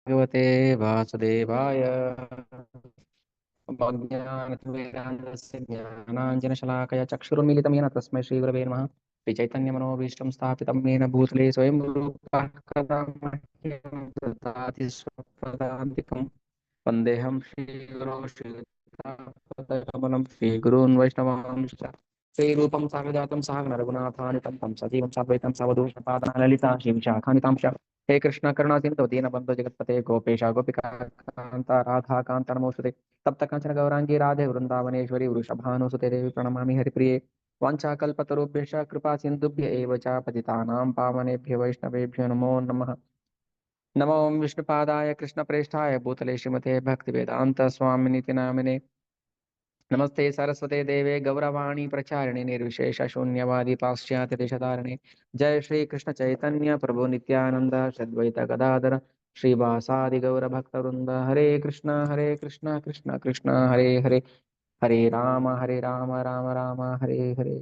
भगवते वासुदेवाय अज्ञानतिमिरान्धस्य ज्ञानाञ्जनशलाकया चक्षुरुन्मीलितं येन तस्मै श्रीगुरवे नमः। श्रीचैतन्यमनोभीष्टं स्थापितं येन भूतले स्वयं रूपः कदा मह्यं ददाति स्वपदान्तिकं। वन्देऽहं श्रीगुरो श्रीयुतापदकमलं श्रीगुरून् वैष्णवांश्च श्रीरूपं साग्रजातं साग्र रघुनाथानितं तं सजीवं साद्वैतं सावधूषपादां ललिता श्रीविशाखानितां च। हे कृष्ण करुणा सिन्धु दीनबन्धु जगत्पते गोपेश गोपिका कान्त राधा कान्त नमोस्तुते। तप्त कांचन गौरांगी राधे वृंदावनेश्वरी वृषभानुसुते देवी प्रणमामि हरिप्रिये। वाञ्छाकल्पतरुभ्यश्च कृपा सिन्धुभ्य एव च पतितानां पावनेभ्यो वैष्णवेभ्यो नमो नमः। नमो विष्णुपादाय कृष्णप्रेष्ठाय भूतले श्रीमते भक्तिवेदान्त स्वामिनीति नामिने। नमस्ते सरस्वते देवे गौरवाणी प्रचारिणे निर्विशेष शून्यवादी पाश्चात्य देशधारिणे। जय श्री कृष्ण चैतन्य प्रभु नित्यानंद श्रीद्वैत गदाधर श्रीवासादि गौर भक्तवृंद। हरे कृष्ण कृष्ण कृष्ण हरे हरे, हरे राम राम राम हरे हरे।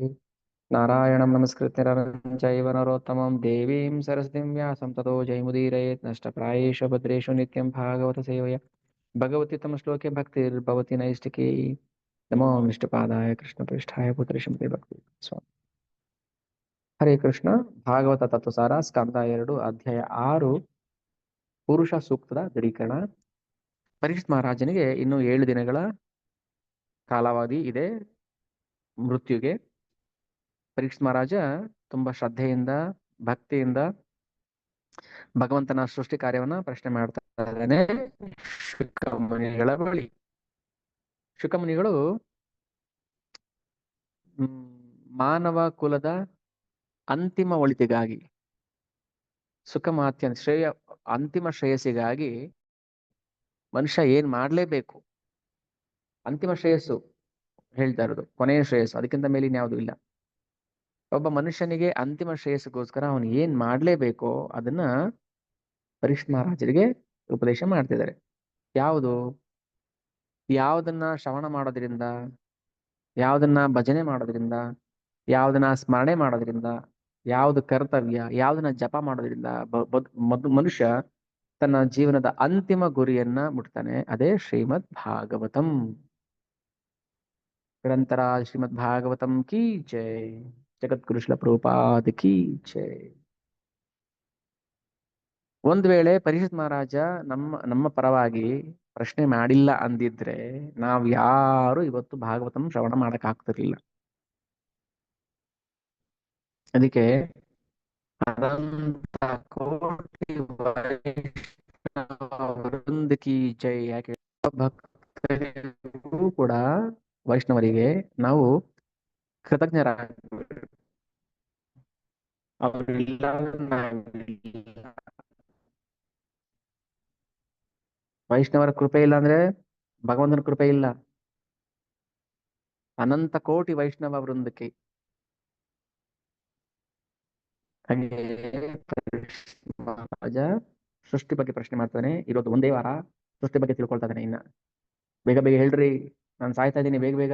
नारायणं नमस्कृत्य नरं चैव नरोत्तमं देवीं सरस्वतीं व्यासं ततो जयमुदीरयेत्। नष्टप्रायेषु भद्रेषु नित्यं भागवत सेवया भगवती तमश्लोके भक्तिर्भवति नैष्टिकी। नमो विष्णुपादाय कृष्णप्रेष्ठाय पुत्र श्रीमते भक्ति स्वामी। ಹರೇ ಕೃಷ್ಣ. ಭಾಗವತ ತತ್ವಸಾರ ಸ್ಕಂದ 2 ಅಧ್ಯಾಯ 6 ಪುರುಷ ಸೂಕ್ತದ ದೃಢೀಕರಣ. ಪರೀಕ್ಷಿತ್ ಮಹಾರಾಜನಿಗೆ ಇನ್ನು 7 ದಿನಗಳ ಕಾಲಾವಧಿ ಇದೆ ಮೃತ್ಯುಗೆ. ಪರೀಕ್ಷಿತ್ ಮಹಾರಾಜ ತುಂಬಾ ಶ್ರದ್ಧೆಯಿಂದ ಭಕ್ತಿಯಿಂದ ಭಗವಂತನ ಸೃಷ್ಟಿ ಕಾರ್ಯವನ್ನ ಪ್ರಶ್ನೆ ಮಾಡ್ತಾ ಇದ್ದಾನೆ ಶುಕಮುನಿಗಳ ಬಳಿ. ಶುಕಮುನಿಗಳು ಮಾನವ ಕುಲದ ಅಂತಿಮ ಒಳಿತಿಗಾಗಿ ಸುಖಮಾತ್ಯ ಅಂತಿಮ ಶ್ರೇಯಸ್ಸಿಗಾಗಿ ಮನುಷ್ಯ ಏನ್ ಮಾಡ್ಲೇಬೇಕು, ಅಂತಿಮ ಶ್ರೇಯಸ್ಸು ಹೇಳ್ತಾ ಇರೋದು, ಕೊನೆಯ ಶ್ರೇಯಸ್ಸು, ಅದಕ್ಕಿಂತ ಮೇಲೆ ಇನ್ಯಾವುದೂ ಇಲ್ಲ. ಒಬ್ಬ ಮನುಷ್ಯನಿಗೆ ಅಂತಿಮ ಶ್ರೇಯಸ್ಸಿಗೋಸ್ಕರ ಅವನು ಏನ್ ಮಾಡ್ಲೇಬೇಕೋ ಅದನ್ನ ಪರೀಕ್ಷಿತ್ ಮಹಾರಾಜರಿಗೆ ಉಪದೇಶ ಮಾಡ್ತಿದ್ದಾರೆ. ಯಾವುದನ್ನ ಶ್ರವಣ ಮಾಡೋದ್ರಿಂದ, ಯಾವುದನ್ನ ಭಜನೆ ಮಾಡೋದ್ರಿಂದ, ಯಾವುದನ್ನ ಸ್ಮರಣೆ ಮಾಡೋದ್ರಿಂದ, ಯಾವುದು ಕರ್ತವ್ಯ, ಯಾವುದನ್ನ ಜಪ ಮಾಡೋದ್ರಿಂದ ಮನುಷ್ಯ ತನ್ನ ಜೀವನದ ಅಂತಿಮ ಗುರಿಯನ್ನ ಮುಟ್ತಾನೆ. ಅದೇ ಶ್ರೀಮದ್ ಭಾಗವತಂ. ನಿರಂತರ ಶ್ರೀಮದ್ ಭಾಗವತಂ ಕೀ ಜೈ. ಜಗದ್ಗುರು ಶ್ರೀಲ ಪ್ರಭುಪಾದ ಕೀ ಜೈ. ಒಂದ್ ವೇಳೆ ಪರೀಕ್ಷಿತ್ ಮಹಾರಾಜ ನಮ್ಮ ಪರವಾಗಿ ಪ್ರಶ್ನೆ ಮಾಡಿಲ್ಲ ಅಂದಿದ್ರೆ ನಾವ್ ಯಾರು ಇವತ್ತು ಭಾಗವತಂ ಶ್ರವಣ ಮಾಡಕ್ ಆಗ್ತಿರ್ಲಿಲ್ಲ. ಅದಕ್ಕೆ ಅನಂತ ಕೋಟಿ ವೈಷ್ಣವ ಕಿ ಜೈ. ಯಾಕೆ ಭಕ್ತರಿಗೂ ಕೂಡ ವೈಷ್ಣವರಿಗೆ ನಾವು ಕೃತಜ್ಞರಾಗಬೇಕು. ಅವರಿಲ್ಲ ವೈಷ್ಣವರ ಕೃಪೆ ಇಲ್ಲ ಅಂದ್ರೆ ಭಗವಂತನ ಕೃಪೆ ಇಲ್ಲ. ಅನಂತ ಕೋಟಿ ವೈಷ್ಣವ ವೃಂದಕ್ಕೆ. ಹಾಗೆ ರಾಜ ಸೃಷ್ಟಿ ಬಗ್ಗೆ ಪ್ರಶ್ನೆ ಮಾಡ್ತಾನೆ. ಇರೋದು ಒಂದೇ ವಾರ, ಸೃಷ್ಟಿ ಬಗ್ಗೆ ತಿಳ್ಕೊಳ್ತಾ ಇದ್ದಾನೆ. ಇನ್ನ ಬೇಗ ಬೇಗ ಹೇಳ್ರಿ, ನಾನು ಸಾಯ್ತಾ ಇದ್ದೀನಿ, ಬೇಗ ಬೇಗ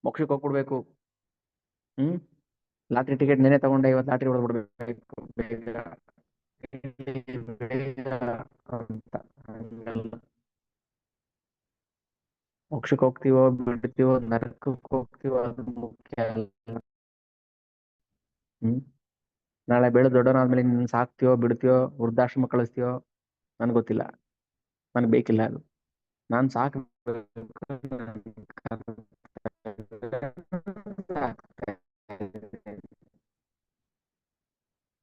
ಮೋಕ್ಷಕ್ಕೆ ಹೋಗ್ಬಿಡ್ಬೇಕು. ಲಾಟ್ರಿ ಟಿಕೆಟ್ ನೆನೆ ತಗೊಂಡೆ, ಇವತ್ತು ಲಾಟ್ರಿ ಹೊಡೆದ್ಬಿಡ್ಬೇಕು ಬೇಗ ಅಂತ. ಮೋಕ್ಷಕ್ಕೆ ಹೋಗ್ತೀವೋ ಬಿಡ್ತೀವೋ, ನರಕಕ್ಕೆ ಹೋಗ್ತೀವೋ ಅದು ಮುಖ್ಯ ಅಲ್ಲ. ನಾಳೆ ಬೆಳೆದು ದೊಡ್ಡವನಾದ್ಮೇಲೆ ನಿನ್ನ ಸಾಕ್ತೀಯೋ ಬಿಡ್ತೀಯೋ, ವೃದ್ಧಾಶ್ರಮ ಕಳಿಸ್ತೀಯೋ ನನ್ಗೆ ಗೊತ್ತಿಲ್ಲ, ನನ್ಗೆ ಬೇಕಿಲ್ಲ ಅದು. ನಾನು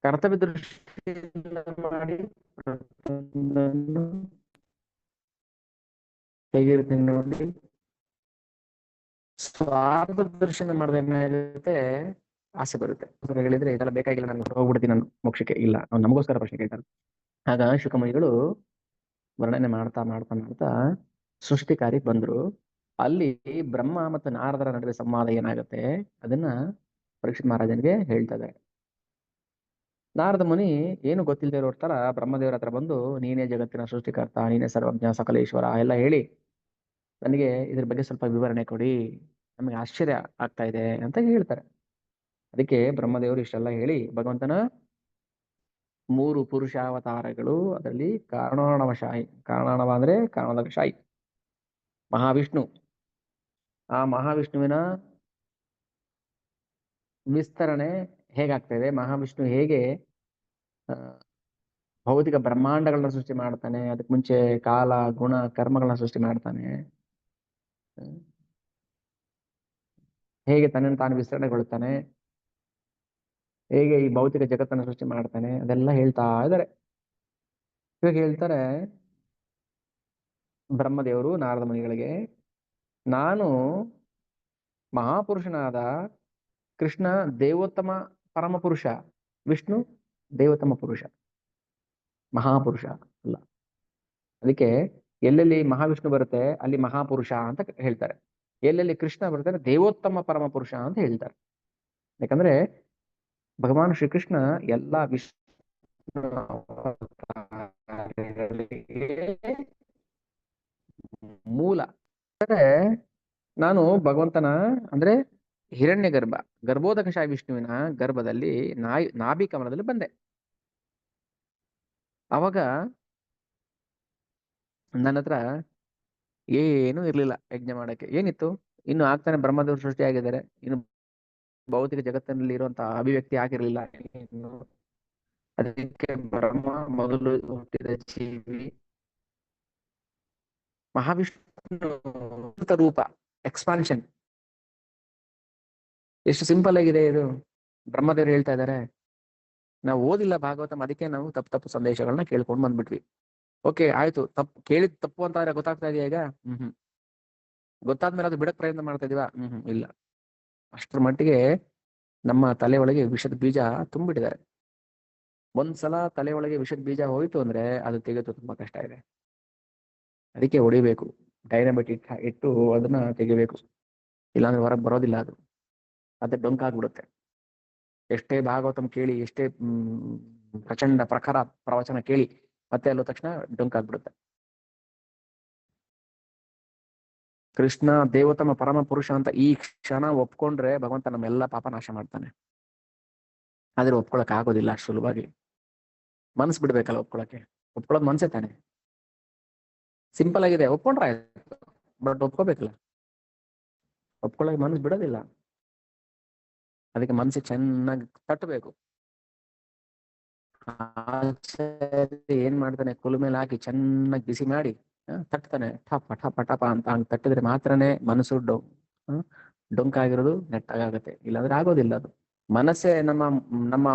ಕರ್ತವ್ಯ ದೃಷ್ಟಿಯಿಂದ ಮಾಡಿ ಹೇಗಿರ್ತೀನಿ ನೋಡಿ. ಸ್ವಾರ್ಥ ದರ್ಶನ ಮಾಡಿದ್ರೆ ಆಸೆ ಬರುತ್ತೆ. ಹೇಳಿದ್ರೆ ಇದೆಲ್ಲ ಬೇಕಾಗಿಲ್ಲ, ನಾನು ಹೋಗ್ಬಿಡ್ತೀನಿ, ನಾನು ಮೋಕ್ಷಕ್ಕೆ ಇಲ್ಲ, ಅವ್ನು ನಮಗೋಸ್ಕರ ಪ್ರಶ್ನೆ ಕೇಳ್ತಾರೆ. ಆಗ ಶುಕಮುನಿಗಳು ವರ್ಣನೆ ಮಾಡ್ತಾ ಮಾಡ್ತಾ ಮಾಡ್ತಾ ಸೃಷ್ಟಿ ಕಾರ್ಯಕ್ಕೆ ಬಂದ್ರು. ಅಲ್ಲಿ ಬ್ರಹ್ಮ ಮತ್ತು ನಾರದರ ನಡುವೆ ಸಂವಾದ ಏನಾಗುತ್ತೆ ಅದನ್ನ ಪರೀಕ್ಷಿತ್ ಮಹಾರಾಜನಿಗೆ ಹೇಳ್ತಾ ಇದ್ದಾರೆ. ನಾರದ ಮುನಿ ಏನು ಗೊತ್ತಿಲ್ಲದೆ ಇರೋ ತರ ಬ್ರಹ್ಮದೇವರ ಹತ್ರ ಬಂದು, ನೀನೇ ಜಗತ್ತಿನ ಸೃಷ್ಟಿಕರ್ತ, ನೀನೇ ಸರ್ವಜ್ಞ ಸಕಲೇಶ್ವರ ಎಲ್ಲ ಹೇಳಿ ನನಗೆ ಇದ್ರ ಬಗ್ಗೆ ಸ್ವಲ್ಪ ವಿವರಣೆ ಕೊಡಿ, ನಮಗೆ ಆಶ್ಚರ್ಯ ಆಗ್ತಾ ಇದೆ ಅಂತ ಹೇಳ್ತಾರೆ. ಅದಕ್ಕೆ ಬ್ರಹ್ಮದೇವರು ಇಷ್ಟೆಲ್ಲ ಹೇಳಿ ಭಗವಂತನ 3 ಪುರುಷಾವತಾರಗಳು. ಅದರಲ್ಲಿ ಕಾರಣಾಣವ ಅಂದ್ರೆ ಕಾರಣದ ಶಾಯಿ ಮಹಾವಿಷ್ಣು. ಆ ಮಹಾವಿಷ್ಣುವಿನ ವಿಸ್ತರಣೆ ಹೇಗಾಗ್ತದೆ, ಮಹಾವಿಷ್ಣು ಹೇಗೆ ಭೌತಿಕ ಬ್ರಹ್ಮಾಂಡಗಳನ್ನ ಸೃಷ್ಟಿ ಮಾಡ್ತಾನೆ, ಅದಕ್ಕೆ ಮುಂಚೆ ಕಾಲ ಗುಣ ಕರ್ಮಗಳನ್ನ ಸೃಷ್ಟಿ ಮಾಡ್ತಾನೆ, ಹೇಗೆ ತನ್ನನ್ನು ತಾನು ವಿಸ್ತರಣೆಗೊಳ್ತಾನೆ, ಹೇಗೆ ಈ ಭೌತಿಕ ಜಗತ್ತನ್ನು ಸೃಷ್ಟಿ ಮಾಡ್ತಾನೆ, ಅದೆಲ್ಲ ಹೇಳ್ತಾ ಇದ್ದಾರೆ. ಇವಾಗ ಹೇಳ್ತಾರೆ ಬ್ರಹ್ಮದೇವರು ನಾರದ ಮುನಿಗಳಿಗೆ, ನಾನು ಮಹಾಪುರುಷನಾದ ಕೃಷ್ಣ ದೇವೋತ್ತಮ ಪರಮಪುರುಷ, ವಿಷ್ಣು ದೇವೋತ್ತಮ ಪುರುಷ, ಮಹಾಪುರುಷ ಅಲ್ಲ. ಅದಕ್ಕೆ ಎಲ್ಲೆಲ್ಲಿ ಮಹಾವಿಷ್ಣು ಬರುತ್ತೆ ಅಲ್ಲಿ ಮಹಾಪುರುಷ ಅಂತ ಹೇಳ್ತಾರೆ, ಎಲ್ಲೆಲ್ಲಿ ಕೃಷ್ಣ ಬರ್ತಾರೆ ದೇವೋತ್ತಮ ಪರಮಪುರುಷ ಅಂತ ಹೇಳ್ತಾರೆ. ಯಾಕಂದ್ರೆ ಭಗವಾನ್ ಶ್ರೀಕೃಷ್ಣ ಎಲ್ಲ ವಿಷ್ಣು ಮೂಲ. ಅಂದ್ರೆ ನಾನು ಭಗವಂತನ ಅಂದ್ರೆ ಹಿರಣ್ಯ ಗರ್ಭೋದಕಶಾಹಿ ವಿಷ್ಣುವಿನ ಗರ್ಭದಲ್ಲಿ ನಾಭಿ ಕಮಲದಲ್ಲಿ ಬಂದೆ. ಅವಾಗ ನನ್ನ ಹತ್ರ ಏನು ಇರ್ಲಿಲ್ಲ ಯಜ್ಞ ಮಾಡಕ್ಕೆ. ಏನಿತ್ತು, ಇನ್ನು ಆಗ್ತಾನೆ ಬ್ರಹ್ಮದೇವರು ಸೃಷ್ಟಿಯಾಗಿದ್ದಾರೆ, ಇನ್ನು ಭೌತಿಕ ಜಗತ್ತಿನಲ್ಲಿ ಇರುವಂತಹ ಅಭಿವ್ಯಕ್ತಿ ಆಗಿರ್ಲಿಲ್ಲ ಇನ್ನು. ಅದಕ್ಕೆ ಬ್ರಹ್ಮ ಮೊದಲು ಹುಟ್ಟಿದ ಜೀವಿ, ಮಹಾವಿಷ್ಣು ರೂಪ ಎಕ್ಸ್ಪಾನ್ಷನ್. ಎಷ್ಟು ಸಿಂಪಲ್ ಆಗಿದೆ ಇದು. ಬ್ರಹ್ಮದೇವರು ಹೇಳ್ತಾ ಇದ್ದಾರೆ, ನಾವು ಓದಿಲ್ಲ ಭಾಗವತಂ, ಅದಕ್ಕೆ ನಾವು ತಪ್ಪು ಸಂದೇಶಗಳನ್ನ ಕೇಳ್ಕೊಂಡು ಬಂದ್ಬಿಟ್ವಿ. ಓಕೆ ಆಯ್ತು, ಕೇಳಿದ್ ತಪ್ಪು ಅಂತ ಗೊತ್ತಾಗ್ತಾ ಇದೆಯಾ ಈಗ? ಗೊತ್ತಾದ್ಮೇಲೆ ಅದು ಬಿಡಕ್ ಪ್ರಯತ್ನ ಮಾಡ್ತಾ ಇದೀವ? ಇಲ್ಲ. ಅಷ್ಟರ ಮಟ್ಟಿಗೆ ನಮ್ಮ ತಲೆ ಒಳಗೆ ವಿಷದ ಬೀಜ ತುಂಬಿಟ್ಟಿದ್ದಾರೆ. ಒಂದ್ಸಲ ತಲೆ ಒಳಗೆ ವಿಷದ ಬೀಜ ಹೋಯ್ತು ಅಂದ್ರೆ ಅದು ತೆಗೆಯೋದು ತುಂಬಾ ಕಷ್ಟ ಇದೆ. ಅದಕ್ಕೆ ಹೊಡಿಬೇಕು, ಡೈನಮೈಟ್ ಇಟ್ಟು ಅದನ್ನ ತೆಗಿಬೇಕು, ಇಲ್ಲಾಂದ್ರೆ ಹೊರಗೆ ಬರೋದಿಲ್ಲ. ಅದು ಅದೇ ಡೊಂಕಾಗ್ಬಿಡುತ್ತೆ. ಎಷ್ಟೇ ಭಾಗವತಂ ಕೇಳಿ, ಎಷ್ಟೇ ಪ್ರಚಂಡ ಪ್ರಖರ ಪ್ರವಚನ ಕೇಳಿ, ಮತ್ತೆ ಅಲ್ಲೋ ತಕ್ಷಣ ಡೊಂಕಾಗ್ಬಿಡುತ್ತೆ. ಕೃಷ್ಣ ದೇವೋತ್ತಮ ಪರಮ ಪುರುಷ ಅಂತ ಈ ಕ್ಷಣ ಒಪ್ಕೊಂಡ್ರೆ ಭಗವಂತ ನಮ್ಮೆಲ್ಲ ಪಾಪ ನಾಶ ಮಾಡ್ತಾನೆ. ಆದ್ರೆ ಒಪ್ಕೊಳಕ್ ಆಗೋದಿಲ್ಲ ಅಷ್ಟು ಸುಲಭವಾಗಿ. ಮನ್ಸು ಬಿಡ್ಬೇಕಲ್ಲ ಒಪ್ಕೊಳಕ್ಕೆ. ಒಪ್ಕೊಳ್ಳೋದು ಮನ್ಸೇ ತಾನೆ. ಸಿಂಪಲ್ ಆಗಿದೆ, ಒಪ್ಕೊಂಡ್ರೆ ಆಯ್ತು, ಬಟ್ ಒಪ್ಕೋಬೇಕಲ್ಲ. ಒಪ್ಕೊಳ್ಳೋಕೆ ಮನಸ್ಸು ಬಿಡೋದಿಲ್ಲ. ಅದಕ್ಕೆ ಮನಸ್ಸಿಗೆ ಚೆನ್ನಾಗಿ ತಟ್ಟಬೇಕು. ಏನ್ ಮಾಡ್ತಾನೆ, ಕುಲು ಮೇಲೆ ಹಾಕಿ ಚೆನ್ನಾಗಿ ಬಿಸಿ ಮಾಡಿ ತಟ್ತಾನೆ, ಠಪ ಠಪ ಠಪ ಅಂತ. ಹಂಗ್ ತಟ್ಟಿದ್ರೆ ಮಾತ್ರನೇ ಮನಸ್ಸು ಡೊಂಕಾಗಿರೋದು ನೆಟ್ಟಾಗತ್ತೆ, ಇಲ್ಲಾಂದ್ರೆ ಆಗೋದಿಲ್ಲ. ಅದು ಮನಸ್ಸೇ ನಮ್ಮ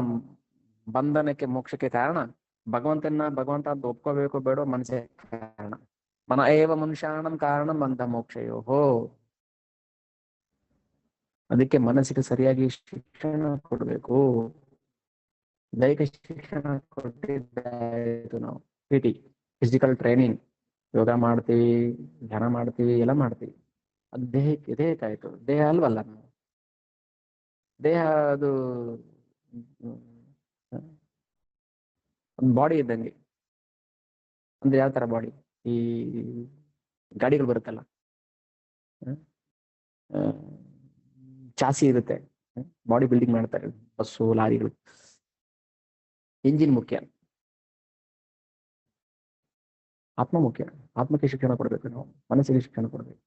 ಬಂಧನಕ್ಕೆ ಮೋಕ್ಷಕ್ಕೆ ಕಾರಣ. ಭಗವಂತ ಅಂತ ಒಪ್ಕೋಬೇಕು ಬೇಡ, ಮನಸ್ಸೇ ಕಾರಣ. ಮನ ಏವ ಮನುಷ್ಯಾಣಂ ಕಾರಣ ಬಂಧ ಮೋಕ್ಷಯೋ. ಅದಕ್ಕೆ ಮನಸ್ಸಿಗೆ ಸರಿಯಾಗಿ ಶಿಕ್ಷಣ ಕೊಡ್ಬೇಕು. ದೈಹಿಕ ಶಿಕ್ಷಣ ಕೊಟ್ಟಿದ್ದಾಯ್ತು. ನಾವು ಫಿಸಿಕಲ್ ಟ್ರೈನಿಂಗ್, ಯೋಗ ಮಾಡ್ತೀವಿ, ಧ್ಯಾನ ಮಾಡ್ತೀವಿ, ಎಲ್ಲ ಮಾಡ್ತೀವಿ. ಅದು ದೇಹಕ್ಕಾಯ್ತು. ದೇಹ ಅಲ್ವಲ್ಲ ನಾವು. ದೇಹ ಅದು ಒಂದು ಬಾಡಿ ಇದ್ದಂಗೆ. ಅಂದ್ರೆ ಯಾವ ತರ ಬಾಡಿ? ಈ ಗಾಡಿಗಳು ಬರುತ್ತಲ್ಲ, ಚಾಸಿ ಇರುತ್ತೆ, ಬಾಡಿ ಬಿಲ್ಡಿಂಗ್ ಮಾಡ್ತಾರೆ, ಬಸ್ಸು ಲಾರಿಗಳು. ಇಂಜಿನ್ ಮುಖ್ಯ, ಆತ್ಮ ಮುಖ್ಯ. ಆತ್ಮಕ್ಕೆ ಶಿಕ್ಷಣ ಕೊಡ್ಬೇಕು ನಾವು, ಮನಸ್ಸಿಗೆ ಶಿಕ್ಷಣ ಕೊಡ್ಬೇಕು.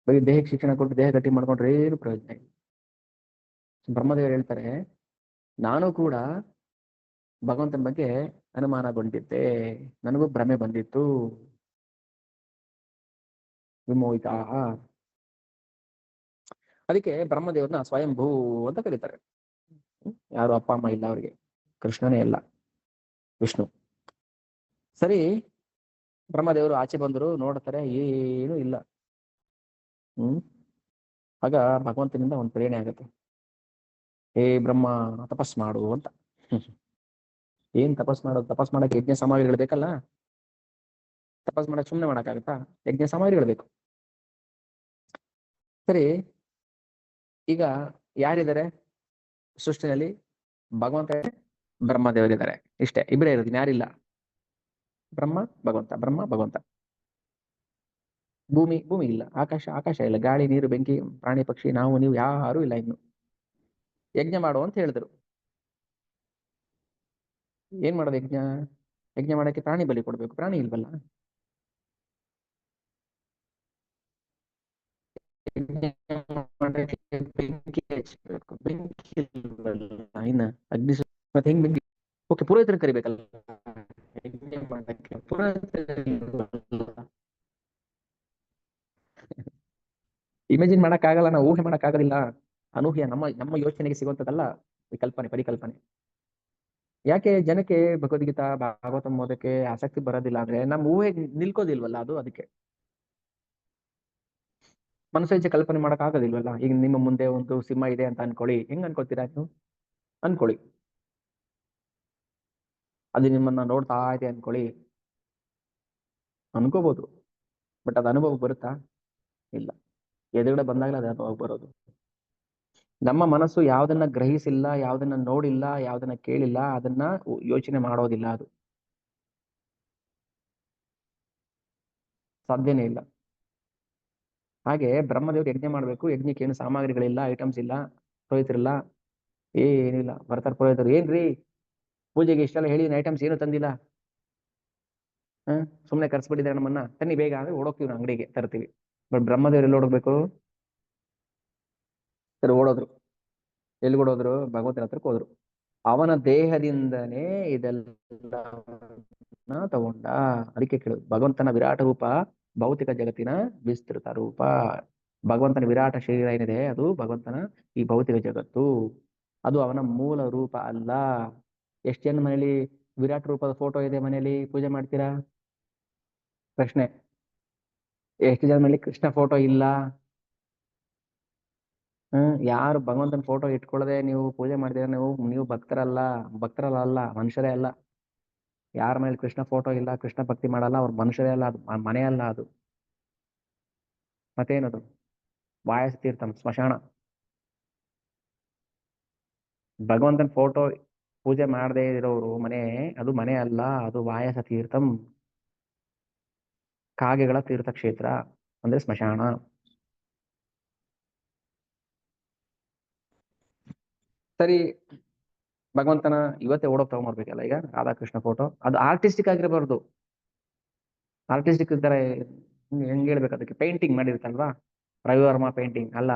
ಬರೀ ದೇಹಕ್ಕೆ ಶಿಕ್ಷಣ ಕೊಟ್ಟು ದೇಹ ಗಟ್ಟಿ ಮಾಡ್ಕೊಂಡ್ರೆ ಏನು ಪ್ರಯೋಜನ ಇಲ್ಲ. ಬ್ರಹ್ಮದೇವರು ಹೇಳ್ತಾರೆ, ನಾನು ಕೂಡ ಭಗವಂತನ ಬಗ್ಗೆ ಅನುಮಾನಗೊಂಡಿದ್ದೆ, ನನಗೂ ಭ್ರಮೆ ಬಂದಿತ್ತು. ವಿಮೋಹಿತ. ಅದಕ್ಕೆ ಬ್ರಹ್ಮದೇವ್ರನ್ನ ಸ್ವಯಂಭೂ ಅಂತ ಕರೀತಾರೆ. ಯಾರು ಅಪ್ಪ ಅಮ್ಮ ಇಲ್ಲ ಅವರಿಗೆ, ಕೃಷ್ಣನೇ ಎಲ್ಲ, ವಿಷ್ಣು. ಸರಿ, ಬ್ರಹ್ಮದೇವರು ಆಚೆ ಬಂದರು, ನೋಡ್ತಾರೆ ಏನು ಇಲ್ಲ. ಆಗ ಭಗವಂತನಿಂದ ಒಂದು ಪ್ರೇರಣೆ ಆಗುತ್ತೆ, ಹೇ ಬ್ರಹ್ಮ ತಪಸ್ ಮಾಡು ಅಂತ. ಏನ್ ತಪಸ್ ಮಾಡೋದು? ತಪಸ್ ಮಾಡಕ್ಕೆ ಯಜ್ಞ ಸಾಮಗ್ರಿಗಳು ಬೇಕಲ್ಲ. ತಪಸ್ ಮಾಡಕ್ ಸುಮ್ಮನೆ ಮಾಡಕ್ಕಾಗತ್ತಾ? ಯಜ್ಞ ಸಾಮಗ್ರಿಗಳು ಬೇಕು. ಸರಿ, ಈಗ ಯಾರಿದ್ದಾರೆ ಸೃಷ್ಟಿನಲ್ಲಿ? ಭಗವಂತ, ಬ್ರಹ್ಮದೇವರಿದ್ದಾರೆ, ಇಷ್ಟೇ, ಇಬ್ಬರೇ ಇರೋದು, ಯಾರಿಲ್ಲ. ಬ್ರಹ್ಮ ಭಗವಂತ. ಭೂಮಿ ಇಲ್ಲ, ಆಕಾಶ ಇಲ್ಲ, ಗಾಳಿ ನೀರು ಬೆಂಕಿ ಪ್ರಾಣಿ ಪಕ್ಷಿ ನಾವು ನೀವು ಯಾರು ಇಲ್ಲ. ಇನ್ನು ಯಜ್ಞ ಮಾಡು ಅಂತ ಹೇಳಿದ್ರು. ಏನ್ ಮಾಡೋದು ಯಜ್ಞ? ಯಜ್ಞ ಮಾಡಕ್ಕೆ ಪ್ರಾಣಿ ಬಲಿ ಕೊಡ್ಬೇಕು, ಪ್ರಾಣಿ ಇಲ್ವಲ್ಲ. ಯಜ್ಞ ಮಾಡಕ್ಕೆ ಬೆಂಕಿ ಹಚ್ಬೇಕು, ಬೆಂಕಿ ಇಲ್ವಲ್ಲ ಇನ್ನ. ಅಗ್ನಿ ಮತ್ತೆ ಹೆಂಗ್ ಬೆಂಕಿ? ಓಕೆ, ಪುರೋಹಿತರು ಕರಿಬೇಕಲ್ಲ ಯಜ್ಞ ಮಾಡಕ್ಕೆ, ಪುರೋಹಿತರು ಇಲ್ವಲ್ಲ. ಇಮೇಜಿನ್ ಮಾಡಕ್ ಆಗಲ್ಲ, ನಾವು ಊಹೆ ಮಾಡಕ್ ಆಗೋದಿಲ್ಲ. ಅನೂಹ್ಯ, ನಮ್ಮ ನಮ್ಮ ಯೋಚನೆಗೆ ಸಿಗುವಂತದಲ್ಲ ವಿಕಲ್ಪನೆ, ಪರಿಕಲ್ಪನೆ. ಯಾಕೆ ಜನಕ್ಕೆ ಭಗವದ್ಗೀತಾ ಭಾಗವತ ಓದಕ್ಕೆ ಆಸಕ್ತಿ ಬರೋದಿಲ್ಲ ಅಂದ್ರೆ ನಮ್ಮ ಊಹೆ ನಿಲ್ಕೋದಿಲ್ವಲ್ಲ ಅದು, ಅದಕ್ಕೆ. ಮನಸ್ಸು ಕಲ್ಪನೆ ಮಾಡಕ್ ಆಗೋದಿಲ್ವಲ್ಲ. ಈಗ ನಿಮ್ಮ ಮುಂದೆ ಒಂದು ಸಿಂಹ ಇದೆ ಅಂತ ಅನ್ಕೊಳ್ಳಿ, ಹೆಂಗ್ ಅನ್ಕೋತೀರಾ ನೀವು? ಅನ್ಕೊಳ್ಳಿ, ಅದು ನಿಮ್ಮನ್ನ ನೋಡ್ತಾ ಇದೆ ಅನ್ಕೊಳ್ಳಿ, ಅನ್ಕೋಬಹುದು. ಬಟ್ ಅದು ಅನುಭವ ಬರುತ್ತಾ? ಇಲ್ಲ. ಎದುರುಗಡೆ ಬಂದಾಗಲೇ ಅದು ಅನುಭವ ಬರೋದು. ನಮ್ಮ ಮನಸ್ಸು ಯಾವ್ದನ್ನ ಗ್ರಹಿಸಿಲ್ಲ, ಯಾವ್ದನ್ನ ನೋಡಿಲ್ಲ, ಯಾವ್ದನ್ನ ಕೇಳಿಲ್ಲ, ಅದನ್ನ ಯೋಚನೆ ಮಾಡೋದಿಲ್ಲ. ಅದು ಸಾಧ್ಯನೇ ಇಲ್ಲ. ಹಾಗೆ ಬ್ರಹ್ಮದೇವ್ರು ಯಜ್ಞ ಮಾಡ್ಬೇಕು, ಯಜ್ಞಕ್ಕೆ ಏನು ಸಾಮಗ್ರಿಗಳಿಲ್ಲ, ಐಟಮ್ಸ್ ಇಲ್ಲ, ಪುರೋಹಿತರಿಲ್ಲ, ಏನಿಲ್ಲ. ಬರ್ತಾರ ಪುರೋಹಿತರು, ಏನ್ರಿ ಪೂಜೆಗೆ ಇಷ್ಟೆಲ್ಲ ಹೇಳಿ ಐಟಮ್ಸ್ ಏನು ತಂದಿಲ್ಲ, ಸುಮ್ನೆ ಕರ್ಸ್ಬಿಟ್ಟಿದ್ದಾರೆ ನಮ್ಮನ್ನ, ತನ್ನಿ ಬೇಗ ಅಂದ್ರೆ ಓಡೋಗ್ತೀವಿ ನಾವು, ಅಂಗಡಿಗೆ ತರ್ತೀವಿ. ಬಟ್ ಬ್ರಹ್ಮದೇವ್ರು ಎಲ್ಲಿ ಓಡೋಗ್ಬೇಕು? ಸರಿ, ಓಡೋದ್ರು. ಎಲ್ಲಿ ಓಡೋದ್ರು? ಭಗವಂತನ ಹತ್ರಕ್ಕೆ ಹೋದ್ರು. ಅವನ ದೇಹದಿಂದನೇ ಇದೆಲ್ಲ ತಗೊಂಡ. ಅದಕ್ಕೆ ಕೇಳುದು, ಭಗವಂತನ ವಿರಾಟ ರೂಪ ಭೌತಿಕ ಜಗತ್ತಿನ ವಿಸ್ತೃತ ರೂಪ. ಭಗವಂತನ ವಿರಾಟ ಶರೀರ ಏನಿದೆ ಅದು ಭಗವಂತನ ಈ ಭೌತಿಕ ಜಗತ್ತು, ಅದು ಅವನ ಮೂಲ ರೂಪ ಅಲ್ಲ. ಎಷ್ಟು ಜನ ಮನೇಲಿ ವಿರಾಟ ರೂಪದ ಫೋಟೋ ಇದೆ, ಮನೆಯಲ್ಲಿ ಪೂಜೆ ಮಾಡ್ತೀರಾ? ಪ್ರಶ್ನೆ. ಎಷ್ಟು ಜನ ಮನೇಲಿ ಕೃಷ್ಣ ಫೋಟೋ ಇಲ್ಲ? ಯಾರು ಭಗವಂತನ ಫೋಟೋ ಇಟ್ಕೊಳ್ಳದೆ ನೀವು ಪೂಜೆ ಮಾಡ್ತೀರಾ, ನೀವು ಭಕ್ತರಲ್ಲ. ಭಕ್ತರಲ್ಲ ಅಲ್ಲ, ಮನುಷ್ಯರೇ ಅಲ್ಲ. ಯಾರ ಮೇಲೆ ಕೃಷ್ಣ ಫೋಟೋ ಇಲ್ಲ, ಕೃಷ್ಣ ಭಕ್ತಿ ಮಾಡಲ್ಲ, ಅವ್ರ ಮನುಷ್ಯರೇ ಅಲ್ಲ, ಅದು ಮನೆ ಅಲ್ಲ ಅದು. ಮತ್ತೇನದು? ವಾಯಸ ತೀರ್ಥಂ, ಸ್ಮಶಾನ. ಭಗವಂತನ ಫೋಟೋ ಪೂಜೆ ಮಾಡದೇ ಇರೋರು ಮನೆ, ಅದು ಮನೆ ಅಲ್ಲ, ಅದು ವಾಯಸ ತೀರ್ಥಂ, ಕಾಗೆಗಳ ತೀರ್ಥಕ್ಷೇತ್ರ, ಅಂದ್ರೆ ಸ್ಮಶಾನ. ಸರಿ, ಭಗವಂತನ ಇವತ್ತೇ ಓಡೋಕ್ ತಗೊಂಡ್ಬರ್ಬೇಕಲ್ಲ ಈಗ ರಾಧಾಕೃಷ್ಣ ಫೋಟೋ, ಅದು ಆರ್ಟಿಸ್ಟಿಕ್ ಆಗಿರಬಾರ್ದು. ಆರ್ಟಿಸ್ಟಿಕ್ ಇದ್ದಾರೆ, ಹೆಂಗ್ ಹೇಳ್ಬೇಕು, ಅದಕ್ಕೆ ಪೇಂಟಿಂಗ್ ಮಾಡಿರುತ್ತಲ್ವಾ, ರವಿವರ್ಮ ಪೇಂಟಿಂಗ್ ಅಲ್ಲ,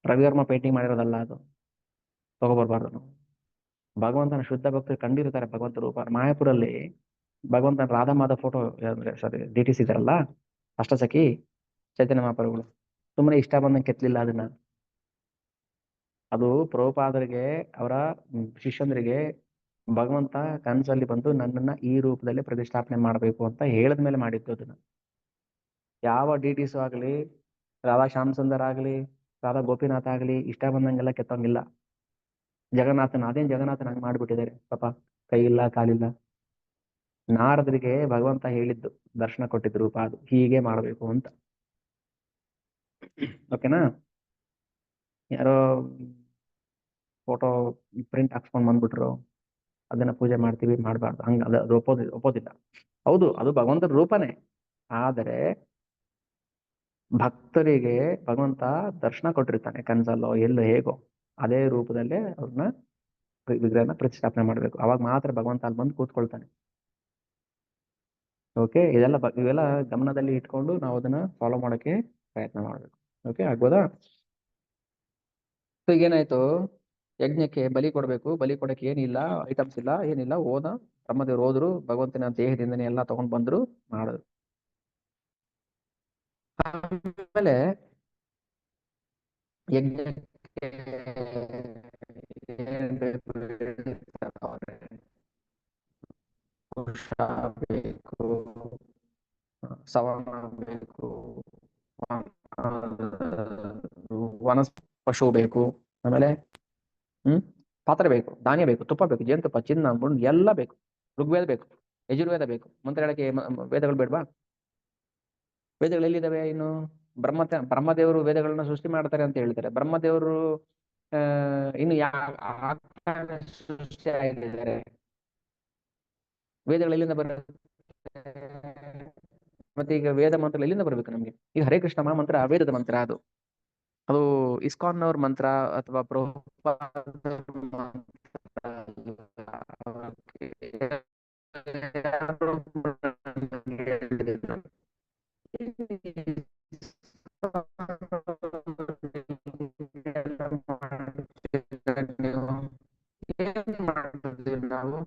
ರವಿವರ್ಮ ಪೇಂಟಿಂಗ್ ಮಾಡಿರೋದಲ್ಲ ಅದು, ತಗೋಬರ್ಬಾರ್ದು ನಾವು. ಭಗವಂತನ ಶುದ್ಧ ಭಕ್ತರು ಕಂಡಿರ್ತಾರೆ ಭಗವಂತ ರೂಪ. ಮಾಯಾಪುರಲ್ಲಿ ಭಗವಂತನ ರಾಧಾ ಮಾಧವ ಫೋಟೋ, ಅಂದ್ರೆ ಸಾರಿ ಡಿಟಿಸ್ ಇದಾರಲ್ಲ, ಅಷ್ಟಸಖಿ ಚೈತನ್ಯ ಮಹಾಪ್ರಭುಗಳು, ಸುಮ್ಮನೆ ಇಷ್ಟ ಬಂದಂಗೆ ಕೆತ್ತಲಿಲ್ಲ ಅದನ್ನ. ಅದು ಪ್ರಭುಪಾದರಿಗೆ, ಅವರ ಶಿಷ್ಯಂದ್ರಿಗೆ ಭಗವಂತ ಕನಸಲ್ಲಿ ಬಂದು ನನ್ನನ್ನ ಈ ರೂಪದಲ್ಲಿ ಪ್ರತಿಷ್ಠಾಪನೆ ಮಾಡಬೇಕು ಅಂತ ಹೇಳಿದ ಮೇಲೆ ಮಾಡಿದ್ದು ಅದನ್ನ. ಯಾವ ಡಿಟಿಸ್ ಆಗಲಿ, ರಾಧಾ ಶ್ಯಾಮ್ ಸುಂದರ್ ಆಗಲಿ, ರಾಧಾ ಗೋಪಿನಾಥ್ ಆಗಲಿ ಇಷ್ಟ ಬಂದಂಗೆಲ್ಲ ಕೆತ್ತಂಗಿಲ್ಲ. ಜಗನ್ನಾಥನ, ಅದೇನ್ ಜಗನ್ನಾಥನ ಹಂಗೆ ಮಾಡ್ಬಿಟ್ಟಿದ್ದಾರೆ ಪಾಪ, ಕೈ ಇಲ್ಲ ಕಾಲಿಲ್ಲ. ನಾರದರಿಗೆ ಭಗವಂತ ಹೇಳಿದ್ದು, ದರ್ಶನ ಕೊಟ್ಟಿದ್ದು ರೂಪ ಅದು, ಹೀಗೆ ಮಾಡಬೇಕು ಅಂತ. ಓಕೆನಾ? ಯಾರೋ ಫೋಟೋ ಪ್ರಿಂಟ್ ಹಾಕ್ಸ್ಕೊಂಡ್ ಬಂದ್ಬಿಟ್ರು, ಅದನ್ನ ಪೂಜೆ ಮಾಡ್ತೀವಿ, ಮಾಡಬಾರ್ದು, ಹಂಗ ಅದು ಒಪ್ಪೋದಿಲ್ಲ. ಹೌದು, ಅದು ಭಗವಂತನ ರೂಪನೇ. ಆದರೆ ಭಕ್ತರಿಗೆ ಭಗವಂತ ದರ್ಶನ ಕೊಟ್ಟಿರ್ತಾನೆ, ಕನ್ಸಲ್ಲೋ ಎಲ್ಲೋ ಹೇಗೋ, ಅದೇ ರೂಪದಲ್ಲೇ ಅವ್ರನ್ನ ವಿಗ್ರಹನ ಪ್ರತಿಷ್ಠಾಪನೆ ಮಾಡ್ಬೇಕು. ಅವಾಗ ಮಾತ್ರ ಭಗವಂತ ಅಲ್ಲಿ ಬಂದು ಕೂತ್ಕೊಳ್ತಾನೆ. ಓಕೆ, ಇವೆಲ್ಲ ಗಮನದಲ್ಲಿ ಇಟ್ಕೊಂಡು ನಾವು ಅದನ್ನ ಫಾಲೋ ಮಾಡಕ್ಕೆ ಪ್ರಯತ್ನ ಮಾಡ್ಬೇಕು. ಓಕೆ, ಆಗ್ಬೋದಾ? ಸೊ ಈಗೇನಾಯ್ತು, ಯಜ್ಞಕ್ಕೆ ಬಲಿ ಕೊಡ್ಬೇಕು, ಬಲಿ ಕೊಡಕ್ಕೆ ಏನಿಲ್ಲ, ಐಟಮ್ಸ್ ಇಲ್ಲ, ಏನಿಲ್ಲ. ಬ್ರಹ್ಮದೇವ್ರು ಹೋದ್ರು, ಭಗವಂತನ ದೇಹದಿಂದನೇ ಎಲ್ಲ ತಗೊಂಡ್ ಬಂದ್ರು, ಮಾಡಿದ್ರು. ಆಮೇಲೆ ಯಜ್ಞಕ್ಕೆ ಏನ್ ಬೇಕು ಹೇಳ್ತಾರೆ ಅವ್ರೆ. ಕುಶ ಬೇಕು, ಸವರ್ಣ ಬೇಕು, ಆ, ವನಸ್ ಪಶು ಬೇಕು, ಆಮೇಲೆ ಹ್ಮ್ ಪಾತ್ರೆ ಬೇಕು, ಧಾನ್ಯ ಬೇಕು, ತುಪ್ಪ ಬೇಕು, ಜೇನುತುಪ್ಪ, ಚಿನ್ನ, ಮುಳ್ಳು ಎಲ್ಲ ಬೇಕು. ಋಗ್ವೇದ ಬೇಕು, ಯಜುರ್ವೇದ ಬೇಕು, ಮಂತ್ರ ಹೇಳಕ್ಕೆ ವೇದಗಳು ಬೇಡವಾ? ವೇದಗಳು ಎಲ್ಲಿದ್ದಾವೆ ಇನ್ನು? ಬ್ರಹ್ಮದೇವರು ವೇದಗಳನ್ನ ಸೃಷ್ಟಿ ಮಾಡ್ತಾರೆ ಅಂತ ಹೇಳ್ತಾರೆ. ಬ್ರಹ್ಮದೇವರು ಇನ್ನು ಸೃಷ್ಟಿ ಆಗಿದ್ದಾರೆ. ವೇದಗಳು ಎಲ್ಲಿಂದ ಬರುತ್ತೆ? ಮತ್ತೆ ಈಗ ವೇದ ಮಂತ್ರ ಎಲ್ಲಿಂದ ಬರ್ಬೇಕು ನಮ್ಗೆ? ಈಗ ಹರೇ ಕೃಷ್ಣ ಮಹಾಮಂತ್ರ ವೇದದ ಮಂತ್ರ ಅದು. ಅದು ಇಸ್ಕಾನ್ ಅವ್ರ ಮಂತ್ರ ಅಥವಾ ಪ್ರಭುಪಾದರ ಮಂತ್ರ ಅಲ್ಲ. ನೀವು ಏನ್ ಮಾಡಿದ್ವಿ ನಾವು?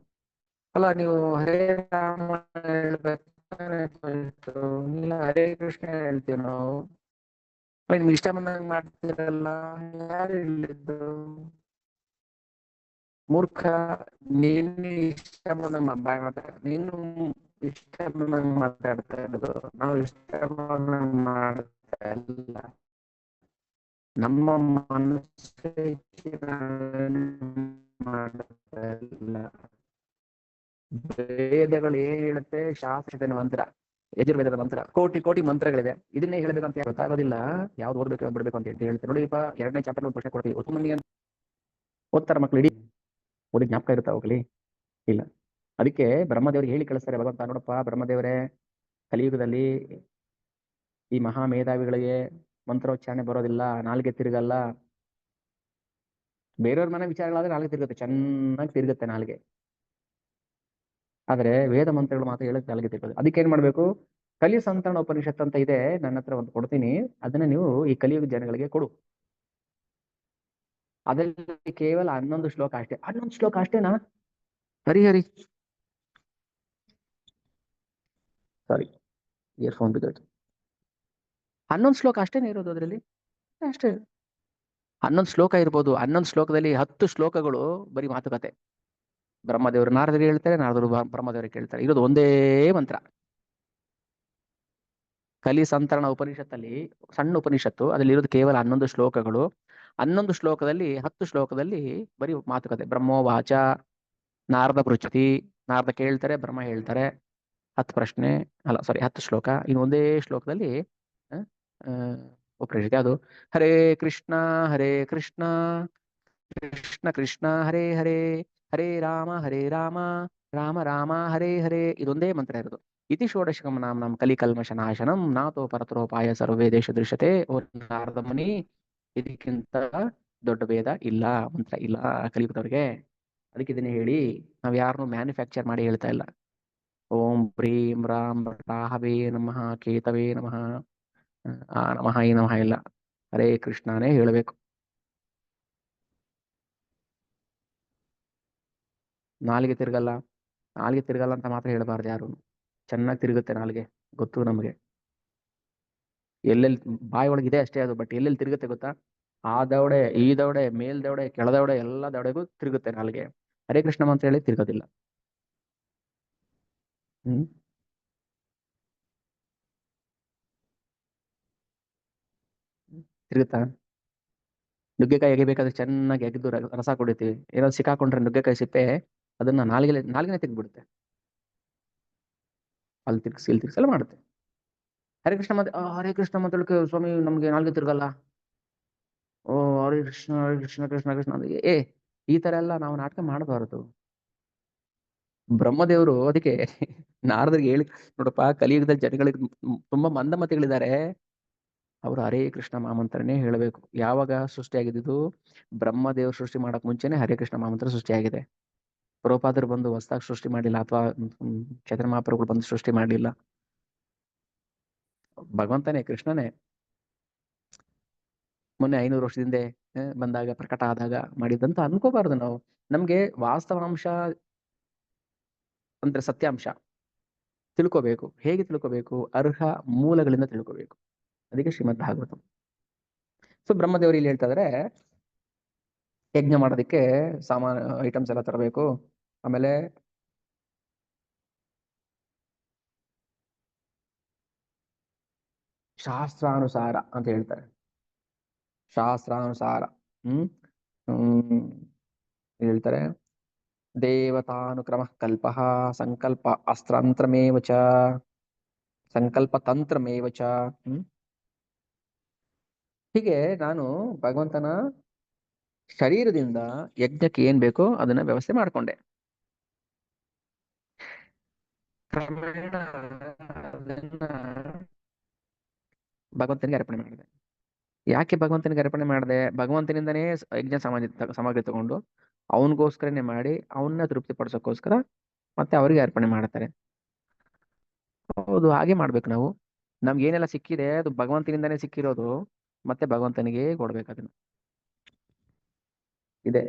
ಅಲ್ಲ, ನೀವು ಹರೇ ರಾಮ ಹೇಳ್ಬೇಕು ತಾನೇ first. ಇಲ್ಲ ಹರೇ ಕೃಷ್ಣ ಹೇಳ್ತೀವಿ ನಾವು. ನಿಮ್ಗೆ ಇಷ್ಟ ಬಂದಂಗೆ ಮಾಡ್ತೀರಲ್ಲ, ಯಾರು ಹೇಳಿದ್ದು? ಮೂರ್ಖ, ನೀನು ಇಷ್ಟ ಬಂದಂಗೆ ಬಾಯ್ ಮಾತಾಡ, ನೀನು ಇಷ್ಟ ಬಂದಂಗೆ ಮಾತಾಡ್ತಾ ಇರೋದು. ನಾವು ಇಷ್ಟ ಬಂದಂಗೆ ಮಾಡ್ತಾ ಇಲ್ಲ. ನಮ್ಮ ಮನಸ್ಸು ಮಾಡ್ತಾ ಇಲ್ಲ. ವೇದಗಳು ಏನ್ ಹೇಳುತ್ತೆ, ಶಾಸ್ತ್ರದ ಮಂತ್ರ, ಯಜುರ್ವೇದದ ಮಂತ್ರ, ಕೋಟಿ ಕೋಟಿ ಮಂತ್ರಗಳಿದೆ. ಇದನ್ನೇ ಹೇಳ್ಬೇಕಂತ ಗೊತ್ತಾಗೋದಿಲ್ಲ, ಯಾವ್ದು ಓದ್ಬೇಕು ಬಿಡ್ಬೇಕು ಅಂತ ಹೇಳ್ತಾರೆ. ನೋಡಿ, 2ನೇ ಚಾಪ್ಟರ್ ಒಂದು ಪ್ರಶ್ನೆ ಕೊಡ್ತೀವಿ, ಹೊಸ ಮಂದಿ ಓದ್ತಾರ ಮಕ್ಳು, ಇಡೀ ಓದಿ ಜ್ಞಾಪಕ ಇರುತ್ತಾ ಹೋಗ್ಲಿ? ಇಲ್ಲ. ಅದಕ್ಕೆ ಬ್ರಹ್ಮದೇವ್ರಿಗೆ ಹೇಳಿ ಕಳಿಸ್ತಾರೆ ಭಗವಂತ, ನೋಡಪ್ಪ ಬ್ರಹ್ಮದೇವರೇ, ಕಲಿಯುಗದಲ್ಲಿ ಈ ಮಹಾ ಮೇಧಾವಿಗಳಿಗೆ ಮಂತ್ರೋಚ್ಚಾರಣೆ ಬರೋದಿಲ್ಲ, ನಾಲ್ಗೆ ತಿರುಗಲ್ಲ. ಬೇರೆಯವ್ರ ಮನೆ ವಿಚಾರಗಳಾದ್ರೆ ನಾಲ್ಗೆ ತಿರುಗುತ್ತೆ, ಚೆನ್ನಾಗಿ ತಿರುಗುತ್ತೆ ನಾಲ್ಗೆ. ಆದ್ರೆ ವೇದ ಮಂತ್ರಗಳು ಮಾತ್ರ ಹೇಳಕ್ ನಾಲ್ಗೆ ತಿರುಗೋದು. ಅದಕ್ಕೆ ಏನ್ ಮಾಡ್ಬೇಕು? ಕಲಿ ಸಂತರಣ ಉಪನಿಷತ್ ಅಂತ ಇದೆ, ನನ್ನ ಹತ್ರ ಒಂದು ಕೊಡ್ತೀನಿ, ಅದನ್ನ ನೀವು ಈ ಕಲಿಯುಗ ಜನಗಳಿಗೆ ಕೊಡು. ಅದರಲ್ಲಿ ಕೇವಲ 11 ಶ್ಲೋಕ ಅಷ್ಟೇ. 11 ಶ್ಲೋಕ ಅಷ್ಟೇನಾ? ಹರಿ ಹರಿ, ಸಾರಿ, ಇಯರ್ಫೋನ್ ಬಿದ್ದೋಯ್ತು. 11 ಶ್ಲೋಕ ಅಷ್ಟೇನೇ ಇರೋದು ಅದರಲ್ಲಿ, ಅಷ್ಟೇ. 11 ಶ್ಲೋಕ ಇರ್ಬೋದು. 11 ಶ್ಲೋಕದಲ್ಲಿ 10 ಶ್ಲೋಕಗಳು ಬರೀ ಮಾತುಕತೆ. ಬ್ರಹ್ಮದೇವರು ನಾರದರಿಗೆ ಹೇಳ್ತಾರೆ, ನಾರದರು ಬ್ರಹ್ಮದೇವರಿಗೆ ಕೇಳ್ತಾರೆ. ಇರೋದು ಒಂದೇ ಮಂತ್ರ. ಕಲಿ ಸಂತರಣ ಉಪನಿಷತ್ತಲ್ಲಿ, ಸಣ್ಣ ಉಪನಿಷತ್ತು, ಅದ್ರಲ್ಲಿ ಇರೋದು ಕೇವಲ 11 ಶ್ಲೋಕಗಳು. 11 ಶ್ಲೋಕದಲ್ಲಿ 10 ಶ್ಲೋಕದಲ್ಲಿ ಬರೀ ಮಾತುಕತೆ. ಬ್ರಹ್ಮೋ ವಾಚ, ನಾರದ ಪೃಚ್ಛತಿ, ನಾರದ ಕೇಳ್ತಾರೆ, ಬ್ರಹ್ಮ ಹೇಳ್ತಾರೆ. 10 ಪ್ರಶ್ನೆ, ಅಲ್ಲ ಸಾರಿ 10 ಶ್ಲೋಕ. ಇನ್ನು ಒಂದೇ ಶ್ಲೋಕದಲ್ಲಿ ಉಪನಿಷತ್ ಯಾವುದು? ಹರೇ ಕೃಷ್ಣ ಹರೇ ಕೃಷ್ಣ ಕೃಷ್ಣ ಕೃಷ್ಣ ಹರೇ ಹರೇ, ಹರೇ ರಾಮ ರಾಮ ರಾಮ ಹರೇ ಹರೇ. ಇದೊಂದೇ ಮಂತ್ರ ಇರೋದು. ಇತಿ ಷೋಡಶಕಂ ನಾಮ್ನಂ ಕಲಿಕಲ್ಮಶ ನಾಶನಂ ನಾತೋ ಪರತರೋಪಾಯ ಸರ್ವೇದೇಶ ದೃಶ್ಯತೆ. ಓ ನಾರದ ಮುನಿ, ಇದಕ್ಕಿಂತ ದೊಡ್ಡ ವೇದ ಇಲ್ಲ, ಮಂತ್ರ ಇಲ್ಲ ಕಲಿಯುಗದವ್ರಿಗೆ. ಅದಕ್ಕೆ ಇದನ್ನೇ ಹೇಳಿ, ನಾವ್ ಯಾರನ್ನು ಮ್ಯಾನುಫ್ಯಾಕ್ಚರ್ ಮಾಡಿ ಹೇಳ್ತಾ ಇಲ್ಲ. ಓಂ ಪ್ರೀಂ ರಾಮ್ ರಾಹವೇ ನಮಃ ಕೇತವೇ ನಮಃ ಆ ನಮಃ ಈ ನಮಃ ಇಲ್ಲ, ಹರೇ ಕೃಷ್ಣನೇ ಹೇಳಬೇಕು. ನಾಲಿಗೆ ತಿರ್ಗಲ್ಲ, ನಾಲಿಗೆ ತಿರ್ಗಲ್ಲ ಅಂತ ಮಾತ್ರ ಹೇಳ್ಬಾರ್ದು ಯಾರು. ಚೆನ್ನಾಗಿ ತಿರುಗುತ್ತೆ ನಾಲಿಗೆ, ಗೊತ್ತು ನಮಗೆ. ಎಲ್ಲೆಲ್ಲಿ ಬಾಯಿ ಒಳಗಿದೆ ಅಷ್ಟೇ ಅದು, ಬಟ್ ಎಲ್ಲೆಲ್ಲಿ ತಿರುಗುತ್ತೆ ಗೊತ್ತಾ? ಆ ದವಡೆ, ಈ ದವಡೆ, ಮೇಲ್ ದವಡೆ, ಕೆಳ ದವಡೆ, ಎಲ್ಲ ದವಡೆಗೂ ತಿರುಗುತ್ತೆ ನಾಲಿಗೆ. ಹರೇ ಕೃಷ್ಣ ಅಂತ ಹೇಳಿ ತಿರುಗೋದಿಲ್ಲ. ಹ್ಮ್ ತಿರುಗುತ್ತಾ? ನುಗ್ಗೆಕಾಯಿ ಎಗಿಬೇಕಾದ್ರೆ ಚೆನ್ನಾಗಿ ಎಗೆದು ರಸ ಕುಡಿತೀವಿ. ಏನಾದ್ರು ಸಿಕ್ಕಾಕೊಂಡ್ರೆ ನುಗ್ಗೆಕಾಯಿ ಸಿಪ್ಪೆ, ಅದನ್ನ ನಾಲ್ಗೆನೆ ತೆಗ್ದ್ಬಿಡುತ್ತೆ. ಅಲ್ಲಿ ತಿರ್ಗಿಸಿ ಇಲ್ಲಿ ತಿರ್ಗಿಸಲ್ಲ ಮಾಡುತ್ತೆ. ಹರೇ ಕೃಷ್ಣ ಮಾತಾಡಕ್ಕೆ ಸ್ವಾಮಿ ನಮ್ಗೆ ನಾಲ್ಗೆ ತಿರ್ಗಲ್ಲ. ಓ ಹರೇ ಕೃಷ್ಣ ಹರೇ ಕೃಷ್ಣ ಕೃಷ್ಣ ಕೃಷ್ಣ ಏ, ಈ ತರ ಎಲ್ಲ ನಾವು ನಾಟಕ ಮಾಡಬಾರದು. ಬ್ರಹ್ಮದೇವರು ಅದಕ್ಕೆ ನಾರದರಿಗೆ ಹೇಳಿ, ನೋಡಪ್ಪ ಕಲಿಯುಗದ ಜನಗಳಿಗೆ ತುಂಬಾ ಮಂದಮತಿಗಳಿದ್ದಾರೆ, ಅವರು ಹರೇ ಕೃಷ್ಣ ಮಹಾಮಂತ್ರನೇ ಹೇಳಬೇಕು. ಯಾವಾಗ ಸೃಷ್ಟಿಯಾಗಿದ್ದು? ಬ್ರಹ್ಮದೇವರು ಸೃಷ್ಟಿ ಮಾಡಕ್ ಮುಂಚೆನೆ ಹರೇ ಕೃಷ್ಣ ಮಹಾಮಂತ್ರ ಸೃಷ್ಟಿಯಾಗಿದೆ. ಪ್ರಭುಪಾದರು ಬಂದು ಹೊಸದಾಗಿ ಸೃಷ್ಟಿ ಮಾಡಿಲ್ಲ, ಅಥವಾ ಚೈತನ್ಯ ಮಹಾಪ್ರಭುಗಳು ಬಂದು ಸೃಷ್ಟಿ ಮಾಡಲಿಲ್ಲ. ಭಗವಂತನೇ, ಕೃಷ್ಣನೇ ಮೊನ್ನೆ 500 ವರ್ಷದಿಂದ ಬಂದಾಗ, ಪ್ರಕಟ ಆದಾಗ ಮಾಡಿದಂತ ಅನ್ಕೋಬಾರ್ದು ನಾವು. ನಮ್ಗೆ ವಾಸ್ತವಾಂಶ ಅಂದ್ರೆ ಸತ್ಯಾಂಶ ತಿಳ್ಕೋಬೇಕು. ಹೇಗೆ ತಿಳ್ಕೋಬೇಕು? ಅರ್ಹ ಮೂಲಗಳಿಂದ ತಿಳ್ಕೋಬೇಕು. ಅದಕ್ಕೆ ಶ್ರೀಮದ್ ಭಾಗವತ. ಸೊ ಬ್ರಹ್ಮದೇವರು ಇಲ್ಲಿ ಹೇಳ್ತಾ ಇದಾರೆ, ಯಜ್ಞ ಮಾಡೋದಕ್ಕೆ ಸಾಮಾನ್ಯ ಐಟಮ್ಸ್ ಎಲ್ಲ ತರಬೇಕು. ಆಮೇಲೆ ಶಾಸ್ತ್ರಾನುಸಾರ ಅಂತ ಹೇಳ್ತಾರೆ. ಶಾಸ್ತ್ರಾನುಸಾರ ಹ್ಮ್ ಹ್ಮ್ ಹೇಳ್ತಾರೆ. ದೇವತಾನುಕ್ರಮ ಕಲ್ಪ ಸಂಕಲ್ಪ ಅಸ್ತ್ರಂತ್ರಮೇವ ಚ, ಸಂಕಲ್ಪ ತಂತ್ರಮೇವ ಚ. ಹೀಗೆ ನಾನು ಭಗವಂತನ ಶರೀರದಿಂದ ಯಜ್ಞಕ್ಕೆ ಏನ್ ಬೇಕೋ ಅದನ್ನ ವ್ಯವಸ್ಥೆ ಮಾಡ್ಕೊಂಡೆ. ಕ್ರಮೇಣ ಅದನ್ನ ಭಗವಂತನಿಗೆ ಅರ್ಪಣೆ ಮಾಡಿದೆ. ಯಾಕೆ ಭಗವಂತನಿಗೆ ಅರ್ಪಣೆ ಮಾಡಿದೆ? ಭಗವಂತನಿಂದನೇ ಯಜ್ಞ ಸಾಮಗ್ರಿ ತಗೊಂಡು ಅವನಿಗೋಸ್ಕರನೇ ಮಾಡಿ ಅವನ್ನ ತೃಪ್ತಿ ಪಡಿಸೋಕ್ಕೋಸ್ಕರ ಮತ್ತೆ ಅವರಿಗೆ ಅರ್ಪಣೆ ಮಾಡ್ತಾರೆ. ಹೌದು, ಹಾಗೆ ಮಾಡ್ಬೇಕು ನಾವು. ನಮ್ಗೆ ಏನೆಲ್ಲ ಸಿಕ್ಕಿದೆ ಅದು ಭಗವಂತನಿಂದಾನೇ ಸಿಕ್ಕಿರೋದು, ಮತ್ತೆ ಭಗವಂತನಿಗೆ ಕೊಡ್ಬೇಕು ಅದನ್ನು. ಇದೆ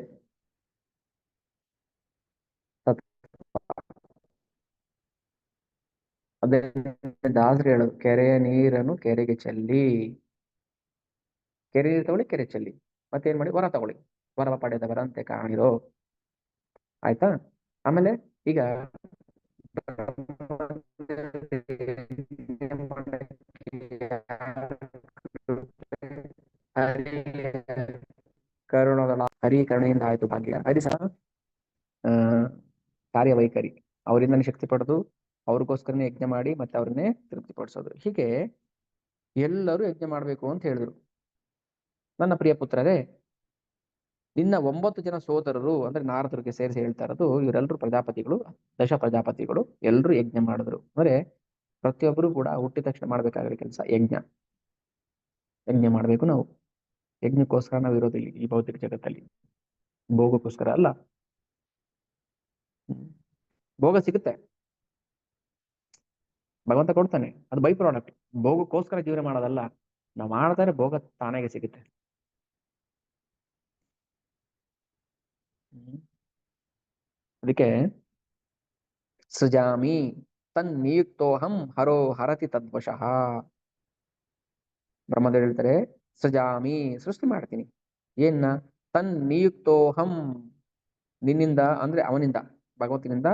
ತತ್ವ. ಅದೇ ದಾಸರು ಹೇಳೋದು, ಕೆರೆಯ ನೀರನ್ನು ಕೆರೆಗೆ ಚೆಲ್ಲಿ, ಕೆರೆ ನೀರು ತಗೊಳ್ಳಿ ಕೆರೆ ಚೆಲ್ಲಿ, ಮತ್ತೇನ್ ಮಾಡಿ ವರ ತಗೊಳ್ಳಿ, ವರವ ಪಡೆದವರಂತೆ ಕಾಣಿರೋ. ಆಯ್ತಾ? ಆಮೇಲೆ ಈಗ ಕರುಣಗಳ ಹರಿ ಕರುಣೆಯಿಂದ ಆಯ್ತು ಭಾಗ್ಯ, ಹರಿ ಸಹ ಆ ಕಾರ್ಯವೈಖರಿ, ಅವರಿಂದನೇ ಶಕ್ತಿ ಪಡೆದು ಅವ್ರಿಗೋಸ್ಕರನೇ ಯಜ್ಞ ಮಾಡಿ ಮತ್ತೆ ಅವ್ರನ್ನೇ ತೃಪ್ತಿಪಡಿಸೋದು. ಹೀಗೆ ಎಲ್ಲರೂ ಯಜ್ಞ ಮಾಡ್ಬೇಕು ಅಂತ ಹೇಳಿದ್ರು. ನನ್ನ ಪ್ರಿಯ ಪುತ್ರರೇ, ನಿನ್ನ 9 ಜನ ಸೋದರರು ಅಂದ್ರೆ ನಾರದರಿಗೆ ಸೇರಿಸಿ ಹೇಳ್ತಾ ಇರೋದು, ಇವರೆಲ್ಲರೂ ಪ್ರಜಾಪತಿಗಳು, ದಶ ಪ್ರಜಾಪತಿಗಳು, ಎಲ್ಲರೂ ಯಜ್ಞ ಮಾಡಿದ್ರು. ಅಂದ್ರೆ ಪ್ರತಿಯೊಬ್ಬರು ಕೂಡ ಹುಟ್ಟಿದ ತಕ್ಷಣ ಮಾಡ್ಬೇಕಾಗಿರೋ ಕೆಲಸ ಯಜ್ಞ. ಯಜ್ಞ ಮಾಡ್ಬೇಕು ನಾವು. ಯಜ್ಞಕ್ಕೋಸ್ಕರ ನಾವು ಇರೋದಿಲ್ಲ ಈ ಭೌತಿಕ ಜಗತ್ತಲ್ಲಿ, ಭೋಗಕ್ಕೋಸ್ಕರ ಅಲ್ಲ. ಹ್ಮ್. ಭೋಗ ಸಿಗುತ್ತೆ, ಭಗವಂತ ಕೊಡ್ತಾನೆ, ಅದು ಬೈ ಪ್ರಾಡಕ್ಟ್. ಭೋಗಕ್ಕೋಸ್ಕರ ಜೀವನ ಮಾಡೋದಲ್ಲ. ನಾವು ಮಾಡಿದ್ರೆ ಭೋಗ ತಾನಾಗೆ ಸಿಗುತ್ತೆ. ಹ್ಮ್. ಅದಕ್ಕೆ ಸೃಜಾಮಿ ತನ್ನಿಯುಕ್ತೋಹಂ ಹರೋ ಹರತಿ ತದ್ವಶಃ. ಬ್ರಹ್ಮದೇವರು ಹೇಳ್ತಾರೆ, ಸೃಜಾಮಿ ಸೃಷ್ಟಿ ಮಾಡ್ತೀನಿ. ಏನ್ನ? ತನ್ನಿಯುಕ್ತೋಹಂ, ನಿನ್ನಿಂದ ಅಂದ್ರೆ ಅವನಿಂದ, ಭಗವಂತನಿಂದ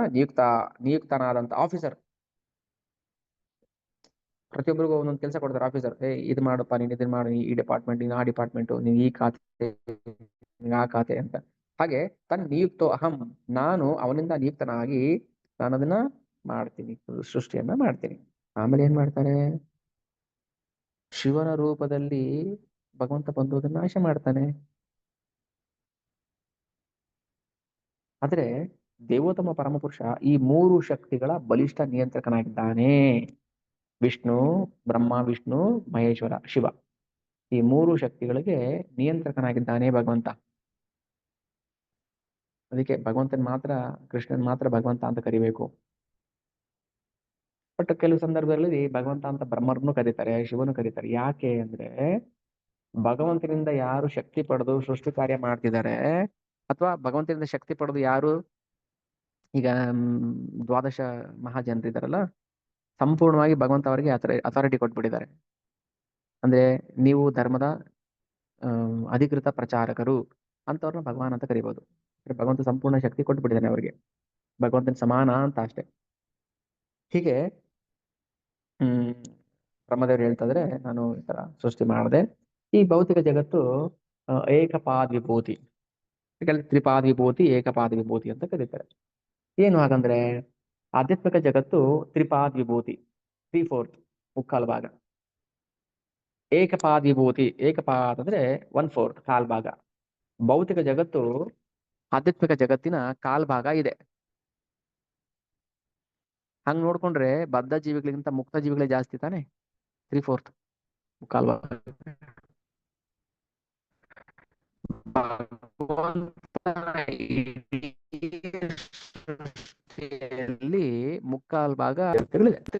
ನಿಯುಕ್ತನಾದಂತ ಆಫೀಸರ್. ಪ್ರತಿಯೊಬ್ಬರಿಗೂ ಒಂದೊಂದು ಕೆಲಸ ಕೊಡ್ತಾರೆ ಆಫೀಸರ್. ಇದು ಮಾಡಪ್ಪ, ನೀನು ಇದನ್ನ ಮಾಡಿ, ಈ ಡಿಪಾರ್ಟ್ಮೆಂಟ್, ನೀನು ಆ ಡಿಪಾರ್ಟ್ಮೆಂಟ್, ನೀನು ಈ ಖಾತೆ, ನೀನು ಆ ಖಾತೆ ಅಂತ. ಹಾಗೆ ನಿಯುಕ್ತೋ ಅಹಂ, ನಾನು ಅವನಿಂದ ನಿಯುಕ್ತನಾಗಿ ನಾನು ಅದನ್ನ ಮಾಡ್ತೀನಿ, ಸೃಷ್ಟಿಯನ್ನ ಮಾಡ್ತೀನಿ. ಆಮೇಲೆ ಏನ್ ಮಾಡ್ತಾರೆ? ಶಿವನ ರೂಪದಲ್ಲಿ ಭಗವಂತ ಬಂದು ಅದನ್ನ ನಾಶ ಮಾಡ್ತಾನೆ. ಆದ್ರೆ ದೇವೋತ್ತಮ ಪರಮಪುರುಷ ಈ 3 ಶಕ್ತಿಗಳ ಬಲಿಷ್ಠ ನಿಯಂತ್ರಕನಾಗಿದ್ದಾನೆ. ವಿಷ್ಣು, ಬ್ರಹ್ಮ, ವಿಷ್ಣು, ಮಹೇಶ್ವರ, ಶಿವ, ಈ 3 ಶಕ್ತಿಗಳಿಗೆ ನಿಯಂತ್ರಕನಾಗಿದ್ದಾನೆ ಭಗವಂತ. ಅದಕ್ಕೆ ಭಗವಂತನ್ ಮಾತ್ರ, ಕೃಷ್ಣನ್ ಮಾತ್ರ ಭಗವಂತ ಅಂತ ಕರಿಬೇಕು. ಬಟ್ ಕೆಲವು ಸಂದರ್ಭದಲ್ಲಿ ಭಗವಂತ ಅಂತ ಬ್ರಹ್ಮರನ್ನು ಕರೀತಾರೆ, ಶಿವನು ಕರೀತಾರೆ. ಯಾಕೆ ಅಂದ್ರೆ ಭಗವಂತನಿಂದ ಯಾರು ಶಕ್ತಿ ಪಡೆದು ಸೃಷ್ಟಿ ಕಾರ್ಯ ಮಾಡ್ತಿದ್ದಾರೆ, ಅಥವಾ ಭಗವಂತನಿಂದ ಶಕ್ತಿ ಪಡೆದು ಯಾರು ಈಗ ದ್ವಾದಶ ಮಹಾಜನರಿದ್ದಾರಲ್ಲ, ಸಂಪೂರ್ಣವಾಗಿ ಭಗವಂತ ಅವರಿಗೆ ಅಥಾರಿಟಿ ಕೊಟ್ಬಿಟ್ಟಿದ್ದಾರೆ. ಅಂದ್ರೆ ನೀವು ಧರ್ಮದ ಅಧಿಕೃತ ಪ್ರಚಾರಕರು ಅಂತವ್ರನ್ನ ಭಗವಾನ್ ಅಂತ ಕರಿಬಹುದು. ಭಗವಂತ ಸಂಪೂರ್ಣ ಶಕ್ತಿ ಕೊಟ್ಬಿಟ್ಟಿದ್ದಾನೆ ಅವರಿಗೆ, ಭಗವಂತನ ಸಮಾನ ಅಂತ ಅಷ್ಟೇ. ಹೀಗೆ ಹ್ಮ್ ಬ್ರಹ್ಮದೇವರು ಹೇಳ್ತಾ ಇದ್ರೆ, ನಾನು ಈ ತರ ಸೃಷ್ಟಿ ಮಾಡಿದೆ. ಈ ಭೌತಿಕ ಜಗತ್ತು ಏಕಪಾದ ವಿಭೂತಿ, ತ್ರಿಪಾದ ವಿಭೂತಿ, ಏಕಪಾದ ವಿಭೂತಿ ಅಂತ ಕರೀತಾರೆ. ಏನು ಹಾಗಂದ್ರೆ ಆಧ್ಯಾತ್ಮಿಕ ಜಗತ್ತು ತ್ರಿಪಾದ ವಿಭೂತಿ, 3/4, ಮುಕ್ಕಾಲು ಭಾಗ. ಏಕಪಾದ ವಿಭೂತಿ, ಏಕಪಾದ ಅಂದ್ರೆ 1/4, ಕಾಲ್ ಭಾಗ. ಭೌತಿಕ ಜಗತ್ತು ಆಧ್ಯಾತ್ಮಿಕ ಜಗತ್ತಿನ ಕಾಲ್ ಭಾಗ ಇದೆ. ಹಂಗ್ ನೋಡ್ಕೊಂಡ್ರೆ ಬದ್ಧ ಜೀವಿಗಳಿಗಿಂತ ಮುಕ್ತ ಜೀವಿಗಳೇ ಜಾಸ್ತಿ ತಾನೆ, 3/4, ಮುಕ್ಕಾಲ್ ಭಾಗ. ಭಗವಂತನ ಇಡೀ ಸೃಷ್ಟಿಯಲ್ಲಿ ಮುಕ್ಕಾಲ್ ಭಾಗ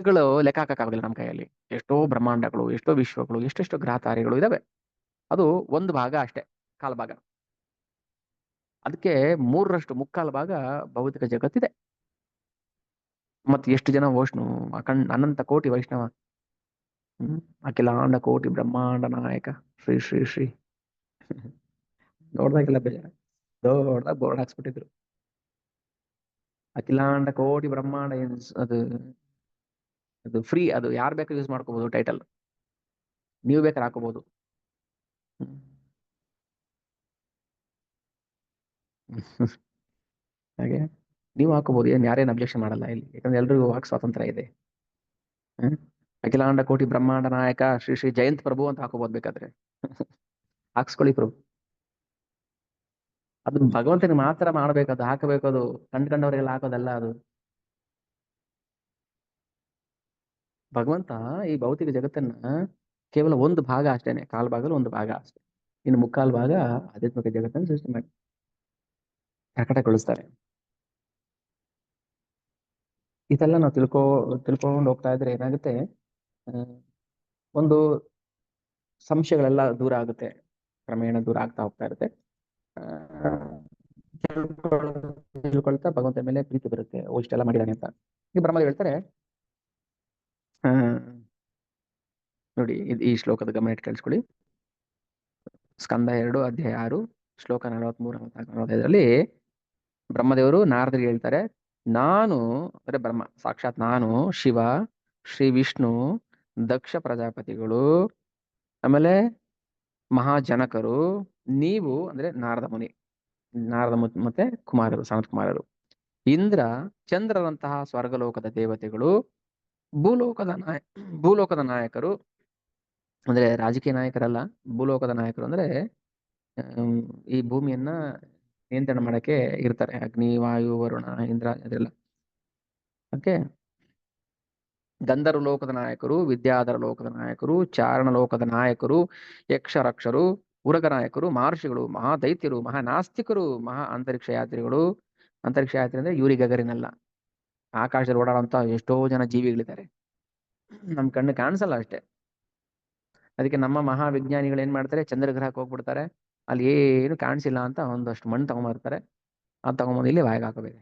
ಗಳು ಲೆಕ್ಕ ಹಾಕಕ್ಕಾಗೋದಿಲ್ಲ ನಮ್ಮ ಕೈಯಲ್ಲಿ. ಎಷ್ಟೋ ಬ್ರಹ್ಮಾಂಡಗಳು, ಎಷ್ಟೋ ವಿಶ್ವಗಳು, ಎಷ್ಟೆಷ್ಟೋ ಗ್ರಹ ತಾರೆಗಳು ಇದಾವೆ. ಅದು ಒಂದು ಭಾಗ ಅಷ್ಟೇ, ಕಾಲ್ ಭಾಗ. ಅದಕ್ಕೆ 3ರಷ್ಟು, ಮುಕ್ಕಾಲ್ ಭಾಗ ಭೌತಿಕ ಜಗತ್ತಿದೆ. ಮತ್ತೆ ಎಷ್ಟು ಜನ ವೈಷ್ಣು, ಅನಂತ ಕೋಟಿ ವೈಷ್ಣವ. ಅಖಿಲಾಂಡ ಕೋಟಿ ಬ್ರಹ್ಮಾಂಡ ನಾಯಕ ಶ್ರೀ ಶ್ರೀ ಶ್ರೀ. ನೋಡ್ದಾಗೆಲ್ಲ ಬೇಜಾರ, ದೊಡ್ಡದಾಗ ಬೋರ್ಡ್ ಹಾಕ್ಸ್ಬಿಟ್ಟಿದ್ರು. ಅಖಿಲಾಂಡ ಕೋಟಿ ಬ್ರಹ್ಮಾಂಡ ಅದು ಅದು ಫ್ರೀ, ಅದು ಯಾರು ಬೇಕಾದ್ರೂ ಯೂಸ್ ಮಾಡ್ಕೋಬಹುದು ಟೈಟಲ್, ನೀವು ಬೇಕಾದ್ರೆ ಹಾಕೋಬಹುದು. ಹಾಗೆ ನೀವು ಹಾಕೋಬಹುದು, ಏನ್ ಯಾರೇನು ಅಬ್ಜೆಕ್ಷನ್ ಮಾಡಲ್ಲ ಇಲ್ಲಿ, ಯಾಕಂದ್ರೆ ಎಲ್ರಿಗೂ ವಾಕ್ ಸ್ವಾತಂತ್ರ್ಯ ಇದೆ. ಹ್ಮ್. ಅಖಿಲಾಂಡ ಕೋಟಿ ಬ್ರಹ್ಮಾಂಡ ನಾಯಕ ಶ್ರೀ ಶ್ರೀ ಜಯಂತ್ ಪ್ರಭು ಅಂತ ಹಾಕೋಬಹುದು ಬೇಕಾದ್ರೆ. ಹಾಕ್ಸ್ಕೊಳ್ಳಿ ಪ್ರಭು. ಅದು ಭಗವಂತನಿಗೆ ಮಾತ್ರ ಮಾಡ್ಬೇಕದು, ಹಾಕಬೇಕದು, ಕಂಡ್ಕೊಂಡವ್ರಿಗೆಲ್ಲ ಹಾಕೋದಲ್ಲ ಅದು. ಭಗವಂತ ಈ ಭೌತಿಕ ಜಗತ್ತನ್ನ ಕೇವಲ ಒಂದು ಭಾಗ ಅಷ್ಟೇನೆ, ಕಾಲ್ ಭಾಗದಲ್ಲಿ ಒಂದು ಭಾಗ ಅಷ್ಟೇ. ಇನ್ನು ಮುಕ್ಕಾಲು ಭಾಗ ಆಧ್ಯಾತ್ಮಿಕ ಜಗತ್ತನ್ನು ಸೃಷ್ಟಿ ಮಾಡಿ ಪ್ರಕಟಗೊಳಿಸ್ತಾರೆ. ಇದೆಲ್ಲ ನಾವು ತಿಳ್ಕೊಂಡು ಹೋಗ್ತಾ ಇದ್ರೆ ಏನಾಗುತ್ತೆ, ಆ, ಒಂದು ಸಂಶಯಗಳೆಲ್ಲ ದೂರ ಆಗುತ್ತೆ, ಕ್ರಮೇಣ ದೂರ ಆಗ್ತಾ ಹೋಗ್ತಾ ಇರುತ್ತೆ. ಆ, ತಿಳ್ಕೊಳ್ತಾ ಭಗವಂತನ ಮೇಲೆ ಪ್ರೀತಿ ಬರುತ್ತೆ, ಓ ಇಷ್ಟೆಲ್ಲ ಮಾಡಿದಾನೆ ಅಂತ. ಈ ಬ್ರಹ್ಮದೇವ್ ಹೇಳ್ತಾರೆ, ಆ, ನೋಡಿ ಈ ಶ್ಲೋಕದ ಗಮನ ಇಟ್ಟು ಕೇಳಿಸ್ಕೊಳ್ಳಿ. ಸ್ಕಂದ 2 ಅಧ್ಯಾಯ 6 ಶ್ಲೋಕ 43 45ರಲ್ಲಿ ಬ್ರಹ್ಮದೇವರು ನಾರದರಿಗೆ ಹೇಳ್ತಾರೆ, ನಾನು ಅಂದ್ರೆ ಬ್ರಹ್ಮ ಸಾಕ್ಷಾತ್ ನಾನು ಶಿವ, ಶ್ರೀ ವಿಷ್ಣು, ದಕ್ಷ ಪ್ರಜಾಪತಿಗಳು, ಆಮೇಲೆ ಮಹಾಜನಕರು, ನೀವು ಅಂದ್ರೆ ಮತ್ತೆ ಕುಮಾರರು, ಸನತ್ ಕುಮಾರರು, ಇಂದ್ರ, ಚಂದ್ರರಂತಹ ಸ್ವರ್ಗಲೋಕದ ದೇವತೆಗಳು, ಭೂಲೋಕದ ಭೂಲೋಕದ ನಾಯಕರು ಅಂದ್ರೆ ರಾಜಕೀಯ ನಾಯಕರಲ್ಲ, ಭೂಲೋಕದ ನಾಯಕರು ಅಂದ್ರೆ ಈ ಭೂಮಿಯನ್ನ ನಿಯಂತ್ರಣ ಮಾಡಕ್ಕೆ ಇರ್ತಾರೆ, ಅಗ್ನಿ, ವಾಯು, ವರುಣ, ಇಂದ್ರ ಅದೆಲ್ಲ. ಓಕೆ. ಗಂಧರ್ವ ಲೋಕದ ನಾಯಕರು, ವಿದ್ಯಾಧರ ಲೋಕದ ನಾಯಕರು, ಚಾರಣ ಲೋಕದ ನಾಯಕರು, ಯಕ್ಷರಕ್ಷರು, ಉರಗ ನಾಯಕರು, ಮಹರ್ಷಿಗಳು, ಮಹಾದೈತ್ಯರು, ಮಹಾನಾಸ್ತಿಕರು, ಮಹಾ ಅಂತರಿಕ್ಷ ಯಾತ್ರಿಗಳು. ಅಂತರಿಕ್ಷ ಯಾತ್ರೆ ಅಂದ್ರೆ ಯೂರಿ ಗಗರಿನಲ್ಲ, ಆಕಾಶದಲ್ಲಿ ಓಡಾಡುವಂತ ಎಷ್ಟೋ ಜನ ಜೀವಿಗಳಿದ್ದಾರೆ, ನಮ್ ಕಣ್ಣು ಕಾಣಿಸಲ್ಲ ಅಷ್ಟೇ. ಅದಕ್ಕೆ ನಮ್ಮ ಮಹಾವಿಜ್ಞಾನಿಗಳು ಏನ್ ಮಾಡ್ತಾರೆ, ಚಂದ್ರಗ್ರಹಕ್ಕೆ ಹೋಗ್ಬಿಡ್ತಾರೆ, ಅಲ್ಲಿ ಏನು ಕಾಣಿಸಿಲ್ಲ ಅಂತ ಒಂದಷ್ಟು ಮಣ್ಣು ತಗೊಂಬರ್ತಾರೆ, ಅದು ತಗೊಂಬಂದು ಇಲ್ಲಿ ಬಾಯಿಗೆ ಹಾಕಬೇಕು.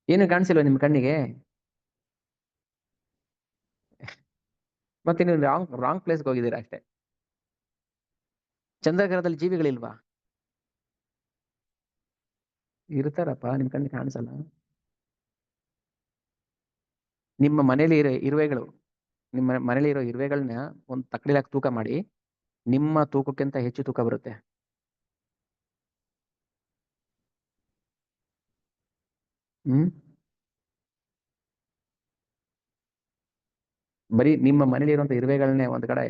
ಏನು ಕಾಣಿಸಿಲ್ವ ನಿಮ್ ಕಣ್ಣಿಗೆ? ಮತ್ತೆ ನೀವು ರಾಂಗ್ ಪ್ಲೇಸ್ಗೆ ಹೋಗಿದ್ದೀರಾ ಅಷ್ಟೇ. ಚಂದ್ರಗ್ರಹದಲ್ಲಿ ಜೀವಿಗಳಿಲ್ವಾ? ಇರ್ತಾರಪ್ಪ, ನಿಮ್ ಕಣ್ಣಿಗೆ ಕಾಣಿಸಲ್ಲ. ನಿಮ್ಮ ಮನೇಲಿ ಇರುವೆಗಳು, ನಿಮ್ಮ ಮನೇಲಿ ಇರೋ ಇರುವೆಗಳನ್ನ ಒಂದು ತಕ್ಕಡಿಲಾಗಿ ತೂಕ ಮಾಡಿ, ನಿಮ್ಮ ತೂಕಕ್ಕಿಂತ ಹೆಚ್ಚು ತೂಕ ಬರುತ್ತೆ. ಹ್ಮ್. ಬರೀ ನಿಮ್ಮ ಮನೇಲಿ ಇರುವಂತ ಇರುವೆಗಳನ್ನೇ ಒಂದ್ ಕಡೆ,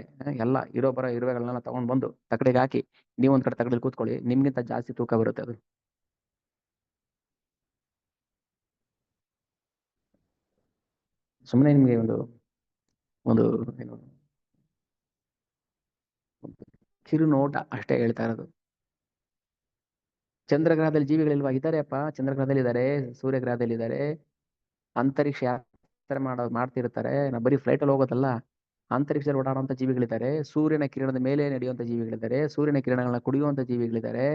ಎಲ್ಲ ಬರೋ ಇರುವೆಗಳನ್ನೆಲ್ಲ ತಗೊಂಡ್ ಬಂದು ತಕ್ಕಡಿಗೆ ಹಾಕಿ, ನೀವು ಒಂದ್ ಕಡೆ ತಕ್ಕಡಿಲಿ ಕೂತ್ಕೊಳ್ಳಿ, ನಿಮ್ಗಿಂತ ಜಾಸ್ತಿ ತೂಕ ಬರುತ್ತೆ ಅದು. ಸುಮ್ಮನೆ ನಿಮ್ಗೆ ಒಂದು ಒಂದು ಏನು ಕಿರು ನೋಟ ಅಷ್ಟೇ ಹೇಳ್ತಾ ಇರೋದು. ಚಂದ್ರಗ್ರಹದಲ್ಲಿ ಜೀವಿಗಳಿಲ್ವಾ? ಇದ್ದಾರೆ ಅಪ್ಪ, ಚಂದ್ರಗ್ರಹದಲ್ಲಿ ಇದ್ದಾರೆ, ಸೂರ್ಯಗ್ರಹದಲ್ಲಿ ಇದ್ದಾರೆ, ಅಂತರಿಕ್ಷ ಯಾತ್ರೆ ಮಾಡ್ತಿರ್ತಾರೆ. ನಾವು ಬರೀ ಫ್ಲೈಟ್ ಅಲ್ಲಿ ಹೋಗೋದಲ್ಲ, ಅಂತರಿಕ್ಷದಲ್ಲಿ ಓಡಾಡುವಂತ ಜೀವಿಗಳಿದ್ದಾರೆ, ಸೂರ್ಯನ ಕಿರಣದ ಮೇಲೆ ನಡೆಯುವಂತ ಜೀವಿಗಳಿದ್ದಾರೆ, ಸೂರ್ಯನ ಕಿರಣಗಳನ್ನ ಕುಡಿಯುವಂತ ಜೀವಿಗಳಿದ್ದಾರೆ.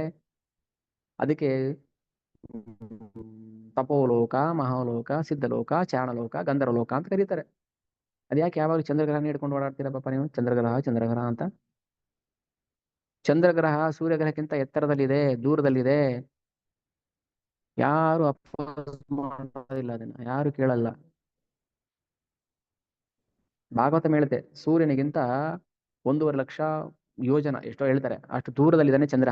ಅದಕ್ಕೆ ತಪೋಲೋಕ, ಮಹಾಲೋಕ, ಸಿದ್ಧಲೋಕ, ಚಾರಣಲೋಕ, ಗಂಧರ್ವಲೋಕ ಅಂತ ಕರೀತಾರೆ. ಅದ್ಯಾಕೆ ಯಾವಾಗ ಚಂದ್ರಗ್ರಹಣ ಹಿಡ್ಕೊಂಡು ಓಡಾಡ್ತೀರಾ ಪಾಪ ನೀವು, ಚಂದ್ರಗ್ರಹ ಚಂದ್ರಗ್ರಹ ಅಂತ? ಚಂದ್ರಗ್ರಹ ಸೂರ್ಯಗ್ರಹಕ್ಕಿಂತ ಎತ್ತರದಲ್ಲಿದೆ, ದೂರದಲ್ಲಿದೆ. ಯಾರು ಅಪೋಸ್ ಮಾಡೋದಿಲ್ಲ, ಅದನ್ನ ಯಾರು ಕೇಳಲ್ಲ. ಭಾಗವತ ಹೇಳುತ್ತೆ, ಸೂರ್ಯನಿಗಿಂತ 1.5 ಲಕ್ಷ ಯೋಜನ ಎಷ್ಟೋ ಹೇಳ್ತಾರೆ, ಅಷ್ಟು ದೂರದಲ್ಲಿದ್ದಾನೆ ಚಂದ್ರ.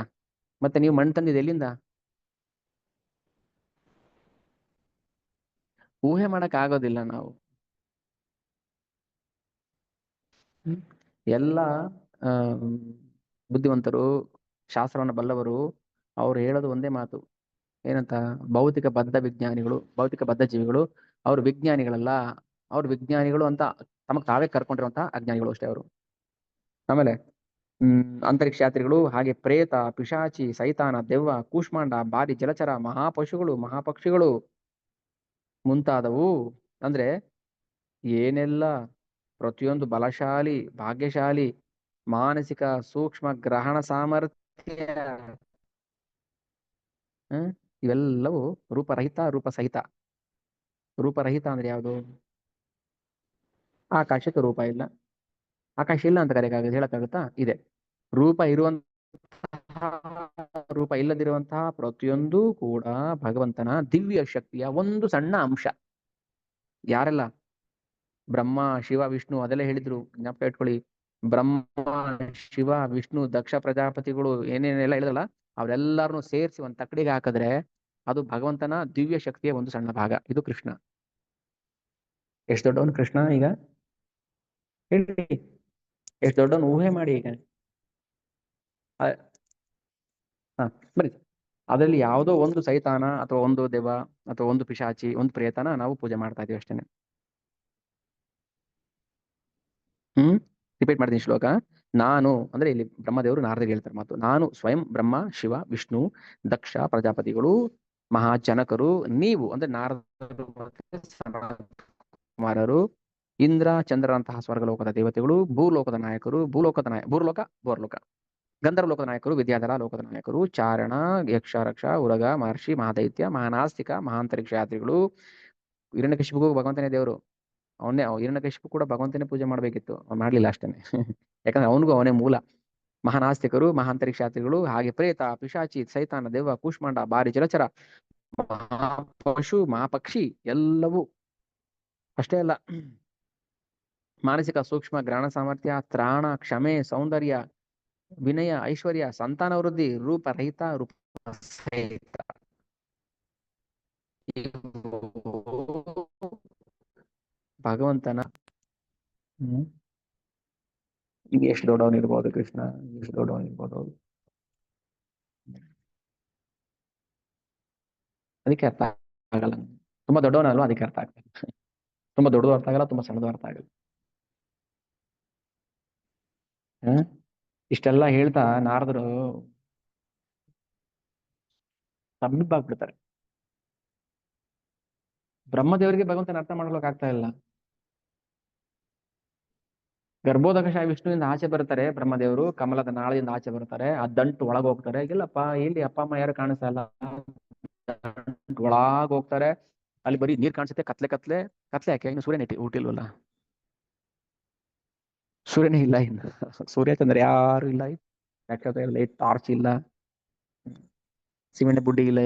ಮತ್ತೆ ನೀವು ಮಣ್ಣು ತಂದಿದೆ ಎಲ್ಲಿಂದ? ಊಹೆ ಮಾಡಕ್ ಆಗೋದಿಲ್ಲ ನಾವು. ಹ್ಮ್. ಎಲ್ಲ ಆ ಬುದ್ಧಿವಂತರು, ಶಾಸ್ತ್ರವನ್ನ ಬಲ್ಲವರು, ಅವ್ರು ಹೇಳೋದು ಒಂದೇ ಮಾತು, ಏನಂತ? ಭೌತಿಕ ಬದ್ಧ ವಿಜ್ಞಾನಿಗಳು, ಭೌತಿಕ ಬದ್ಧ ಜೀವಿಗಳು, ಅವ್ರು ವಿಜ್ಞಾನಿಗಳಲ್ಲ, ಅವ್ರು ವಿಜ್ಞಾನಿಗಳು ಅಂತ ತಮಗ್ ತಾವೇ ಕರ್ಕೊಂಡಿರುವಂತಹ ಅಜ್ಞಾನಿಗಳು ಅಷ್ಟೇ ಅವರು. ಆಮೇಲೆ ಅಂತರಿಕ್ಷ ಯಾತ್ರಿಗಳು, ಹಾಗೆ ಪ್ರೇತ, ಪಿಶಾಚಿ, ಸೈತಾನ, ದೆವ್ವ, ಕೂಷ್ಮಾಂಡ, ಬಾರಿ ಜಲಚರ, ಮಹಾಪಶುಗಳು, ಮಹಾಪಕ್ಷಿಗಳು ಮುಂತಾದವು. ಅಂದ್ರೆ ಏನೆಲ್ಲ ಪ್ರತಿಯೊಂದು ಬಲಶಾಲಿ, ಭಾಗ್ಯಶಾಲಿ, ಮಾನಸಿಕ ಸೂಕ್ಷ್ಮ ಗ್ರಹಣ ಸಾಮರ್ಥ್ಯ, ಹ್ಮ್ ಇವೆಲ್ಲವೂ ರೂಪರಹಿತ, ರೂಪಸಹಿತ. ರೂಪರಹಿತ ಅಂದ್ರೆ ಯಾವುದು? ಆಕಾಶಕ್ಕೆ ರೂಪ ಇಲ್ಲ, ಆಕಾಶ ಇಲ್ಲ ಅಂತ ಕರೆಯಕ್ಕಾಗುತ್ತೆ, ಹೇಳಕ್ಕಾಗುತ್ತಾ? ಇದೆ. ರೂಪ ಇರುವಂತಹ, ರೂಪ ಇಲ್ಲದಿರುವಂತಹ ಪ್ರತಿಯೊಂದು ಕೂಡ ಭಗವಂತನ ದಿವ್ಯ ಶಕ್ತಿಯ ಒಂದು ಸಣ್ಣ ಅಂಶ. ಯಾರೆಲ್ಲ ಬ್ರಹ್ಮ, ಶಿವ, ವಿಷ್ಣು ಅದೆಲ್ಲ ಹೇಳಿದ್ರು, ಜ್ಞಾಪಕ ಇಟ್ಕೊಳ್ಳಿ. ಬ್ರಹ್ಮ, ಶಿವ, ವಿಷ್ಣು, ದಕ್ಷ ಪ್ರಜಾಪತಿಗಳು ಏನೇನೆಲ್ಲ ಹೇಳಿದಲ್ಲ, ಅವರೆಲ್ಲರನ್ನು ಸೇರಿಸಿ ಒಂದು ತಕ್ಕಡಿಗೆ ಹಾಕಿದ್ರೆ ಅದು ಭಗವಂತನ ದಿವ್ಯ ಶಕ್ತಿಯ ಒಂದು ಸಣ್ಣ ಭಾಗ. ಇದು ಕೃಷ್ಣ. ಎಷ್ಟು ದೊಡ್ಡವನು ಕೃಷ್ಣ ಈಗ ಹೇಳಿ, ಎಷ್ಟು ದೊಡ್ಡವನು ಊಹೆ ಮಾಡಿ ಈಗ. ಆ, ಹ ಬನ್ನಿ, ಅದರಲ್ಲಿ ಯಾವುದೋ ಒಂದು ಸೈತಾನ ಅಥವಾ ಒಂದು ದೆವ್ವ ಅಥವಾ ಒಂದು ಪಿಶಾಚಿ, ಒಂದು ಪ್ರೇತನ ನಾವು ಪೂಜೆ ಮಾಡ್ತಾ ಇದೀವಿ ಅಷ್ಟೇನೆ. ರಿಪೀಟ್ ಮಾಡ್ತೀನಿ ಶ್ಲೋಕ. ನಾನು ಅಂದ್ರೆ ಇಲ್ಲಿ ಬ್ರಹ್ಮದೇವರು ನಾರದರಿಗೆ ಹೇಳ್ತಾರೆ ಮಾತು, ನಾನು ಸ್ವಯಂ ಬ್ರಹ್ಮ, ಶಿವ, ವಿಷ್ಣು, ದಕ್ಷ ಪ್ರಜಾಪತಿಗಳು, ಮಹಾಜನಕರು ನೀವು ಅಂದ್ರೆ ನಾರದರು ಮತ್ತೆ ಸನತ್ ಕುಮಾರರು, ಇಂದ್ರ ಚಂದ್ರರಂತಹ ಸ್ವರ್ಗಲೋಕದ ದೇವತೆಗಳು, ಭೂಲೋಕದ ನಾಯಕರು, ಭೂಲೋಕ ಬೋರ್ಲೋಕ, ಗಂಧರ್ವ ಲೋಕದ ನಾಯಕರು, ವಿದ್ಯಾಧರ ಲೋಕದ ನಾಯಕರು, ಚಾರಣ, ಯಕ್ಷ, ರಕ್ಷ, ಉರಗ, ಮಹರ್ಷಿ, ಮಹಾದೈತ್ಯ, ಮಹಾನಾಸ್ತಿಕ, ಮಹಾಂತರಿಕ್ಷ ಯಾತ್ರಿಗಳು. ಹಿರಣ್ಯಕಶಿಪುಗೂ ಭಗವಂತನೇ ದೇವರು. ಹಿರಣ್ಯಕಶಿಪು ಕೂಡ ಭಗವಂತನೇ ಪೂಜೆ ಮಾಡ್ಬೇಕಿತ್ತು, ಅವ್ನು ಮಾಡ್ಲಿಲ್ಲ ಅಷ್ಟೇನೆ. ಯಾಕಂದ್ರೆ ಅವನಿಗೂ ಅವನೇ ಮೂಲ. ಮಹಾನಾಸ್ತಿಕರು, ಮಹಾಂತರಿಕ್ಷ ಯಾತ್ರಿಗಳು, ಹಾಗೆ ಪ್ರೇತ, ಪಿಶಾಚಿ, ಸೈತಾನ, ದೆವ್ವ, ಕೂಷ್ಮಾಂಡ, ಬಾರಿ ಜಲಚರ, ಮಹಾಪಶು, ಮಹಾಪಕ್ಷಿ ಎಲ್ಲವೂ ಅಷ್ಟೇ ಅಲ್ಲ, ಮಾನಸಿಕ ಸೂಕ್ಷ್ಮ ಜ್ಞಾನ ಸಾಮರ್ಥ್ಯ, ತ್ರಾಣ, ಕ್ಷಮೆ, ಸೌಂದರ್ಯ, ವಿನಯ, ಐಶ್ವರ್ಯ, ಸಂತಾನ ವೃದ್ಧಿ, ರೂಪರಹಿತ, ರೂಪ ಸಹಿತ, ಇವು ಭಗವಂತನ. ಈಗ ಎಷ್ಟು ದೊಡ್ಡವನಿರ್ಬೋದು ಕೃಷ್ಣ, ಎಷ್ಟು ದೊಡ್ಡವನಿರ್ಬೋದು. ಅದಕ್ಕೆ ಅರ್ಥ ಆಗಲ್ಲ. ತುಂಬಾ ದೊಡ್ಡವನಲ್ವಾ, ಅದಕ್ಕೆ ಅರ್ಥ ಆಗ್ತದೆ. ತುಂಬಾ ದೊಡ್ಡದು ಅರ್ಥ ಆಗಲ್ಲ, ತುಂಬಾ ಸಣ್ಣದು ಅರ್ಥ ಆಗಲ್ಲ. ಇಷ್ಟೆಲ್ಲ ಹೇಳ್ತಾ ನಾರದರು ತಬ್ಬಿಬ್ಬಾಗ್ಬಿಡ್ತಾರೆ. ಬ್ರಹ್ಮದೇವರಿಗೆ ಭಗವಂತನ ಅರ್ಥ ಮಾಡ್ಲಿಕ್ಕೆ ಆಗ್ತಾ ಇಲ್ಲ. ಗರ್ಭೋದಕಶಾಹಿ ವಿಷ್ಣುವಿಂದ ಆಚೆ ಬರ್ತಾರೆ ಬ್ರಹ್ಮದೇವರು, ಕಮಲದ ನಾಳದಿಂದ ಆಚೆ ಬರ್ತಾರೆ, ಆ ದಂಟು ಒಳಗೆ ಹೋಗ್ತಾರೆ. ಇಲ್ಲಪ್ಪ, ಇಲ್ಲಿ ಅಪ್ಪ ಅಮ್ಮ ಯಾರು ಕಾಣಿಸ್ತಾ ಇಲ್ಲ. ಒಳಗ್ ಹೋಗ್ತಾರೆ, ಅಲ್ಲಿ ಬರೀ ನೀರ್ ಕಾಣಿಸುತ್ತೆ, ಕತ್ಲೆ ಕತ್ಲೆ ಕತ್ಲೆ. ಯಾಕೆ ಇನ್ನು ಸೂರ್ಯನ ಹುಟ್ಟಿಲ್ವಲ್ಲ, ಸೂರ್ಯನೇ ಇಲ್ಲ ಇನ್ನು. ಸೂರ್ಯ ಚಂದ್ರ ಯಾರು ಇಲ್ಲ, ನಕ್ಷತ್ರ ಇಲ್ಲ, ಟಾರ್ಚ್ ಇಲ್ಲ, ಸಿಮೆಂಟ್ ಬುಡ್ಡಿ ಇಲ್ಲ,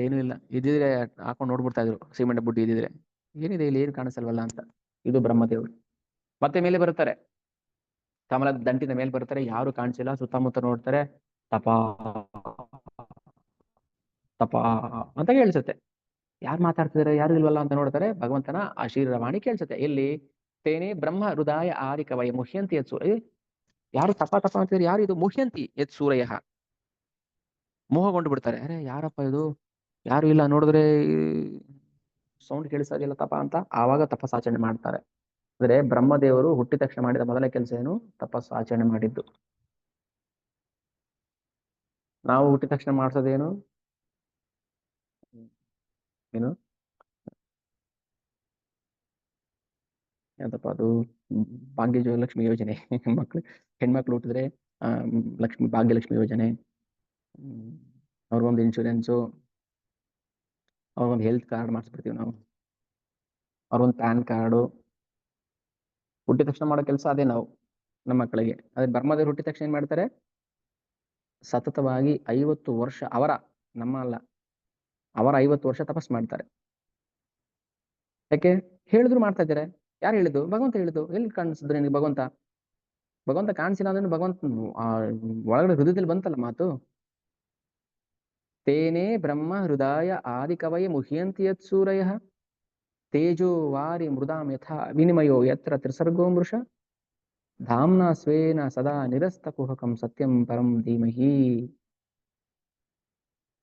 ಏನು ಇಲ್ಲ. ಇದ್ದಿದ್ರೆ ಹಾಕೊಂಡು ನೋಡ್ಬಿಡ್ತಾ ಇದ್ರು, ಸಿಮೆಂಟ್ ಬುಡ್ಡಿ ಇದ್ದಿದ್ರೆ. ಏನಿದೆ ಇಲ್ಲಿ, ಏನು ಕಾಣಿಸಲ್ವಲ್ಲ ಅಂತ. ಇದು ಬ್ರಹ್ಮದೇವರು. ಮತ್ತೆ ಮೇಲೆ ಬರುತ್ತಾರೆ, ಕಮಲದ ದಂಟಿನ ಮೇಲೆ ಬರ್ತಾರೆ, ಯಾರು ಕಾಣಿಸಿಲ್ಲ. ಸುತ್ತಮುತ್ತ ನೋಡ್ತಾರೆ, ತಪ ತಪ ಅಂತ ಕೇಳಿಸುತ್ತೆ. ಯಾರು ಮಾತಾಡ್ತಿದಾರೆ, ಯಾರು ಇಲ್ವಲ್ಲ ಅಂತ ನೋಡ್ತಾರೆ. ಭಗವಂತನ ಆಶೀರ್ವಾಣಿ ಕೇಳಿಸುತ್ತೆ. ಎಲ್ಲಿ? ತೇನೆ ಬ್ರಹ್ಮ ಹೃದಯ ಆದಿ ಕವಯ ಮುಹ್ಯಂತಿ ಯತ್ ಸೂರ್ಯ. ಯಾರು ತಪ ತಪ ಅಂತಿದ್ರೆ, ಯಾರು ಇದು? ಮುಹ್ಯಂತಿ ಯತ್ ಸೂರ್ಯ. ಮೋಹಗೊಂಡು ಬಿಡ್ತಾರೆ. ಅರೆ ಯಾರಪ್ಪ ಇದು, ಯಾರು ಇಲ್ಲ, ನೋಡಿದ್ರೆ ಸೌಂಡ್ ಕೇಳಿಸೋದಿಲ್ಲ ತಪ ಅಂತ. ಆವಾಗ ತಪಸ್ಸಾಚರಣೆ ಮಾಡ್ತಾರೆ. ಅಂದ್ರೆ ಬ್ರಹ್ಮದೇವರು ಹುಟ್ಟಿದ ತಕ್ಷಣ ಮಾಡಿದ ಮೊದಲ ಕೆಲಸ ಏನು? ತಪಸ್ಸು ಆಚರಣೆ ಮಾಡಿದ್ದು. ನಾವು ಹುಟ್ಟಿದ ತಕ್ಷಣ ಮಾಡಿಸೋದೇನು? ಏನು ಯಾವ್ದಪ್ಪ ಅದು? ಭಾಗ್ಯ ಲಕ್ಷ್ಮಿ ಯೋಜನೆ. ಮಕ್ಳು, ಹೆಣ್ಮಕ್ಳು ಹುಟ್ಟಿದ್ರೆ ಭಾಗ್ಯಲಕ್ಷ್ಮಿ ಯೋಜನೆ, ಅವ್ರಿಗೊಂದು ಇನ್ಶೂರೆನ್ಸು, ಅವ್ರಿಗೊಂದು ಹೆಲ್ತ್ ಕಾರ್ಡ್ ಮಾಡಿಸ್ಬಿಡ್ತೀವಿ ನಾವು, ಅವ್ರಿಗೊಂದು ಪ್ಯಾನ್ ಕಾರ್ಡು. ಹುಟ್ಟಿದ ತಕ್ಷಣ ಮಾಡೋ ಕೆಲಸ ಅದೇ ನಾವು ನಮ್ಮ ಮಕ್ಕಳಿಗೆ. ಅದೇ ಬ್ರಹ್ಮದೇವರು ಹುಟ್ಟಿದ ತಕ್ಷಣ ಏನ್ ಮಾಡ್ತಾರೆ? ಸತತವಾಗಿ 50 ವರ್ಷ ನಮ್ಮ ಅಲ್ಲ, ಅವರ 50 ವರ್ಷ ತಪಸ್ ಮಾಡ್ತಾರೆ. ಯಾಕೆ? ಹೇಳಿದ್ರು ಮಾಡ್ತಾ ಇದ್ದಾರೆ. ಯಾರು ಹೇಳಿದ್ದು? ಭಗವಂತ ಹೇಳಿದ್ದು. ಎಲ್ಲಿ ಕಾಣಿಸಿದ್ರೆ ನಿನಗೆ ಭಗವಂತ? ಭಗವಂತ ಕಾಣಿಸಿಲ್ಲ ಅಂದ್ರೆ ಭಗವಂತ ಒಳಗಡೆ ಹೃದಯದಲ್ಲಿ ಬಂತಲ್ಲ ಮಾತು. ತೇನೇ ಬ್ರಹ್ಮ ಹೃದಯ ಆದಿ ಕವಯ ಮುಹ್ಯಂತಿ ಯತ್ ಸೂರಯ ತೇಜೋ ವಾರಿ ಮೃದಾಂ ಯಥಾ ವಿನಿಮಯೋ ಯತ್ರ ತ್ರಿಸರ್ಗೋ ಮೃಷ ಧಾಮ್ನಾ ಸ್ವೇನ ಸದಾ ನಿರಸ್ತ ಕುಹಕಂ ಸತ್ಯಂ ಪರಂ ಧೀಮಹಿ.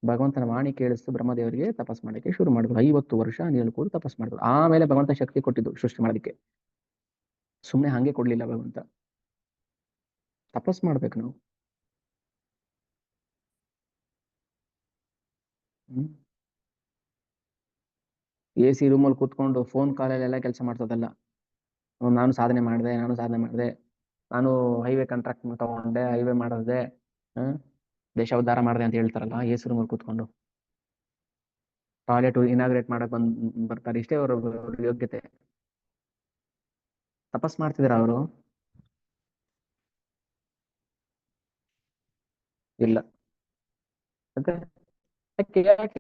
ಭಗವಂತನ ವಾಣಿ ಕೇಳಿಸ್ತು ಬ್ರಹ್ಮದೇವರಿಗೆ. ತಪಸ್ ಮಾಡಲಿಕ್ಕೆ ಶುರು ಮಾಡಿದ್ರು. 50 ವರ್ಷ ನೀರು ಕೂಡ ತಪಸ್ ಮಾಡಿದ್ರು. ಆಮೇಲೆ ಭಗವಂತ ಶಕ್ತಿ ಕೊಟ್ಟಿದ್ದು ಸೃಷ್ಟಿ ಮಾಡೋದಕ್ಕೆ. ಸುಮ್ಮನೆ ಹಂಗೆ ಕೊಡ್ಲಿಲ್ಲ ಭಗವಂತ. ತಪಸ್ ಮಾಡ್ಬೇಕು ನಾವು. AC ರೂಮಲ್ಲಿ ಕೂತ್ಕೊಂಡು ಫೋನ್ ಕಾಲಲ್ಲಿ ಎಲ್ಲ ಕೆಲಸ ಮಾಡ್ತದಲ್ಲ. ನಾನು ಸಾಧನೆ ಮಾಡಿದೆ, ನಾನು ಹೈವೇ ಕಾಂಟ್ರಾಕ್ಟ್ ತಗೊಂಡೆ, ಹೈವೇ ಮಾಡಿದೆ, ದೇಶ ಉದ್ಧಾರ ಮಾಡಿದೆ ಅಂತ ಹೇಳ್ತಾರಲ್ಲ AC ರೂಮಲ್ಲಿ ಕೂತ್ಕೊಂಡು. ಟಾಯ್ಲೆಟ್ ಇನಾಗ್ರೇಟ್ ಮಾಡಕ್ ಬರ್ತಾರೆ. ಇಷ್ಟೇ ಅವರ ಯೋಗ್ಯತೆ. ತಪಸ್ ಮಾಡ್ತಿದಾರ ಅವರು? ಇಲ್ಲ. ಮತ್ತೆ ಯಾಕೆ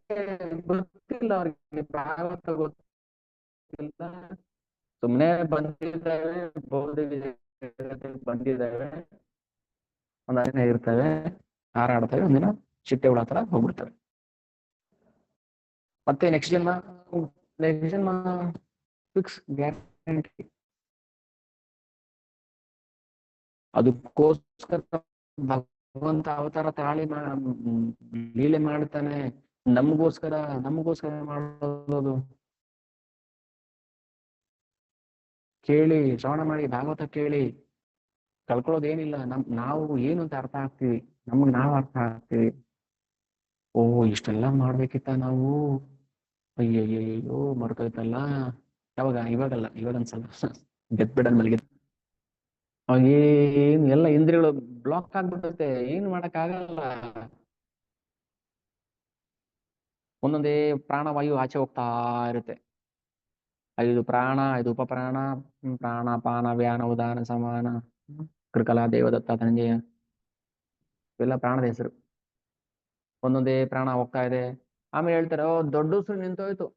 ಗೊತ್ತಿಲ್ಲ ಅವ್ರಿಗೆ, ಭಾಗವತ ಗೊತ್ತಿಲ್ಲ, ಸುಮ್ಮನೆ ಬಂದಿದ್ದಾವೆ, ಬಂದಿದ್ದಾವೆ, ಒಂದಿನ ಇರ್ತವೆ, ಹಾರಾಡ್ತವೆ, ಒಂದಿನ ಚಿಟ್ಟೆ ಹುಳ ತರ ಹೋಗ್ಬಿಡ್ತವೆ. ಮತ್ತೆ ನೆಕ್ಸ್ಟ್ ಜನ್ಮ ಫಿಕ್ಸ್ ಗ್ಯಾರಂಟಿ. ಅದಕ್ಕೋಸ್ಕರ ಭಗವಂತ ಅವತಾರ ತಾಳಿ ಲೀಲೆ ಮಾಡ್ತಾನೆ. ನಮಗೋಸ್ಕರ ಮಾಡೋದು. ಕೇಳಿ, ಶ್ರವಣ ಮಾಡಿ, ಭಾಗವತ ಕೇಳಿ, ಕಳ್ಕೊಳ್ಳೋದೇನಿಲ್ಲ. ನಾವು ಏನು ಅಂತ ಅರ್ಥ ಆಗ್ತೀವಿ, ನಮ್ಗೆ ನಾವು ಅರ್ಥ ಆಗ್ತೀವಿ. ಓ ಇಷ್ಟೆಲ್ಲ ಮಾಡ್ಬೇಕಿತ್ತ ನಾವು? ಅಯ್ಯಯ್ಯೋ ಮರ್ತೋಯ್ತಲ್ಲ. ಯಾವಾಗ? ಇವಾಗಲ್ಲ, ಇವಾಗ ಅನ್ಸಲ್ಲ. ಡೆತ್ ಬೆಡ್ ಅಲ್ಲಿ ಮಲಗಿದ ಏನು ಎಲ್ಲ ಇಂದ್ರಿಯಗಳು ಬ್ಲಾಕ್ ಆಗ್ಬಿಡುತ್ತೆ, ಏನು ಮಾಡಕ್ ಆಗಲ್ಲ. ಒಂದೊಂದೇ ಪ್ರಾಣವಾಯು ಆಚೆ ಹೋಗ್ತಾ ಇರುತ್ತೆ. 5 ಪ್ರಾಣ, 5 ಉಪಪ್ರಾಣ, ಪ್ರಾಣ ಪಾನ ವ್ಯಾನ ಉದಾನ ಸಮಾನ, ಕೃಕಲ ದೇವದತ್ತ ಧನಂಜಯ, ಇವೆಲ್ಲ ಪ್ರಾಣದ ಹೆಸರು. ಒಂದೊಂದೇ ಪ್ರಾಣ ಹೋಗ್ತಾ ಇದೆ. ಆಮೇಲೆ ಹೇಳ್ತಾರೆ, ಓ ದೊಡ್ಡ ಉಸಿರು ನಿಂತೋಯ್ತು.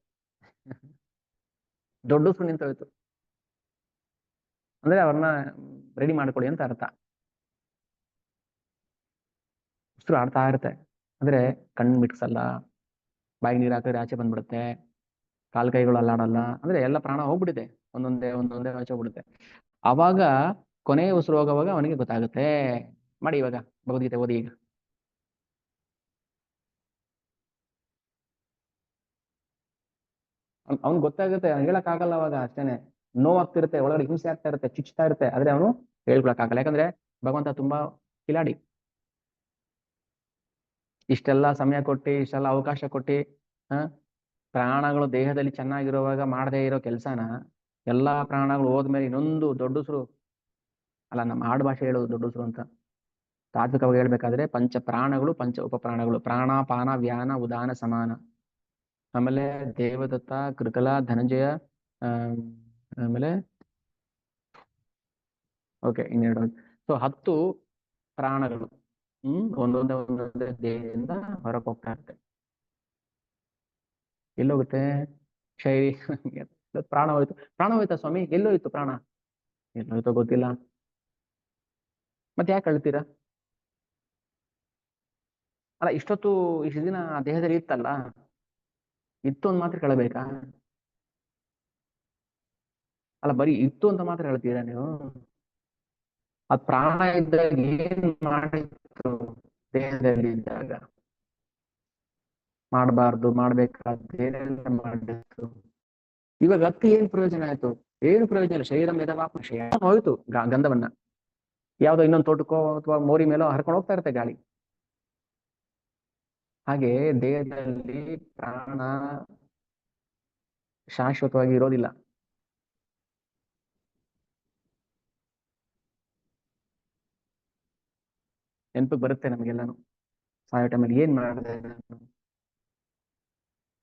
ದೊಡ್ಡ ಉಸಿರು ನಿಂತೋಯ್ತು ಅಂದ್ರೆ ಅವ್ರನ್ನ ರೆಡಿ ಮಾಡ್ಕೊಳ್ಳಿ ಅಂತ ಅರ್ಥ. ಉಸಿರು ಆಡ್ತಾ ಇರುತ್ತೆ ಅಂದ್ರೆ ಕಣ್ಣು ಮಿಟ್ಸಲ್ಲ, ಬಾಯಿಗೆ ನೀರು ಹಾಕಿದ್ರೆ ಆಚೆ ಬಂದ್ಬಿಡುತ್ತೆ, ಕಾಲ್ ಕೈಗಳು ಅಲ್ಲಾಡಲ್ಲ, ಅಂದ್ರೆ ಎಲ್ಲ ಪ್ರಾಣ ಹೋಗ್ಬಿಟ್ಟಿದೆ, ಒಂದೊಂದೇ ಒಂದೊಂದೇ ಆಚೆ ಹೋಗ್ಬಿಡುತ್ತೆ. ಅವಾಗ ಕೊನೆ ಉಸಿರು ಹೋಗೋವಾಗ ಅವನಿಗೆ ಗೊತ್ತಾಗುತ್ತೆ. ಮಾಡಿ ಇವಾಗ ಭಗವದ್ಗೀತೆ ಓದಿ ಈಗ. ಅವ್ನ್ ಗೊತ್ತಾಗುತ್ತೆ, ಅವ್ನು ಹೇಳಕ್ ಆಗಲ್ಲ ಅವಾಗ, ಅಷ್ಟೇನೆ. ನೋವಾಗ್ತಿರುತ್ತೆ, ಒಳಗಡೆ ಹಿಂಸೆ ಆಗ್ತಾ ಇರುತ್ತೆ, ಚುಚ್ತಾ ಇರುತ್ತೆ, ಆದ್ರೆ ಅವನು ಹೇಳ್ಕೊಳಕ್ ಆಗಲ್ಲ. ಯಾಕಂದ್ರೆ ಭಗವಂತ ತುಂಬಾ ಕಿಲಾಡಿ. ಇಷ್ಟೆಲ್ಲ ಸಮಯ ಕೊಟ್ಟು, ಇಷ್ಟೆಲ್ಲ ಅವಕಾಶ ಕೊಟ್ಟು, ಹ ಪ್ರಾಣಗಳು ದೇಹದಲ್ಲಿ ಚೆನ್ನಾಗಿರುವಾಗ ಮಾಡದೇ ಇರೋ ಕೆಲ್ಸನ ಎಲ್ಲಾ ಪ್ರಾಣಗಳು ಹೋದ್ಮೇಲೆ ಇನ್ನೊಂದು ದೊಡ್ಡ ಉಸಿರು, ಅಲ್ಲ ನಮ್ಮ ಆಡು ಭಾಷೆ ಹೇಳೋದು ದೊಡ್ಡ ಉಸಿರು ಅಂತ. ತಾತ್ವಿಕವಾಗಿ ಹೇಳ್ಬೇಕಾದ್ರೆ ಪಂಚ ಪ್ರಾಣಗಳು, ಪಂಚ ಉಪಪ್ರಾಣಗಳು, ಪ್ರಾಣ ಪಾನ ವ್ಯಾನ ಉದಾನ ಸಮಾನ. ಆಮೇಲೆ ದೇವದತ್ತ, ಕೃಕಲ, ಧನಂಜಯ, ಆಮ್, ಆಮೇಲೆ ಓಕೆ ಇನ್ನೆರಡು. ಸೊ 10 ಪ್ರಾಣಗಳು ಒಂದೊಂದೇ ಒಂದೊಂದೇ ದೇಹದಿಂದ ಹೊರಗೆ ಹೋಗ್ತಾ ಇರುತ್ತೆ. ಎಲ್ಲೋಗುತ್ತೆ? ಶೈಲಿ ಪ್ರಾಣ ಹೋಯ್ತು, ಪ್ರಾಣ ಹೋಯ್ತಾ ಸ್ವಾಮಿ, ಎಲ್ಲೋಯ್ತು ಪ್ರಾಣ? ಎಲ್ಲೋಯ್ತೋ ಗೊತ್ತಿಲ್ಲ. ಮತ್ತೆ ಯಾಕೆ ಅಳ್ತೀರಾ? ಅಲ್ಲ ಇಷ್ಟೊತ್ತು ಇಷ್ಟು ದಿನ ಆ ದೇಹದಲ್ಲಿ ಇತ್ತಲ್ಲ, ಇತ್ತು ಅಂತ ಮಾತ್ರ ಕೇಳಬೇಕಾ? ಅಲ್ಲ ಬರೀ ಇತ್ತು ಅಂತ ಮಾತ್ರ ಹೇಳ್ತೀರಾ ನೀವು? ಅದ್ ಪ್ರಾಣ ಇದ್ದಾಗ ಏನ್ ಮಾಡಿತ್ತು? ದೇಹದಲ್ಲಿ ಇದ್ದಾಗ ಮಾಡಬಾರ್ದು, ಮಾಡ್ಬೇಕಾದ್ದೇನೆಲ್ಲ ಮಾಡಿತ್ತು. ಇವಾಗ ಅತ್ತು ಏನ್ ಪ್ರಯೋಜನ ಆಯ್ತು? ಏನು ಪ್ರಯೋಜನ ಇಲ್ಲ. ಶರೀರ ಮೇಧವಾಪ್ನುಷಯ ಹೋಯ್ತು ಗಂಧವನ್ನ ಯಾವ್ದೋ ಇನ್ನೊಂದು ತೋಟಕ್ಕೋ ಅಥವಾ ಮೋರಿ ಮೇಲೋ ಹರ್ಕೊಂಡು ಹೋಗ್ತಾ ಇರುತ್ತೆ ಗಾಳಿ. ಹಾಗೆ ದೇಹದಲ್ಲಿ ಪ್ರಾಣ ಶಾಶ್ವತವಾಗಿ ಇರೋದಿಲ್ಲ. ನೆನಪಿಗೆ ಬರುತ್ತೆ ನಮಗೆಲ್ಲಾನು, ಸಾಯೋ ಟೈಮಲ್ಲಿ ಏನ್ ಮಾಡಿದೆ ನಾನು?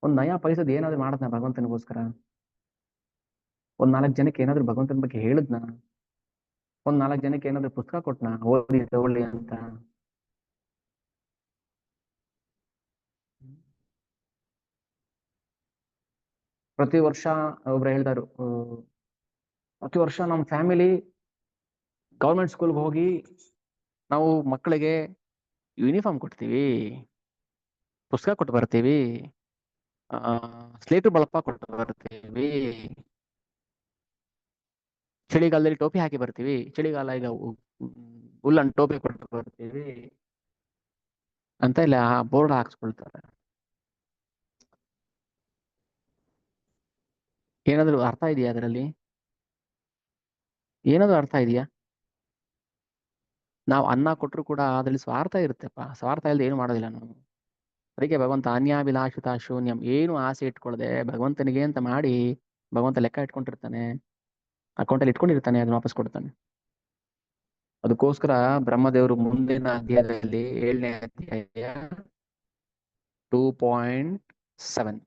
ಒಂದ್ ನಯಾ ಪೈಸದ್ ಏನಾದ್ರು ಮಾಡದ್ನ ಭಗವಂತನಿಗೋಸ್ಕರ? ಒಂದ್ 4 ಜನಕ್ಕೆ ಏನಾದ್ರು ಭಗವಂತನ ಬಗ್ಗೆ ಹೇಳಿದ್ನ? ಒಂದ್ 4 ಜನಕ್ಕೆ ಏನಾದ್ರು ಪುಸ್ತಕ ಕೊಟ್ನ, ಓದಿ ತಗೊಳ್ಳಿ ಅಂತ? ಪ್ರತಿ ವರ್ಷ ಒಬ್ರು ಹೇಳ್ತಾರು, ಪ್ರತಿ ವರ್ಷ ನಮ್ಮ ಫ್ಯಾಮಿಲಿ ಗೌರ್ಮೆಂಟ್ ಸ್ಕೂಲ್ಗೆ ಹೋಗಿ ನಾವು ಮಕ್ಕಳಿಗೆ ಯೂನಿಫಾರ್ಮ್ ಕೊಡ್ತೀವಿ, ಪುಸ್ತಕ ಕೊಟ್ಟು ಬರ್ತೀವಿ, ಸ್ಲೇಟು ಬಳಪ ಕೊಟ್ಟು ಬರ್ತೀವಿ, ಚಳಿಗಾಲದಲ್ಲಿ ಟೋಪಿ ಹಾಕಿ ಬರ್ತೀವಿ, ಚಳಿಗಾಲ ಈಗ ಉಲ್ಲನ್ ಟೋಪಿ ಕೊಟ್ಟು ಬರ್ತೀವಿ ಅಂತ ಇಲ್ಲ ಬೋರ್ಡ್ ಹಾಕ್ಸ್ಕೊಳ್ತಾರೆ. ಏನಾದ್ರು ಅರ್ಥ ಇದೆಯಾ ಅದರಲ್ಲಿ? ಏನಾದ್ರು ಅರ್ಥ ಇದೆಯಾ? ನಾವು ಅನ್ನ ಕೊಟ್ಟರು ಕೂಡ ಅದ್ರಲ್ಲಿ ಸ್ವಾರ್ಥ ಇರುತ್ತೆಪ್ಪ, ಸ್ವಾರ್ಥ ಇಲ್ಲದೆ ಏನು ಮಾಡೋದಿಲ್ಲ ನಾವು. ಅದಕ್ಕೆ ಭಗವಂತ ಅನ್ಯಾಭಿಲಾಷಿತ ಶೂನ್ಯಂ, ಏನು ಆಸೆ ಇಟ್ಕೊಳ್ಳದೆ ಭಗವಂತನಿಗೆ ಅಂತ ಮಾಡಿ, ಭಗವಂತ ಲೆಕ್ಕ ಇಟ್ಕೊಂಡಿರ್ತಾನೆ, ಅಕೌಂಟಲ್ಲಿ ಇಟ್ಕೊಂಡಿರ್ತಾನೆ, ಅದನ್ನ ವಾಪಸ್ ಕೊಡ್ತಾನೆ. ಅದಕ್ಕೋಸ್ಕರ ಬ್ರಹ್ಮದೇವರು ಮುಂದಿನ ಅಧ್ಯಾಯದಲ್ಲಿ 7ನೇ ಅಧ್ಯಾಯ 2.7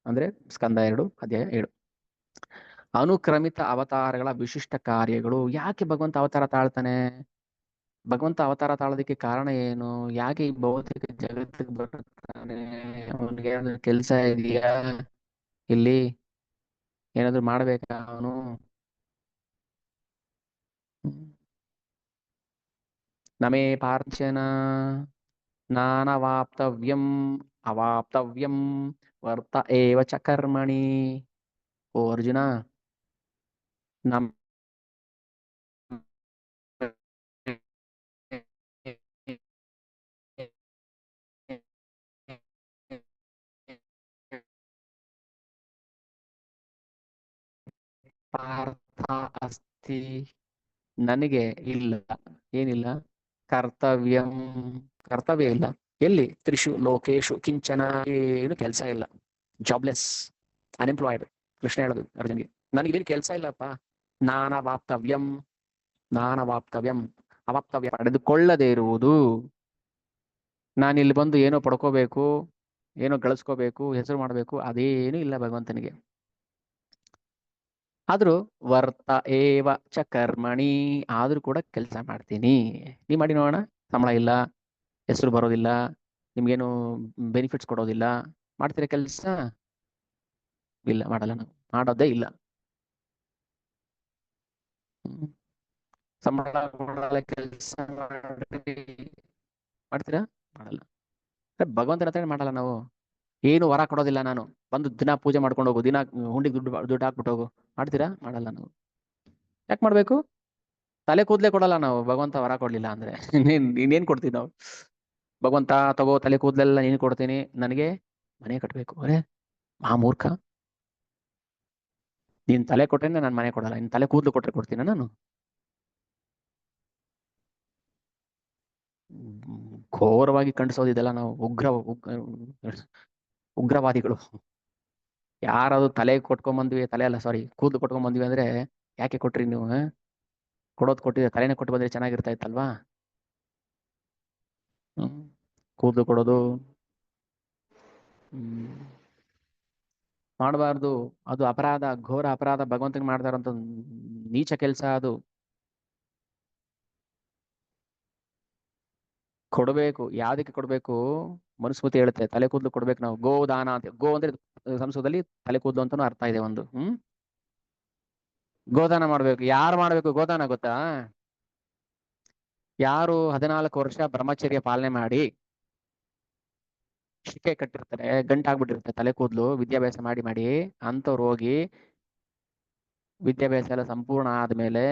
ಅಂದ್ರೆ ಸ್ಕಂದ 2 ಅಧ್ಯಾಯ 7, ಅನುಕ್ರಮಿತ ಅವತಾರಗಳ ವಿಶಿಷ್ಟ ಕಾರ್ಯಗಳು. ಯಾಕೆ ಭಗವಂತ ಅವತಾರ ತಾಳ್ತಾನೆ? ಭಗವಂತ ಅವತಾರ ತಾಳೋದಕ್ಕೆ ಕಾರಣ ಏನು? ಯಾಕೆ ಈ ಭೌತಿಕ ಜಗತ್ತಿಗೆ ಬರ್ತಾನೆ? ಅವನಿಗೆ ಏನಾದ್ರು ಕೆಲಸ ಇದೆಯಾ ಇಲ್ಲಿ? ಏನಾದ್ರು ಮಾಡ್ಬೇಕಾ ಅವನು? ನಮೇ ಪಾರ್ಚನ ನಾನವಾಪ್ತವ್ಯಂ ಅವಾಪ್ತವ್ಯಂ ವರ್ತ ಏವ ಚ ಕರ್ಮಣಿ. ಓ ಅರ್ಜುನ, ನಮ್ ಪಾರ್ಥ ಅಸ್ತಿ, ನನಗೆ ಇಲ್ಲ, ಏನಿಲ್ಲ? ಕರ್ತವ್ಯಂ, ಕರ್ತವ್ಯ ಇಲ್ಲ. ಎಲ್ಲಿ? ತ್ರಿಷು ಲೋಕೇಶು ಕಿಂಚನ, ಏನು ಕೆಲಸ ಇಲ್ಲ, ಜಾಬ್ಲೆಸ್, ಅನ್ಎಂಪ್ಲಾಯ್ಡ್. ಕೃಷ್ಣ ಹೇಳೋದು ಅರ್ಜುನ್ಗೆ, ನನಗೇನು ಕೆಲಸ ಇಲ್ಲಪ್ಪ. ನಾನವಾಪ್ತವ್ಯಂ, ನಾನವಾಪ್ತವ್ಯಂ, ಅವಾಪ್ತವ್ಯ ಪಡೆದುಕೊಳ್ಳದೇ ಇರುವುದು. ನಾನಿಲ್ಲಿ ಬಂದು ಏನೋ ಪಡ್ಕೋಬೇಕು, ಏನೋ ಗಳಿಸ್ಕೋಬೇಕು, ಹೆಸರು ಮಾಡಬೇಕು, ಅದೇನು ಇಲ್ಲ ಭಗವಂತನಿಗೆ. ಆದ್ರೂ ವರ್ತ ಏವ ಚ ಕರ್ಮಣಿ, ಆದ್ರೂ ಕೂಡ ಕೆಲಸ ಮಾಡ್ತೀನಿ. ನೀ ಮಾಡಿ ನೋಡೋಣ, ಸಂಬಳ ಇಲ್ಲ, ಹೆಸರು ಬರೋದಿಲ್ಲ, ನಿಮ್ಗೇನು ಬೆನಿಫಿಟ್ಸ್ ಕೊಡೋದಿಲ್ಲ, ಮಾಡ್ತೀರಾ ಕೆಲಸ? ಇಲ್ಲ, ಮಾಡಲ್ಲ, ನಾವು ಮಾಡೋದೇ ಇಲ್ಲ. ಸಂಬಳ ಕೊಡಲ್ಲ, ಕೆಲಸ ಮಾಡ್ತೀರಾ? ಮಾಡಲ್ಲ. ಭಗವಂತನ ಹತ್ರ ಮಾಡಲ್ಲ ನಾವು. ಏನು ವರ ಕೊಡೋದಿಲ್ಲ ನಾನು, ಬಂದು ದಿನ ಪೂಜೆ ಮಾಡ್ಕೊಂಡು ಹೋಗು, ದಿನ ಹುಂಡಿಗೆ ದುಡ್ಡು ಹಾಕ್ಬಿಟ್ಟು ಹೋಗು, ಮಾಡ್ತೀರಾ? ಮಾಡಲ್ಲ ನಾವು. ಯಾಕೆ ಮಾಡ್ಬೇಕು? ತಲೆ ಕೂದಲೇ ಕೊಡಲ್ಲ ನಾವು, ಭಗವಂತ ವರ ಕೊಡ್ಲಿಲ್ಲ ಅಂದ್ರೆ. ಇನ್ನೇನ್ ಕೊಡ್ತೀವಿ ನಾವು? ಭಗವಂತ ತಗೋ ತಲೆ ಕೂದಲೆಲ್ಲ ನೀನು ಕೊಡ್ತೀನಿ, ನನಗೆ ಮನೆ ಕಟ್ಟಬೇಕು. ಅರೆ ಮೂರ್ಖ, ನೀನ್ ತಲೆ ಕೊಟ್ರೆ ನಾನು ಮನೆ ಕೊಡಲ್ಲ, ನಿನ್ ತಲೆ ಕೂದಲು ಕೊಟ್ರೆ ಕೊಡ್ತೀನ ನಾನು? ಘೋರವಾಗಿ ಖಂಡಿಸೋದು ಇದೆಲ್ಲ ನಾವು, ಉಗ್ರವಾದಿಗಳು. ಯಾರಾದ್ರು ತಲೆ ಕೊಟ್ಕೊಂಡ್ ಬಂದ್ವಿ, ತಲೆ ಅಲ್ಲ ಸಾರಿ, ಕೂದಲು ಕೊಟ್ಕೊಂಡ್ ಬಂದ್ವಿ ಅಂದ್ರೆ, ಯಾಕೆ ಕೊಟ್ರಿ ನೀವು? ಕೊಡೋದು ಕೊಟ್ಟಿದ್ರೆ ತಲೆನೇ ಕೊಟ್ಟು ಬಂದ್ರೆ ಚೆನ್ನಾಗಿರ್ತಾ ಇತ್ತಲ್ವಾ? ಹ್ಮ್ ಕೂದಲು ಕೊಡೋದು ಮಾಡಬಾರ್ದು, ಅದು ಅಪರಾಧ, ಘೋರ ಅಪರಾಧ, ಭಗವಂತನಿಗೆ ಮಾಡ್ತಾ ಇರೋಂಥ ನೀಚ ಕೆಲಸ ಅದು. ಕೊಡಬೇಕು. ಯಾವ್ದಕ್ಕೆ ಕೊಡ್ಬೇಕು? ಮನುಸ್ಮೃತಿ ಹೇಳುತ್ತೆ, ತಲೆ ಕೂದಲು ಕೊಡ್ಬೇಕು ನಾವು. ಗೋದಾನ ಅಂತ, ಗೋ ಅಂದ್ರೆ ಸಂಸ್ಕೃತದಲ್ಲಿ ತಲೆ ಕೂದಲು ಅಂತಾನು ಅರ್ಥ ಇದೆ ಒಂದು. ಗೋದಾನ ಮಾಡ್ಬೇಕು. ಯಾರು ಮಾಡ್ಬೇಕು ಗೋದಾನ ಗೊತ್ತಾ? ಯಾರು 14 ವರ್ಷ ಬ್ರಹ್ಮಚರ್ಯ ಪಾಲನೆ ಮಾಡಿ ಶಿಕೆ ಕಟ್ಟಿರ್ತಾರೆ, ಗಂಟಾಗ್ಬಿಟ್ಟಿರುತ್ತೆ ತಲೆ ಕೂದಲು, ವಿದ್ಯಾಭ್ಯಾಸ ಮಾಡಿ ಮಾಡಿ, ಅಂತವ್ರು ಹೋಗಿ ವಿದ್ಯಾಭ್ಯಾಸ ಎಲ್ಲ ಸಂಪೂರ್ಣ ಆದ್ಮೇಲೆ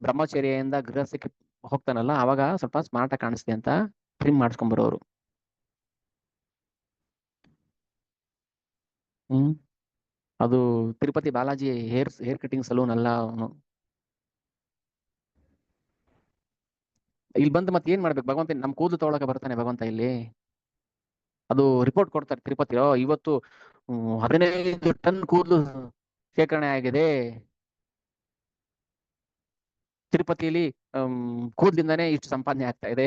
ಬ್ರಹ್ಮಚರ್ಯದಿಂದ ಗೃಹಸ್ಥಕ್ಕೆ ಹೋಗ್ತಾನಲ್ಲ, ಅವಾಗ ಸ್ವಲ್ಪ ಸ್ಮಾರ್ಟ್ ಆಗಿ ಕಾಣಿಸ್ತೆ ಅಂತ ಟ್ರಿಮ್ ಮಾಡಿಸ್ಕೊಂಡ್ಬರೋರು. ಹ್ಮ್ ಅದು Tirupati Balaji hair cutting salon ಅಲ್ಲ ಅವನು. ಇಲ್ಲಿ ಬಂದು ಮತ್ತೆ ಏನ್ ಮಾಡ್ಬೇಕು ಭಗವಂತ? ನಮ್ ಕೂದಲು ತೊಗೊಳಕ ಬರ್ತಾನೆ ಭಗವಂತ ಇಲ್ಲಿ? ಅದು ರಿಪೋರ್ಟ್ ಕೊಡ್ತಾರೆ ತಿರುಪತಿ, ಇವತ್ತು 15 ಟನ್ ಕೂದಲು ಶೇಖರಣೆ ಆಗಿದೆ ತಿರುಪತಿಯಲ್ಲಿ, ಕೂದಲಿಂದಾನೇ ಇಷ್ಟು ಸಂಪಾದನೆ ಆಗ್ತಾ ಇದೆ.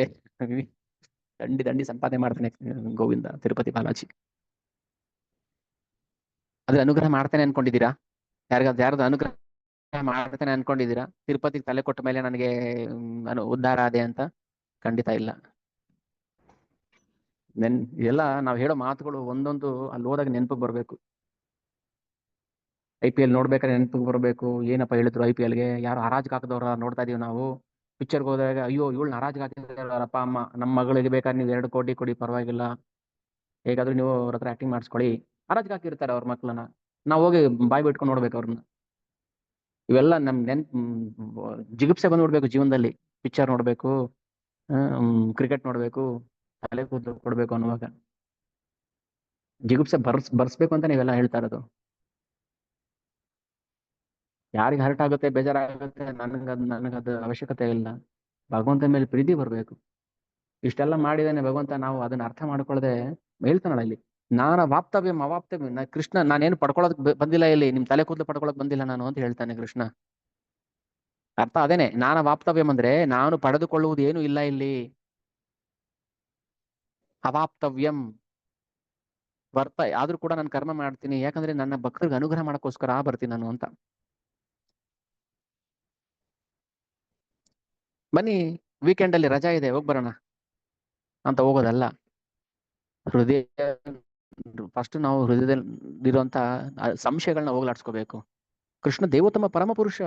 ದಂಡಿ ದಂಡಿ ಸಂಪಾದನೆ ಮಾಡ್ತಾನೆ ಗೋವಿಂದ ತಿರುಪತಿ ಬಾಲಾಜಿ. ಅದ್ರ ಅನುಗ್ರಹ ಮಾಡ್ತಾನೆ ಅನ್ಕೊಂಡಿದ್ದೀರಾ? ಯಾರ್ದು ಅನುಗ್ರಹ ಮಾಡ್ತಾನೆ ಅನ್ಕೊಂಡಿದ್ದೀರಾ? ತಿರುಪತಿಗೆ ತಲೆ ಕೊಟ್ಟ ಮೇಲೆ ನನಗೆ ಉದ್ಧಾರ ಆದೆ ಅಂತ? ಖಂಡಿತ ಇಲ್ಲ. ಇದೆಲ್ಲ ನಾವ್ ಹೇಳೋ ಮಾತುಗಳು ಒಂದೊಂದು ಅಲ್ಲಿ ಹೋದಾಗ ನೆನಪಿಗೆ ಬರ್ಬೇಕು. IPL ನೋಡ್ಬೇಕಾದ್ರೆ ನೆನಪಿಗೆ ಬರ್ಬೇಕು, ಏನಪ್ಪ ಹೇಳಿದ್ರು IPLಗೆ, ಯಾರು ಹರಾಜ್ ಹಾಕಿದವ್ರ ನೋಡ್ತಾ ಇದೀವಿ ನಾವು. ಪಿಕ್ಚರ್ಗೆ ಹೋದಾಗ ಅಯ್ಯೋ ಇವಳನ್ನ ಹರಾಜ್ ಹಾಕಿದಾರೆ ಅವ್ರ ಅಪ್ಪ ಅಮ್ಮ, ನಮ್ಮ ಮಗಳಿಗೆ ಬೇಕಾದ್ರೆ ನೀವು 2 ಕೋಟಿ ಕೊಡಿ ಪರವಾಗಿಲ್ಲ, ಹೇಗಾದ್ರೂ ನೀವು ಅವ್ರ ಹತ್ರ ಆಕ್ಟಿಂಗ್ ಮಾಡಿಸ್ಕೊಳ್ಳಿ. ಹರಾಜ್ ಹಾಕಿರ್ತಾರೆ ಅವ್ರ ಮಕ್ಳನ್ನ, ನಾವು ಹೋಗಿ ಬಾಯ್ ಬಿಟ್ಕೊಂಡು ನೋಡ್ಬೇಕು ಅವ್ರನ್ನ. ಇವೆಲ್ಲ ನಮ್ ಜಿಗುಪ್ಸೆ ಬಂದ್ಬಿಡ್ಬೇಕು ಜೀವನದಲ್ಲಿ. ಪಿಕ್ಚರ್ ನೋಡ್ಬೇಕು, ಕ್ರಿಕೆಟ್ ನೋಡ್ಬೇಕು, ತಲೆ ಕೂದಲು ಕೊಡ್ಬೇಕು ಅನ್ನುವಾಗ ಜಿಗುಪ್ಸೆ ಬರ್ಸ್ಬೇಕು ಅಂತ ನೀವೆಲ್ಲ ಹೇಳ್ತಾ ಇರೋದು. ಯಾರಿಗೆ ಹರ್ಟ್ ಆಗುತ್ತೆ, ಬೇಜಾರಾಗುತ್ತೆ, ನನಗದು ಅವಶ್ಯಕತೆ ಇಲ್ಲ. ಭಗವಂತನ ಮೇಲೆ ಪ್ರೀತಿ ಬರ್ಬೇಕು. ಇಷ್ಟೆಲ್ಲ ಮಾಡಿದಾನೆ ಭಗವಂತ, ನಾವು ಅದನ್ನ ಅರ್ಥ ಮಾಡ್ಕೊಳ್ಳದೆ ಹೇಳ್ತಾನಲ್ಲ ಇಲ್ಲಿ, ನಾನ ವಾಪ್ತವ್ಯಂ ಅವಾಪ್ತವ್ಯಂ. ಕೃಷ್ಣ, ನಾನೇನು ಪಡ್ಕೊಳ್ಳೋದಕ್ ಬಂದಿಲ್ಲ ಇಲ್ಲಿ, ನಿಮ್ ತಲೆ ಕೂದಲು ಪಡ್ಕೊಳ್ಳೋಕ್ ಬಂದಿಲ್ಲ ನಾನು ಅಂತ ಹೇಳ್ತಾನೆ ಕೃಷ್ಣ. ಅರ್ಥ ಅದೇನೆ, ನಾನ ವಾಪ್ತವ್ಯಂ ಅಂದ್ರೆ ನಾನು ಪಡೆದುಕೊಳ್ಳುವುದು ಏನು ಇಲ್ಲ ಇಲ್ಲಿ. ಅವಾಪ್ತವ್ಯಂ ವರ್ತ, ಆದ್ರೂ ಕೂಡ ನಾನು ಕರ್ಮ ಮಾಡ್ತೀನಿ, ಯಾಕಂದ್ರೆ ನನ್ನ ಭಕ್ತರಿಗೆ ಅನುಗ್ರಹ ಮಾಡಕ್ಕೋಸ್ಕರ ಬರ್ತೀನಿ ನಾನು ಅಂತ. ಬನ್ನಿ ವೀಕೆಂಡ್ ಅಲ್ಲಿ ರಜಾ ಇದೆ, ಹೋಗ್ ಬರೋಣ ಅಂತ ಹೋಗೋದಲ್ಲ. ಹೃದಯ ಫಸ್ಟ್ ನಾವು ಹೃದಯದಲ್ಲಿರುವಂತ ಸಂಶಯಗಳನ್ನ ಹೋಗ್ಲಾಡ್ಸ್ಕೋಬೇಕು. ಕೃಷ್ಣ ದೇವೋತ್ತಮ ಪರಮ ಪುರುಷ.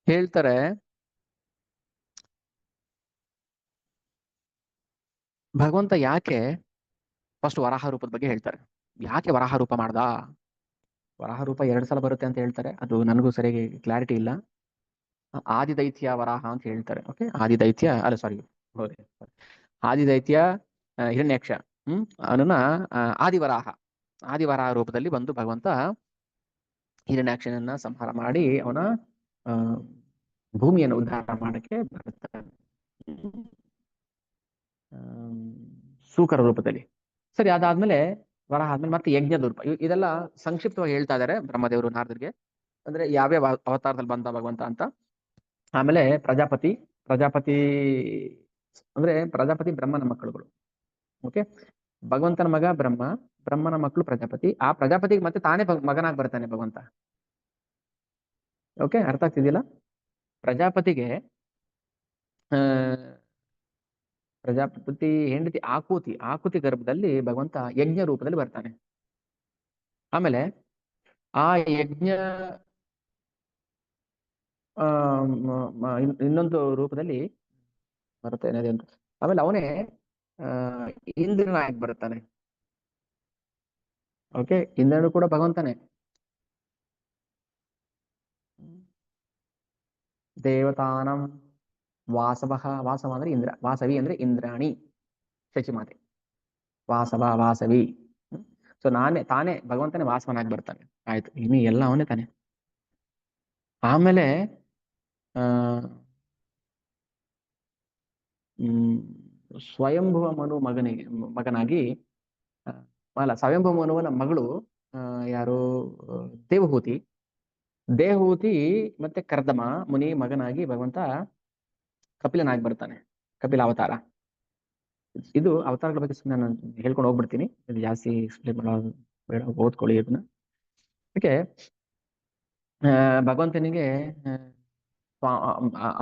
ಹೇಳ್ತಾರೆ ಭಗವಂತ ಯಾಕೆ ಫಸ್ಟ್ ವರಾಹ ರೂಪದ ಬಗ್ಗೆ ಹೇಳ್ತಾರೆ. ಯಾಕೆ ವರಾಹ ರೂಪ ಮಾಡ್ದ? ವರಾಹ ರೂಪ 2 ಸಲ ಬರುತ್ತೆ ಅಂತ ಹೇಳ್ತಾರೆ, ಅದು ನನಗೂ ಸರಿಯಾಗಿ ಕ್ಲಾರಿಟಿ ಇಲ್ಲ. ಆದಿದೈತ್ಯ ವರಾಹ ಅಂತ ಹೇಳ್ತಾರೆ. ಓಕೆ, ಆದಿದೈತ್ಯ ಅಲ್ಲ ಸಾರಿ, ಆದಿದೈತ್ಯ ಹಿರಣ್ಯಾಕ್ಷ, ಅವನನ್ನ ಆದಿವರಾಹ, ಆದಿವರಾಹ ರೂಪದಲ್ಲಿ ಬಂದು ಭಗವಂತ ಹಿರಣ್ಯಾಕ್ಷನನ್ನ ಸಂಹಾರ ಮಾಡಿ ಅವನ ಭೂಮಿಯನ್ನು ಉದ್ಧಾರ ಮಾಡಕ್ಕೆ ಬರ್ತಾನೆ ಸೂಕರ ರೂಪದಲ್ಲಿ. ಸರಿ, ಅದಾದ್ಮೇಲೆ ವರಾಹ ಆದ್ಮೇಲೆ ಮತ್ತೆ ಯಜ್ಞದ ರೂಪ. ಇದೆಲ್ಲ ಸಂಕ್ಷಿಪ್ತವಾಗಿ ಹೇಳ್ತಾ ಇದ್ದಾರೆ ಬ್ರಹ್ಮದೇವರು ನಾರದರಿಗೆ, ಅಂದ್ರೆ ಯಾವ್ಯಾವ ಅವತಾರದಲ್ಲಿ ಬಂದ ಭಗವಂತ ಅಂತ. ಆಮೇಲೆ ಪ್ರಜಾಪತಿ ಅಂದ್ರೆ ಪ್ರಜಾಪತಿ ಬ್ರಹ್ಮನ ಮಕ್ಕಳುಗಳು. ಓಕೆ, ಭಗವಂತನ ಮಗ ಬ್ರಹ್ಮ, ಬ್ರಹ್ಮನ ಮಕ್ಕಳು ಪ್ರಜಾಪತಿ. ಆ ಪ್ರಜಾಪತಿಗೆ ಮತ್ತೆ ತಾನೇ ಮಗನಾಗಿ ಬರ್ತಾನೆ ಭಗವಂತ. ಓಕೆ, ಅರ್ಥ ಆಗ್ತಿದೆಯಲ್ಲ? ಪ್ರಜಾಪತಿಗೆ ಪ್ರಜಾಪತಿ ಹೆಂಡತಿ ಆಕುತಿ ಗರ್ಭದಲ್ಲಿ ಭಗವಂತ ಯಜ್ಞ ರೂಪದಲ್ಲಿ ಬರ್ತಾನೆ. ಆಮೇಲೆ ಆ ಯಜ್ಞ ಇನ್ನೊಂದು ರೂಪದಲ್ಲಿ ಬರುತ್ತೆ ಅಂತ. ಆಮೇಲೆ ಅವನೇ ಇಂದ್ರನಾಗಿ ಬರ್ತಾನೆ. ಓಕೆ, ಇಂದ್ರನು ಕೂಡ ಭಗವಂತನೇ. ದೇವತಾನಂ ವಾಸವ ಅಂದ್ರೆ ಇಂದ್ರ, ವಾಸವಿ ಅಂದ್ರೆ ಇಂದ್ರಾಣಿ ಶಚಿಮಾತೆ, ವಾಸವಿ. ಸೊ ತಾನೇ ಭಗವಂತನೇ ವಾಸವನಾಗಿ ಬರ್ತಾನೆ. ಆಯ್ತು, ಇನ್ನು ಎಲ್ಲ ಅವನೇ ತಾನೆ. ಆಮೇಲೆ ಆ ಸ್ವಯಂಭುವ ಮಗನಾಗಿ ಅಲ್ಲ, ಸ್ವಯಂಭುವ ಮನುವನ ಮಗಳು ಯಾರು, ದೇವಹೂತಿ ಮತ್ತೆ ಕರ್ದಮ ಮುನಿ ಮಗನಾಗಿ ಭಗವಂತ ಕಪಿಲನಾಗಿ ಬರ್ತಾನೆ, ಕಪಿಲ ಅವತಾರ. ಇದು ಅವತಾರಗಳ ಬಗ್ಗೆ ಸುಮ್ಮನೆ ನಾನು ಹೇಳ್ಕೊಂಡು ಹೋಗ್ಬಿಡ್ತೀನಿ, ಇದು ಜಾಸ್ತಿ ಎಕ್ಸ್ಪ್ಲೇನ್ ಮಾಡೋದು ಬೇಡ, ಓದ್ಕೊಳ್ಳಿ ಇದನ್ನ. ಓಕೆ, ಭಗವಂತನಿಗೆ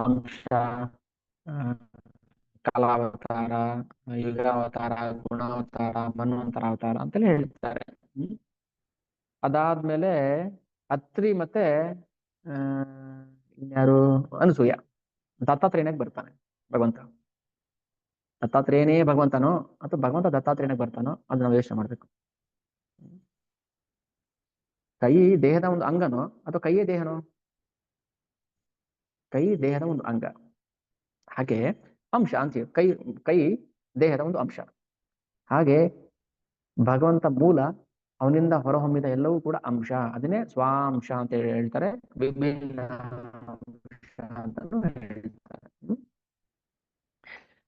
ಅಂಶ, ಕಾಲಾವತಾರ, ಯುಗಾವತಾರ, ಗುಣಾವತಾರ, ಮನ್ವಂತರ ಅವತಾರ ಅಂತೆಲ್ಲ ಹೇಳ್ತಾರೆ. ಅದಾದ್ಮೇಲೆ ಅತ್ರಿ ಮತ್ತೆ ಇನ್ಯಾರು, ಅನಸೂಯ, ದತ್ತಾತ್ರೇಯನಾಗಿ ಬರ್ತಾನೆ ಭಗವಂತ. ದತ್ತಾತ್ರೇಯನೇ ಭಗವಂತನೋ ಅಥವಾ ಭಗವಂತ ದತ್ತಾತ್ರೇಯನಾಗಿ ಬರ್ತಾನೋ ಅದು ನಾವು ಯೋಚನೆ ಮಾಡ್ಬೇಕು. ಕೈ ದೇಹದ ಒಂದು ಅಂಗನೋ ಅಥವಾ ಕೈಯೇ ದೇಹನೋ? ಕೈ ದೇಹದ ಒಂದು ಅಂಗ, ಹಾಗೆ ಅಂಶ ಅಂತೀವಿ. ಕೈ ದೇಹದ ಒಂದು ಅಂಶ. ಹಾಗೆ ಭಗವಂತ ಮೂಲ, ಅವನಿಂದ ಹೊರಹೊಮ್ಮಿದ ಎಲ್ಲವೂ ಕೂಡ ಅಂಶ, ಅದನ್ನೇ ಸ್ವಾಂಶ ಅಂತ ಹೇಳ್ತಾರೆ, ವಿಭಿನ್ನ ಅಂಶ ಹೇಳ್ತಾರೆ.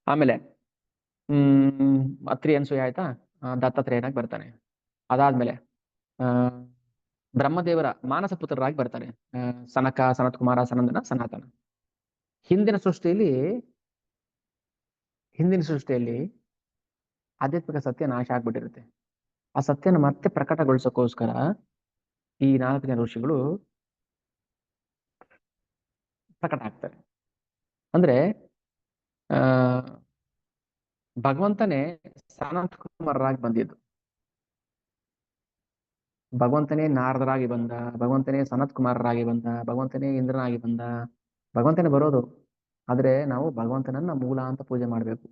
ಆಮೇಲೆ ಅತ್ರಿ ಅನಸೂಯ ಆಯ್ತಾ, ದತ್ತಾತ್ರೇಯನಾಗಿ ಬರ್ತಾನೆ. ಅದಾದ್ಮೇಲೆ ಬ್ರಹ್ಮದೇವರ ಮಾನಸ ಪುತ್ರರಾಗಿ ಬರ್ತಾನೆ, ಸನತ್ ಕುಮಾರ, ಸನಂದನ, ಸನಾತನ. ಹಿಂದಿನ ಸೃಷ್ಟಿಯಲ್ಲಿ ಆಧ್ಯಾತ್ಮಿಕ ಸತ್ಯ ನಾಶ ಆಗ್ಬಿಟ್ಟಿರುತ್ತೆ. ಆ ಸತ್ಯನ ಮತ್ತೆ ಪ್ರಕಟಗೊಳಿಸೋಕೋಸ್ಕರ ಈ 4 ಜನ ಋಷಿಗಳು ಪ್ರಕಟ ಆಗ್ತಾರೆ. ಅಂದ್ರೆ ಭಗವಂತನೇ ಸನತ್ ಕುಮಾರರಾಗಿ ಬಂದಿದ್ದು, ಭಗವಂತನೇ ನಾರದರಾಗಿ ಬಂದ, ಭಗವಂತನೇ ಸನತ್ ಕುಮಾರರಾಗಿ ಬಂದ, ಭಗವಂತನೇ ಇಂದ್ರನಾಗಿ ಬಂದ, ಭಗವಂತನೇ ಬರೋದು. ಆದ್ರೆ ನಾವು ಭಗವಂತನನ್ನ ಮೂಲ ಅಂತ ಪೂಜೆ ಮಾಡ್ಬೇಕು.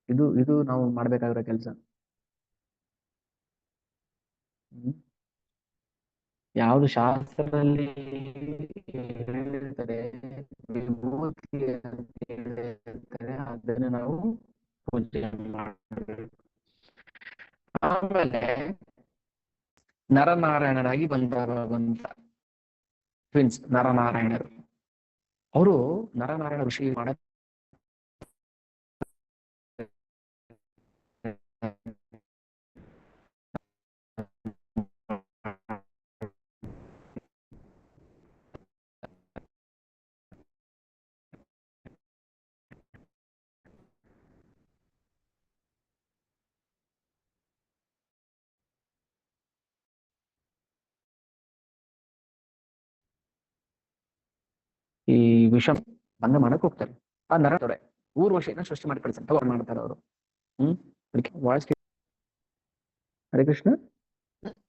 ಇದು ನಾವು ಮಾಡ್ಬೇಕಾಗಿರೋ ಕೆಲಸ. ಯಾವುದು ಶಾಸ್ತ್ರದಲ್ಲಿ ಹೇಳಿರ್ತಾರೆ ವಿಭೂತಿ ಅಂತ ಹೇಳಿರ್ತಾರೆ, ಅದನ್ನು ನಾವು ಪೂಜೆ ಮಾಡಬೇಕು. ಆಮೇಲೆ ನರನಾರಾಯಣರಾಗಿ ಬಂದ ಟ್ವಿನ್ಸ್ ನರನಾರಾಯಣರು. ಅವರು ನರನಾರಾಯಣ ಋಷಿ ಮಾಡ ಈ ವಿಷ ಬಂದ ಮಾಡಕ್ ಹೋಗ್ತಾರೆ. ಆ ನರದೊರೆ ಊರ್ವಶಿನ ಸೃಷ್ಟಿ ಮಾಡಿ ಕಳಿಸಂತ ಮಾಡ್ತಾರೆ ಅವರು. ವಾಯ್ಸ್ ಹರೇ ಕೃಷ್ಣ.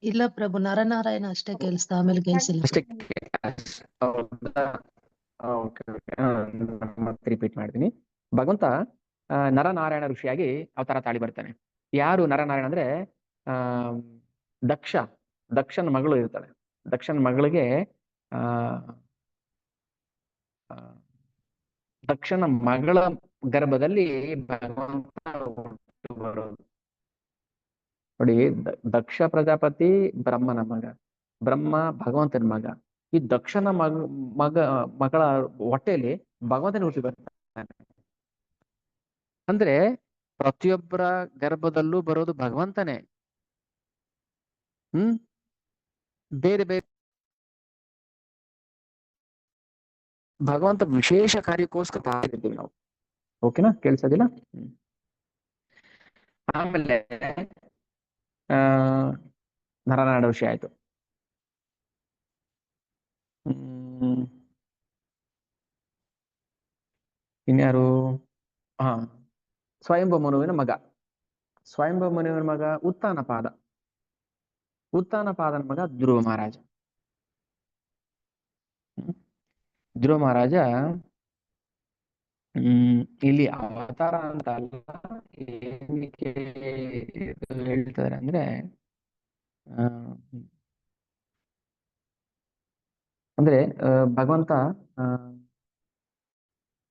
ಇಲ್ಲ ಪ್ರಭು, ನರನಾರಾಯಣ ಅಷ್ಟೇ ಕೇಳಿಸ್ತಾ, ಆಮೇಲೆ ಕೇಳಿಸಿಲ್ಲ. ಮತ್ತೆ ರಿಪೀಟ್ ಮಾಡ್ತೀನಿ. ಭಗವಂತ ನರನಾರಾಯಣ ಋಷಿಯಾಗಿ ಅವತಾರ ತಾಳಿ ಬರ್ತಾನೆ. ಯಾರು ನರನಾರಾಯಣ ಅಂದ್ರೆ ದಕ್ಷನ ಮಗಳು ಇರ್ತಾಳೆ. ದಕ್ಷನ ಮಗಳಿಗೆ ದಕ್ಷನ ಮಗಳ ಗರ್ಭದಲ್ಲಿ ಭಗವಂತ ಹುಟ್ಟು ಬರೋದು. ನೋಡಿ, ದಕ್ಷ ಪ್ರಜಾಪತಿ ಬ್ರಹ್ಮನ ಮಗ, ಬ್ರಹ್ಮ ಭಗವಂತನ ಮಗ, ಈ ದಕ್ಷನ ಮಗ ಮಗಳ ಹೊಟ್ಟೆಯಲ್ಲಿ ಭಗವಂತನೇ ಹುಟ್ಟಿ ಬರ್ತಾನೆ. ಅಂದ್ರೆ ಪ್ರತಿಯೊಬ್ಬರ ಗರ್ಭದಲ್ಲೂ ಬರೋದು ಭಗವಂತನೇ. ಹ್ಮ್ ಬೇರೆ ಬೇರೆ ಭಗವಂತ ವಿಶೇಷ ಕಾರ್ಯಕ್ಕೋಸ್ಕರ ತಾಳಿದ್ದೀವಿ ನಾವು. ಓಕೆನಾ? ಕೇಳಿಸೋದಿಲ್ಲ? ಆಮೇಲೆ ಆ ನರನಾಡ ವಿಷಯ ಆಯ್ತು. ಹ್ಮ್ ಇನ್ಯಾರು? ಹಾ, ಸ್ವಯಂಭೂ ಮನುವಿನ ಮಗ. ಸ್ವಯಂಭೂ ಮನುವಿನ ಮಗ ಉತ್ತಾನಪಾದ. ಉತ್ತಾನಪಾದನ ಮಗ ಧ್ರುವ ಮಹಾರಾಜ. ಧ್ರುವ ಮಹಾರಾಜ ಇಲ್ಲಿ ಅವತಾರ ಅಂತ ಅಲ್ಲ, ಏನಕ್ಕೆ ಹೇಳ್ತಾರೆ ಅಂದ್ರೆ ಆ, ಅಂದ್ರೆ ಭಗವಂತ ಆ,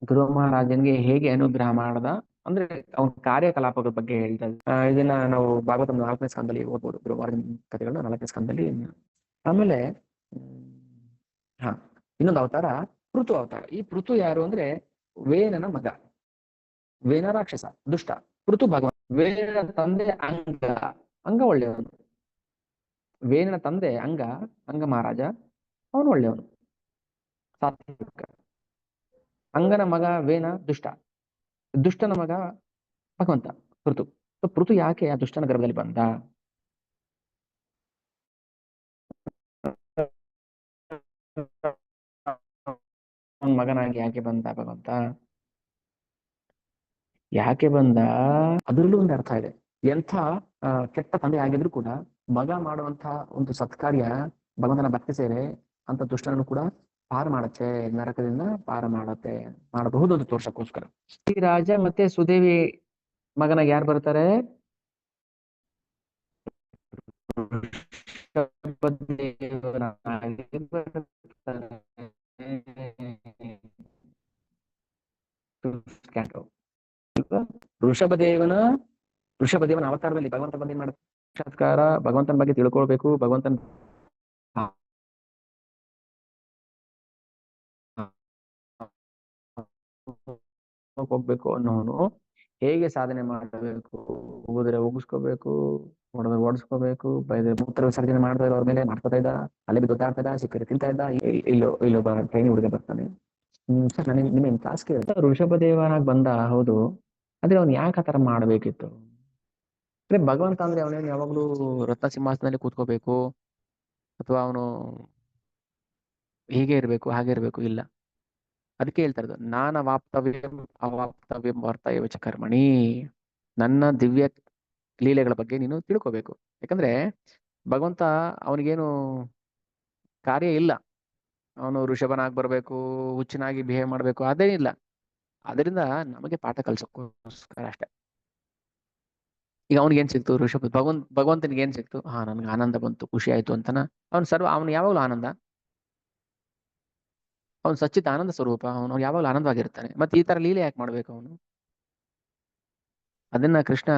ಧ್ರುವ ಮಹಾರಾಜನ್ಗೆ ಹೇಗೆ ಅನುಗ್ರಹ ಮಾಡದ ಅಂದ್ರೆ ಅವನ ಕಾರ್ಯಕಲಾಪಗಳ ಬಗ್ಗೆ ಹೇಳ್ತಾರೆ. ಇದನ್ನ ನಾವು ಭಾಗವತ 4ನೇ ಸ್ಕಂದದಲ್ಲಿ ಓದ್ಬೋದು, ಧ್ರುವ ಮಹಾರಾಜನ ಕಥೆಗಳನ್ನ 4ನೇ ಸ್ಕಂದದಲ್ಲಿ. ಆಮೇಲೆ ಹಾ, ಇನ್ನೊಂದು ಅವತಾರ ಪೃಥು ಅವತಾರ. ಈ ಪೃಥು ಯಾರು ಅಂದ್ರೆ ವೇನನ ಮಗ. ವೇನ ರಾಕ್ಷಸ, ದುಷ್ಟ. ಪೃಥು ಭಗವಂತ. ವೇನನ ತಂದೆ ಅಂಗ. ಅಂಗ ಒಳ್ಳೆಯವನು. ವೇನನ ತಂದೆ ಅಂಗ, ಅಂಗ ಮಹಾರಾಜ, ಅವನು ಒಳ್ಳೆಯವನು, ಸಾತ್ವಿಕ. ಅಂಗನ ಮಗ ವೇನ ದುಷ್ಟ. ದುಷ್ಟನ ಮಗ ಭಗವಂತ ಪೃಥು. ಪೃಥು ಯಾಕೆ ಆ ದುಷ್ಟನ ಗರ್ಭದಲ್ಲಿ ಬಂದ? ಅವನ ಮಗನಾಗಿ ಯಾಕೆ ಬಂದ ಭಗವಂತ? ಯಾಕೆ ಬಂದ? ಅದರಲ್ಲೂ ಒಂದು ಅರ್ಥ ಇದೆ. ಎಂಥ ಕೆಟ್ಟ ತಂದೆ ಆಗಿದ್ರು ಕೂಡ ಮಗ ಮಾಡುವಂತ ಒಂದು ಸತ್ಕಾರ್ಯ, ಭಗವಂತನ ಭಕ್ತಿ ಸೇವೆ ಅಂತ ದುಷ್ಟನನ್ನು ಕೂಡ ಪಾರು ಮಾಡುತ್ತೆ, ನರಕದಿಂದ ಪಾರು ಮಾಡಬಹುದು ಅಂತ ತೋರ್ಸಕ್ಕೋಸ್ಕರ. ಈ ರಾಜ ಮತ್ತೆ ಸುದೇವಿ ಮಗನಾಗಿ ಯಾರು ಬರ್ತಾರೆ? ಋಷಭದೇವನ ಅವತಾರದಲ್ಲಿ ಭಗವಂತ ಬಂದು ಏನ್ ಮಾಡ್ತಾರೆ? ಸಾಕ್ಷಾತ್ಕಾರ, ಭಗವಂತನ ಬಗ್ಗೆ ತಿಳ್ಕೊಳ್ಬೇಕು, ಭಗವಂತನ ಹೋಗ್ಬೇಕು ಅನ್ನೋನು ಹೇಗೆ ಸಾಧನೆ ಮಾಡಬೇಕು? ಹೋದ್ರೆ ಹೋಗಿಸ್ಕೋಬೇಕು, ಹೊಡೆದ್ರೆ ಓಡಿಸ್ಕೋಬೇಕು, ಬೈದ್ರೆ ಮೂತ್ರ ವಿಸರ್ಜನೆ ಮಾಡಿದ್ರೆ ಅವ್ರ ಮೇಲೆ ಮಾಡ್ಕೊತಾ ಇದ್ದ, ಅಲ್ಲಿ ಬಿದ್ದು ಒದ್ದಾಡ್ತಾ ಇದ್ದ, ಸಿಕ್ಕರೆ ತಿಂತಾ ಇದ್ದ. ಇಲ್ಲೊಬ್ಬ ಟ್ರೈನಿ ಹುಡುಗ ಬರ್ತಾನೆ. ಸರ್ ನಾನು ನಿಮಗೆ ಕ್ಲಾಸ್ ಕೇಳಿದೆ, ಋಷಭದೇವನಾಗಿ ಬಂದ ಹೌದು, ಆದ್ರೆ ಅವ್ನು ಯಾಕೆ ಆತರ ಮಾಡ್ಬೇಕಿತ್ತು? ಅಂದ್ರೆ ಭಗವಂತ ಅಂದ್ರೆ ಅವನೇನು ಯಾವಾಗ್ಲೂ ರತ್ನ ಸಿಂಹಾಸನದಲ್ಲಿ ಕೂತ್ಕೋಬೇಕು ಅಥವಾ ಅವನು ಹೀಗೆ ಇರ್ಬೇಕು ಹಾಗೆ ಇರ್ಬೇಕು? ಇಲ್ಲ. ಅದಕ್ಕೆ ಹೇಳ್ತಾ ಇರೋದು ನಾನವಾಪ್ತವ್ಯಂ ಅವಾಪ್ತವ್ಯಂ ವರ್ತಯೇವ ಚ ಕರ್ಮಣಿ. ನನ್ನ ದಿವ್ಯ ಲೀಲೆಗಳ ಬಗ್ಗೆ ನೀನು ತಿಳ್ಕೋಬೇಕು. ಯಾಕಂದ್ರೆ ಭಗವಂತ ಅವನಿಗೇನು ಕಾರ್ಯ ಇಲ್ಲ. ಅವನು ಋಷಭನಾಗಿ ಬರ್ಬೇಕು, ಹುಚ್ಚನಾಗಿ ಬಿಹೇವ್ ಮಾಡ್ಬೇಕು, ಅದೇನಿಲ್ಲ. ಅದರಿಂದ ನಮಗೆ ಪಾಠ ಕಲ್ಸೋಕ್ಕೋಸ್ಕರ ಅಷ್ಟೇ. ಈಗ ಅವ್ನಿಗೆ ಏನ್ ಸಿಕ್ತು? ಭಗವಂತನಿಗೆ ಏನ್ ಸಿಕ್ತು? ನನ್ಗೆ ಆನಂದ ಬಂತು, ಖುಷಿ ಆಯ್ತು ಅಂತನ. ಅವನು ಯಾವಾಗಲೂ ಆನಂದ. ಅವನು ಸಚ್ಚಿತ್ ಆನಂದ ಸ್ವರೂಪ. ಅವನು ಯಾವಾಗಲೂ ಆನಂದವಾಗಿರ್ತಾನೆ. ಮತ್ತೆ ಈ ತರ ಲೀಲೆ ಯಾಕೆ ಮಾಡ್ಬೇಕು ಅವನು? ಅದನ್ನ ಕೃಷ್ಣ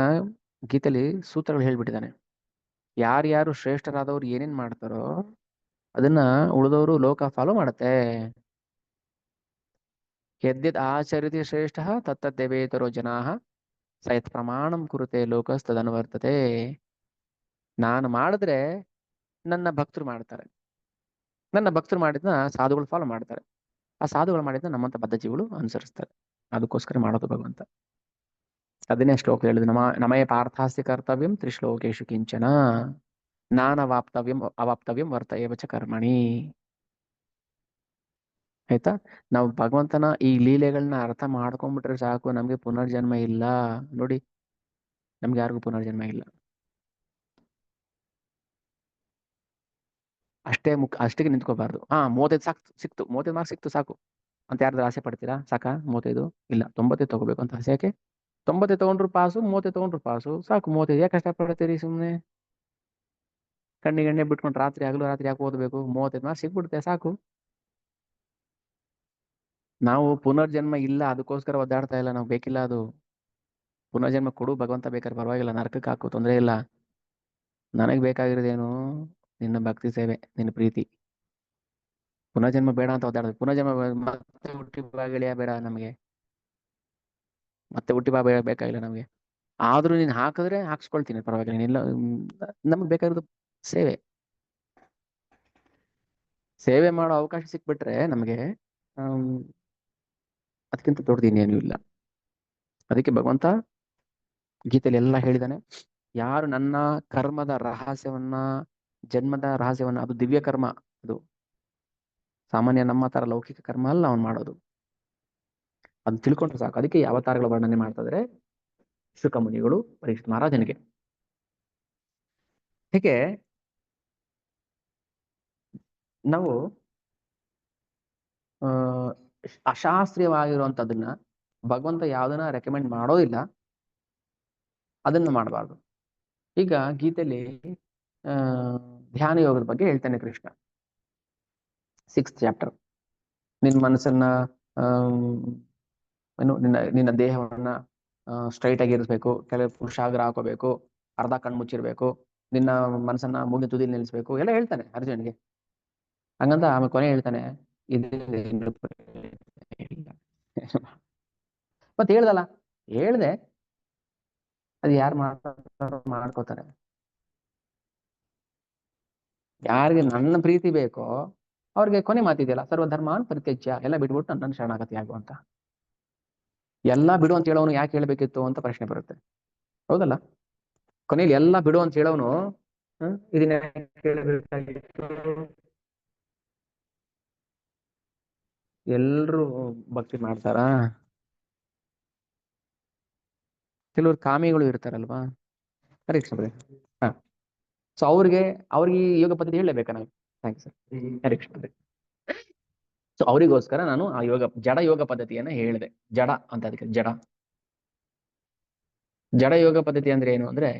ಗೀತೆಯಲ್ಲಿ ಸೂತ್ರಗಳು ಹೇಳ್ಬಿಟ್ಟಿದ್ದಾನೆ. ಯಾರ್ಯಾರು ಶ್ರೇಷ್ಠರಾದವ್ರು ಏನೇನ್ ಮಾಡ್ತಾರೋ ಅದನ್ನ ಉಳಿದವರು ಲೋಕ ಫಾಲೋ ಮಾಡುತ್ತೆ. ಯದ್ಯದ್ ಆಚರಿತಿ ಶ್ರೇಷ್ಠ ತತ್ತದ್ದೇವೇತರೋ ಜನಾಃ ಸಯತ್ ಪ್ರಮಾಣಂ ಕುರುತೆ ಲೋಕಸ್ತದನುವರ್ತತೆ. ನಾನು ಮಾಡಿದ್ರೆ ನನ್ನ ಭಕ್ತರು ಮಾಡ್ತಾರೆ, ನನ್ನ ಭಕ್ತರು ಮಾಡಿದ್ನ ಸಾಧುಗಳು ಫಾಲೋ ಮಾಡ್ತಾರೆ, ಆ ಸಾಧುಗಳು ಮಾಡಿದ್ನ ನಮ್ಮಂತ ಬದ್ಧ ಜೀವಿಗಳು ಅನುಸರಿಸ್ತಾರೆ. ಅದಕ್ಕೋಸ್ಕರ ಮಾಡೋದು ಭಗವಂತ. ಅದನ್ನೇ ಶ್ಲೋಕ ಹೇಳಿದ್ರು, ನಮಯ ಪಾರ್ಥಾಸ್ತಿ ಕರ್ತವ್ಯಂ ತ್ರಿಶ್ಲೋಕೇಶು ಕಿಂಚನ ಅವಾಪ್ತವ್ಯಂ ವರ್ತಯೇವ ಚ ಕರ್ಮಣಿ. ಆಯ್ತಾ? ನಾವು ಭಗವಂತನ ಈ ಲೀಲೆಗಳನ್ನ ಅರ್ಥ ಮಾಡ್ಕೊಂಡ್ಬಿಟ್ರೆ ಸಾಕು, ನಮ್ಗೆ ಪುನರ್ಜನ್ಮ ಇಲ್ಲ. ನೋಡಿ, ನಮ್ಗೆ ಯಾರಿಗೂ ಪುನರ್ಜನ್ಮ ಇಲ್ಲ. ಅಷ್ಟೇ ನಿಂತ್ಕೋಬಾರ್ದು. 35 ಸಿಕ್ತು, 35 ಮಾರ್ಕ್ಸ್ ಸಿಕ್ತು ಸಾಕು ಅಂತ ಯಾರ್ದು ಆಸೆ ಪಡ್ತೀರಾ? ಸಾಕಾ 35? ಇಲ್ಲ, 95 ತಗೋಬೇಕು ಅಂತ ಆಸೆ. ಯಾಕೆ? 90 ತಗೊಂಡ್ರು ಪಾಸು, 30 ತಗೊಂಡ್ರು ಪಾಸು, ಸಾಕು 35. ಯಾಕೆ ಕಷ್ಟಪಡ್ತೀರಿ ಸುಮ್ಮನೆ? ಕಣ್ಣಿಗೆ ಬಿಟ್ಕೊಂಡು ರಾತ್ರಿ ಯಾಕೆ ಓದಬೇಕು? 35 ಮಾರ್ಕ್ಸ್ ಸಿಕ್ಬಿಡುತ್ತೆ ಸಾಕು. ನಾವು ಪುನರ್ಜನ್ಮ ಇಲ್ಲ ಅದಕ್ಕೋಸ್ಕರ ಒದ್ದಾಡ್ತಾ ಇಲ್ಲ. ನಾವು ಬೇಕಿಲ್ಲ ಅದು. ಪುನರ್ಜನ್ಮ ಕೊಡು ಭಗವಂತ, ಬೇಕಾದ್ರೆ ಪರವಾಗಿಲ್ಲ, ನರಕಕ್ಕೆ ಹಾಕು, ತೊಂದರೆ ಇಲ್ಲ. ನನಗೆ ಬೇಕಾಗಿರೋದೇನು? ನಿನ್ನ ಭಕ್ತಿ ಸೇವೆ, ನಿನ್ನ ಪ್ರೀತಿ. ಪುನರ್ಜನ್ಮ ಬೇಡ ಅಂತ ಒದ್ದಾಡೋದು. ಪುನರ್ಜನ್ಮ ಮತ್ತೆ ಹುಟ್ಟಿ ಬಾ ಗೆಳೆಯ ಬೇಡ ನಮಗೆ, ಮತ್ತೆ ಹುಟ್ಟಿ ಬಾ ಬೇಕಾಗಿಲ್ಲ ನಮಗೆ. ಆದ್ರೂ ನೀನ್ ಹಾಕಿದ್ರೆ ಹಾಕ್ಸ್ಕೊಳ್ತೀನಿ, ಪರವಾಗಿಲ್ಲ, ನೀನಿಲ್ಲ. ನಮ್ಗೆ ಬೇಕಾಗಿರೋದು ಸೇವೆ. ಸೇವೆ ಮಾಡೋ ಅವಕಾಶ ಸಿಕ್ಬಿಟ್ರೆ ನಮಗೆ ಅದಕ್ಕಿಂತ ದೊಡ್ಡದು ಇನ್ನೇನು ಇಲ್ಲ. ಅದಕ್ಕೆ ಭಗವಂತ ಗೀತೆಯಲ್ಲಿ ಎಲ್ಲ ಹೇಳಿದಾನೆ. ಯಾರು ನನ್ನ ಕರ್ಮದ ರಹಸ್ಯವನ್ನ, ಜನ್ಮದ ರಹಸ್ಯವನ್ನ, ಅದು ದಿವ್ಯ ಕರ್ಮ, ಅದು ಸಾಮಾನ್ಯ ನಮ್ಮ ತರ ಲೌಕಿಕ ಕರ್ಮ ಅಲ್ಲ ಅವನು ಮಾಡೋದು, ಅದು ತಿಳ್ಕೊಂಡ್ರೆ ಸಾಕು. ಅದಕ್ಕೆ ಈ ಅವತಾರಗಳ ವರ್ಣನೆ ಮಾಡ್ತಾ ಇದ್ರೆ ಶುಕ ಮುನಿಗಳು ಪರೀಕ್ಷಿತ್ ಮಹಾರಾಜನಿಗೆ. ಹೀಗೆ ನಾವು ಅಶಾಸ್ತ್ರೀಯವಾಗಿರುವಂತದನ್ನ ಭಗವಂತ ಯಾವ್ದನ್ನ ರೆಕಮೆಂಡ್ ಮಾಡೋದಿಲ್ಲ, ಅದನ್ನ ಮಾಡಬಾರ್ದು. ಈಗ ಗೀತೆಯಲ್ಲಿ ಧ್ಯಾನ ಯೋಗದ ಬಗ್ಗೆ ಹೇಳ್ತಾನೆ ಕೃಷ್ಣ. 6th chapter. ನಿನ್ನ ಮನಸ್ಸನ್ನ ಏನು ನಿನ್ನ ದೇಹವನ್ನ ಸ್ಟ್ರೈಟ್ ಆಗಿ ಇರಿಸ್ಬೇಕು, ಕೆಲವು ಪುರುಷಾಗ್ರ ಹಾಕೋಬೇಕು, ಅರ್ಧ ಕಣ್ಣು ಮುಚ್ಚಿರ್ಬೇಕು, ನಿನ್ನ ಮನಸ್ಸನ್ನ ಮೂಗಿನ ತುದಿಲಿ ನಿಲ್ಲಿಸ್ಬೇಕು, ಎಲ್ಲ ಹೇಳ್ತಾನೆ ಅರ್ಜುನಿಗೆ. ಹಂಗಂತ ಆಮೇಲೆ ಕೊನೆ ಹೇಳ್ತಾನೆ ಮತ್ತೆ ಹೇಳ್ದಲ್ಲ, ಹೇಳ್ದೆ, ಅದು ಯಾರು ಮಾಡ್ಕೋತಾರೆ. ಯಾರಿಗೆ ನನ್ನ ಪ್ರೀತಿ ಬೇಕೋ ಅವ್ರಿಗೆ ಕೊನೆ ಮಾತಿದೆಯಲ್ಲ, ಸರ್ವಧರ್ಮಾನ್ ಪರಿತ್ಯಜ್ಯ, ಎಲ್ಲ ಬಿಟ್ಬಿಟ್ಟು ನನ್ನ ಶರಣಾಗತಿ ಆಗು ಅಂತ. ಎಲ್ಲಾ ಬಿಡು ಅಂತ ಹೇಳೋನು ಯಾಕೆ ಹೇಳ್ಬೇಕಿತ್ತು ಅಂತ ಪ್ರಶ್ನೆ ಬರುತ್ತೆ, ಹೌದಲ್ಲ? ಕೊನೆಯಲ್ಲಿ ಎಲ್ಲಾ ಬಿಡು ಅಂತ ಹೇಳೋನು ಇದನ್ನ ಕೇಳಬೇಕಾಗಿತ್ತು. ಎಲ್ರು ಭಕ್ತಿ ಮಾಡ್ತಾರಾ? ಕೆಲವರು ಕಾಮಿಗಳು ಇರ್ತಾರಲ್ವಾ, ಹರೀಕ್ಷ ಹಾ. ಸೊ ಅವ್ರಿಗೆ ಈ ಯೋಗ ಪದ್ಧತಿ ಹೇಳಲೇಬೇಕಾ ನಾವು? Thanks sir, ಹರೀಕ್ಷ. ಸೊ ಅವರಿಗೋಸ್ಕರ ನಾನು ಆ ಜಡ ಯೋಗ ಪದ್ಧತಿಯನ್ನ ಹೇಳಿದೆ. ಜಡ ಅಂತ, ಅದಕ್ಕೆ ಜಡ ಯೋಗ ಪದ್ಧತಿ ಅಂದ್ರೆ ಏನು ಅಂದ್ರೆ,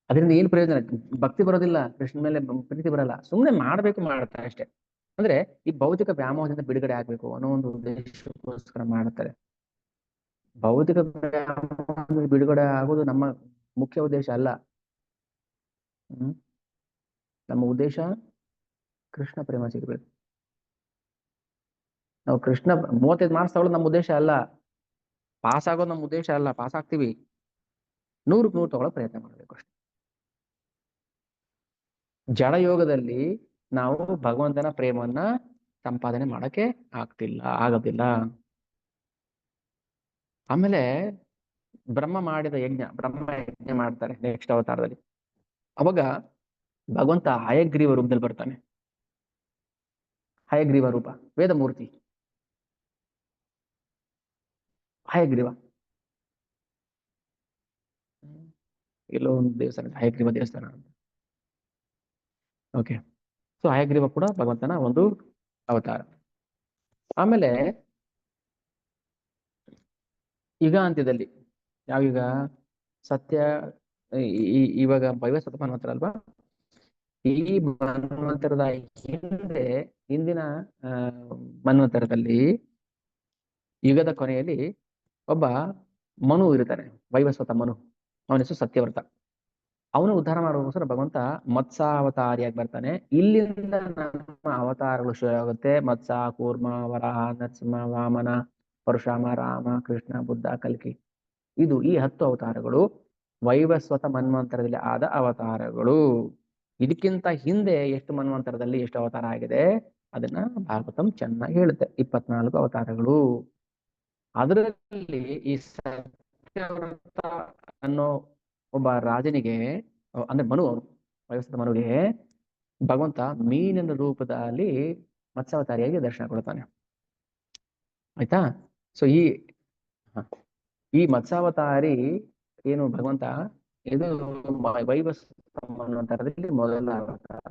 ಅದರಿಂದ ಏನು ಪ್ರಯೋಜನ? ಭಕ್ತಿ ಬರೋದಿಲ್ಲ, ಕೃಷ್ಣ ಮೇಲೆ ಪ್ರೀತಿ ಬರಲ್ಲ, ಸುಮ್ಮನೆ ಮಾಡ್ತಾರೆ ಅಷ್ಟೇ. ಅಂದ್ರೆ ಈ ಭೌತಿಕ ವ್ಯಾಮೋಹದಿಂದ ಬಿಡುಗಡೆ ಆಗ್ಬೇಕು ಅನ್ನೋ ಒಂದು ಉದ್ದೇಶಕ್ಕೋಸ್ಕರ ಮಾಡ್ತಾರೆ. ಭೌತಿಕ ವ್ಯಾಮೋಹದಿಂದ ಬಿಡುಗಡೆ ಆಗೋದು ನಮ್ಮ ಮುಖ್ಯ ಉದ್ದೇಶ ಅಲ್ಲ. ನಮ್ಮ ಉದ್ದೇಶ ಕೃಷ್ಣ ಪ್ರೇಮ ಸಿಗಬೇಕು. ನಾವು ಕೃಷ್ಣ 35 ಮಾರ್ಕ್ಸ್ ತಗೊಳ್ಳೋದು ನಮ್ಮ ಉದ್ದೇಶ ಅಲ್ಲ, ಪಾಸ್ ಆಗೋದು ನಮ್ಮ ಉದ್ದೇಶ ಅಲ್ಲ. ಪಾಸ್ ಆಗ್ತೀವಿ, 100ಕ್ಕೆ 100 ತಗೊಳ್ಳೋ ಪ್ರಯತ್ನ ಮಾಡಬೇಕು ಅಷ್ಟೇ. ಜಡ ಯೋಗದಲ್ಲಿ ನಾವು ಭಗವಂತನ ಪ್ರೇಮವನ್ನ ಸಂಪಾದನೆ ಮಾಡಕ್ಕೆ ಆಗೋದಿಲ್ಲ. ಆಮೇಲೆ ಬ್ರಹ್ಮ ಯಜ್ಞ ಮಾಡ್ತಾರೆ ನೆಕ್ಸ್ಟ್ ಅವತಾರದಲ್ಲಿ. ಅವಾಗ ಭಗವಂತ ಹಯಗ್ರೀವ ರೂಪದಲ್ಲಿ ಬರ್ತಾನೆ. ಹಯಗ್ರೀವ ರೂಪ, ವೇದಮೂರ್ತಿ ಹಯಗ್ರೀವ. ಎಲ್ಲೋ ಒಂದು ದೇವಸ್ಥಾನ, ಹಯಗ್ರೀವ ದೇವಸ್ಥಾನ ಅಂತ. ಓಕೆ. ಸೊ ಹಯಗ್ರೀವ ಕೂಡ ಭಗವಂತನ ಒಂದು ಅವತಾರ. ಆಮೇಲೆ ಯುಗ ಅಂತ್ಯದಲ್ಲಿ, ಯಾವ ಯುಗ? ಸತ್ಯ, ಇವಾಗ 50 ಮನ್ವಂತರ ಅಲ್ವಾ? ಈ ಮನ್ವಂತರದ ಹಿಂದಿನ ಮನ್ವಂತರದಲ್ಲಿ, ಯುಗದ ಕೊನೆಯಲ್ಲಿ ಒಬ್ಬ ಮನು ಇರ್ತಾನೆ, ವೈವಸ್ವತ ಮನು. ಅವನ ಹೆಸರು ಸತ್ಯವ್ರತ. ಅವನು ಉದ್ಧಾರ ಮಾಡುವಗೋಸ್ಕರ ಭಗವಂತ ಮತ್ಸಾವತಾರಿಯಾಗಿ ಬರ್ತಾನೆ. ಇಲ್ಲಿಂದ ನಮ್ಮ ಅವತಾರಗಳು ಶುರು ಆಗುತ್ತೆ. ಮತ್ಸ, ಕೂರ್ಮ, ವರಾಹ, ನರಸಿಂಹ, ವಾಮನ, ಪರಶುರಾಮ, ರಾಮ, ಕೃಷ್ಣ, ಬುದ್ಧ, ಕಲ್ಕಿ. ಈ 10 ಅವತಾರಗಳು ವೈವಸ್ವತ ಮನ್ವಂತರದಲ್ಲಿ ಆದ ಅವತಾರಗಳು. ಇದಕ್ಕಿಂತ ಹಿಂದೆ ಎಷ್ಟು ಮನ್ವಂತರದಲ್ಲಿ ಎಷ್ಟು ಅವತಾರ ಆಗಿದೆ ಅದನ್ನ ಭಾಗವತಂ ಚೆನ್ನಾಗಿ ಹೇಳುತ್ತೆ. 24 ಅವತಾರಗಳು. ಅದರಲ್ಲಿ ಈ ಸತ್ಯವ್ರತ ಅನ್ನೋ ಒಬ್ಬ ರಾಜನಿಗೆ, ಅಂದ್ರೆ ಮನು, ವೈವಸ್ವತ ಮನುಗೆ ಭಗವಂತ ಮೀನಿನ ರೂಪದಲ್ಲಿ ಮತ್ಸ್ಯಾವತಾರಿಯಾಗಿ ದರ್ಶನ ಕೊಡ್ತಾನೆ. ಆಯ್ತಾ? ಸೊ ಈ ಮತ್ಸ್ಯಾವತಾರಿ ಏನು ಭಗವಂತ, ಇದು ವೈವಸ್ವತ ಮನ್ವಂತರದಲ್ಲಿ ಮೊದಲ ಅವತಾರ.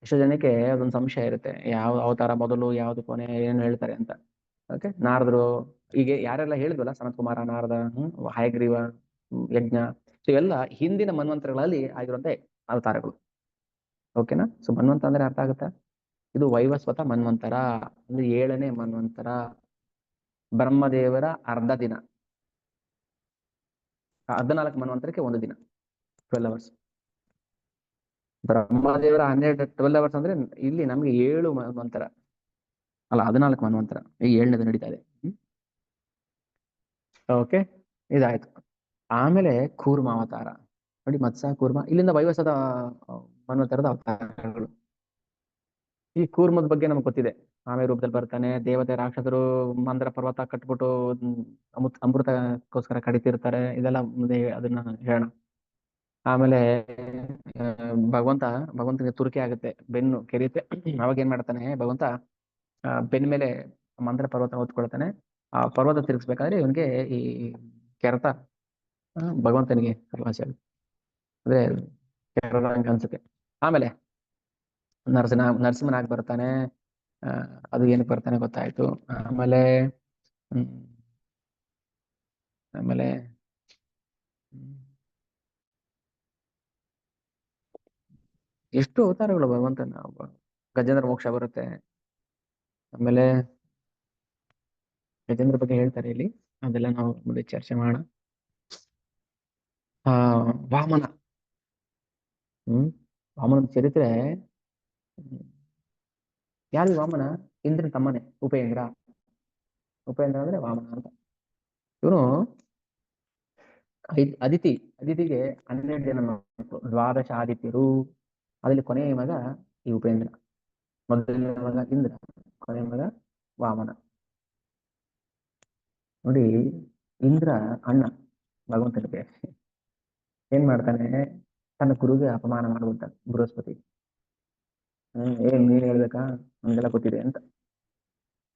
ಎಷ್ಟೋ ಜನಕ್ಕೆ ಅದೊಂದು ಸಂಶಯ ಇರುತ್ತೆ, ಯಾವ ಅವತಾರ ಮೊದಲು ಯಾವ್ದು ಕೊನೆ, ಏನು ಹೇಳ್ತಾರೆ ಅಂತ. ಓಕೆ, ನಾರದರು, ಹೀಗೆ ಯಾರೆಲ್ಲ ಹೇಳಿದ್ವಲ್ಲ, ಸನತ್ ಕುಮಾರ, ನಾರದ, ಹಯಗ್ರೀವ, ಯಜ್ಞ, ಇವೆಲ್ಲ ಹಿಂದಿನ ಮನ್ವಂತರಗಳಲ್ಲಿ ಆಗಿರುವಂತ ಅವತಾರಗಳು. ಓಕೆನಾ? ಸೊ ಮನ್ವಂತರ ಅಂದ್ರೆ ಅರ್ಥ ಆಗುತ್ತಾ? ಇದು ವೈವಸ್ವತ ಮನ್ವಂತರ, ಅಂದ್ರೆ 7ನೇ ಮನ್ವಂತರ, ಬ್ರಹ್ಮದೇವರ ಅರ್ಧ ದಿನ. 14 ಮನ್ವಂತರಕ್ಕೆ 1 ದಿನ, 12 hours. ಬ್ರಹ್ಮದೇವರ 12 ಅವರ್ಸ್ ಅಂದ್ರೆ ಇಲ್ಲಿ ನಮ್ಗೆ 7 ಮನ್ವಂತರ, ಅಲ್ಲ 14 ಮನ್ವಂತರ, ಈಗ 7ನೇದು ನಡೀತಾ ಇದೆ. ಓಕೆ, ಇದಾಯ್ತು. ಆಮೇಲೆ ಕೂರ್ಮ ಅವತಾರ ನೋಡಿ, ಮತ್ಸ್ಯ ಕೂರ್ಮ, ಇಲ್ಲಿಂದ ವೈವಸ್ವತ ಮನ್ವಂತರದ ಅವತಾರಗಳು. ಈ ಕೂರ್ಮದ ಬಗ್ಗೆ ನಮ್ಗೆ ಗೊತ್ತಿದೆ, ಆಮೆ ರೂಪದಲ್ಲಿ ಬರ್ತಾನೆ. ದೇವತೆ ರಾಕ್ಷಸರು ಮಂದ್ರ ಪರ್ವತ ಕಟ್ಬಿಟ್ಟು ಅಮೃತಕ್ಕೋಸ್ಕರ ಕಡಿತಿರ್ತಾರೆ. ಇದೆಲ್ಲ ಮುಂದೆ ಅದನ್ನ ಹೇಳೋಣ. ಆಮೇಲೆ ಆ, ಭಗವಂತನಿಗೆ ತುರಿಕೆ ಆಗುತ್ತೆ, ಬೆನ್ನು ಕೆರೆಯುತ್ತೆ. ಅವಾಗ ಏನ್ ಮಾಡ್ತಾನೆ ಭಗವಂತ, ಬೆನ್ನ ಮೇಲೆ ಮಂದ್ರ ಪರ್ವತ ಹೊತ್ಕೊಳ್ತಾನೆ. ಆ ಪರ್ವತ ತಿರುಗಿಸ್ಬೇಕಾದ್ರೆ ಇವನಿಗೆ ಈ ಕೆರತ ಭಗವಂತನಿಗೆ ಸರ್ವಾಸಿ ಆಗುತ್ತೆ, ಅಂದ್ರೆ ಕೆರದಂಗ ಅನ್ಸುತ್ತೆ. ಆಮೇಲೆ ನರಸಿಂಹನಾಗಿ ಬರ್ತಾನೆ. ಆ, ಅದು ಏನಕ್ಕೆ ಬರ್ತಾನೆ ಗೊತ್ತಾಯ್ತು. ಆಮೇಲೆ ಹ್ಮ್ ಆಮೇಲೆ ಹ್ಮ್, ಎಷ್ಟು ಅವತಾರಗಳು ಭಗವಂತನ. ಗಜೇಂದ್ರ ಮೋಕ್ಷ ಬರುತ್ತೆ. ಆಮೇಲೆ ಗಜೇಂದ್ರ ಬಗ್ಗೆ ಹೇಳ್ತಾರೆ ಇಲ್ಲಿ, ಅದೆಲ್ಲ ನಾವು ಮುಂದೆ ಚರ್ಚೆ ಮಾಡೋಣ. ಆ ವಾಮನ, ಹ್ಮ್ ವಾಮನ ಚರಿತ್ರೆ. ಹ್ಮ್, ಯಾರು ಈ ವಾಮನ? ಇಂದ್ರನ ತಮ್ಮನೆ ಉಪೇಂದ್ರ. ಉಪೇಂದ್ರ ಅಂದ್ರೆ ವಾಮನ ಅಂತ. ಇವನು ಅದಿತಿ, ಅದಿತಿಗೆ 12 ಜನ ಮಕ್ಕಳು, ದ್ವಾದಶ ಆದಿತ್ಯರು. ಅದರಲ್ಲಿ ಕೊನೆಯ ಮಗ ಈ ಉಪೇಂದ್ರ. ಮೊದಲನೇ ಮಗ ಇಂದ್ರ, ಕೊನೆಯ ಮಗ ವಾಮನ. ನೋಡಿ, ಇಂದ್ರ ಅಣ್ಣ ಭಗವಂತನಿಗೆ ಏನ್ ಮಾಡ್ತಾನೆ, ತನ್ನ ಗುರುಗೆ ಅಪಮಾನ ಮಾಡ್ಬಿಡ್ತಾನೆ ಬೃಹಸ್ಪತಿ. ಏನ್ ನೀನ್ ಹೇಳ್ಬೇಕಾ, ನಮ್ಗೆಲ್ಲ ಗೊತ್ತಿದೆ ಅಂತ.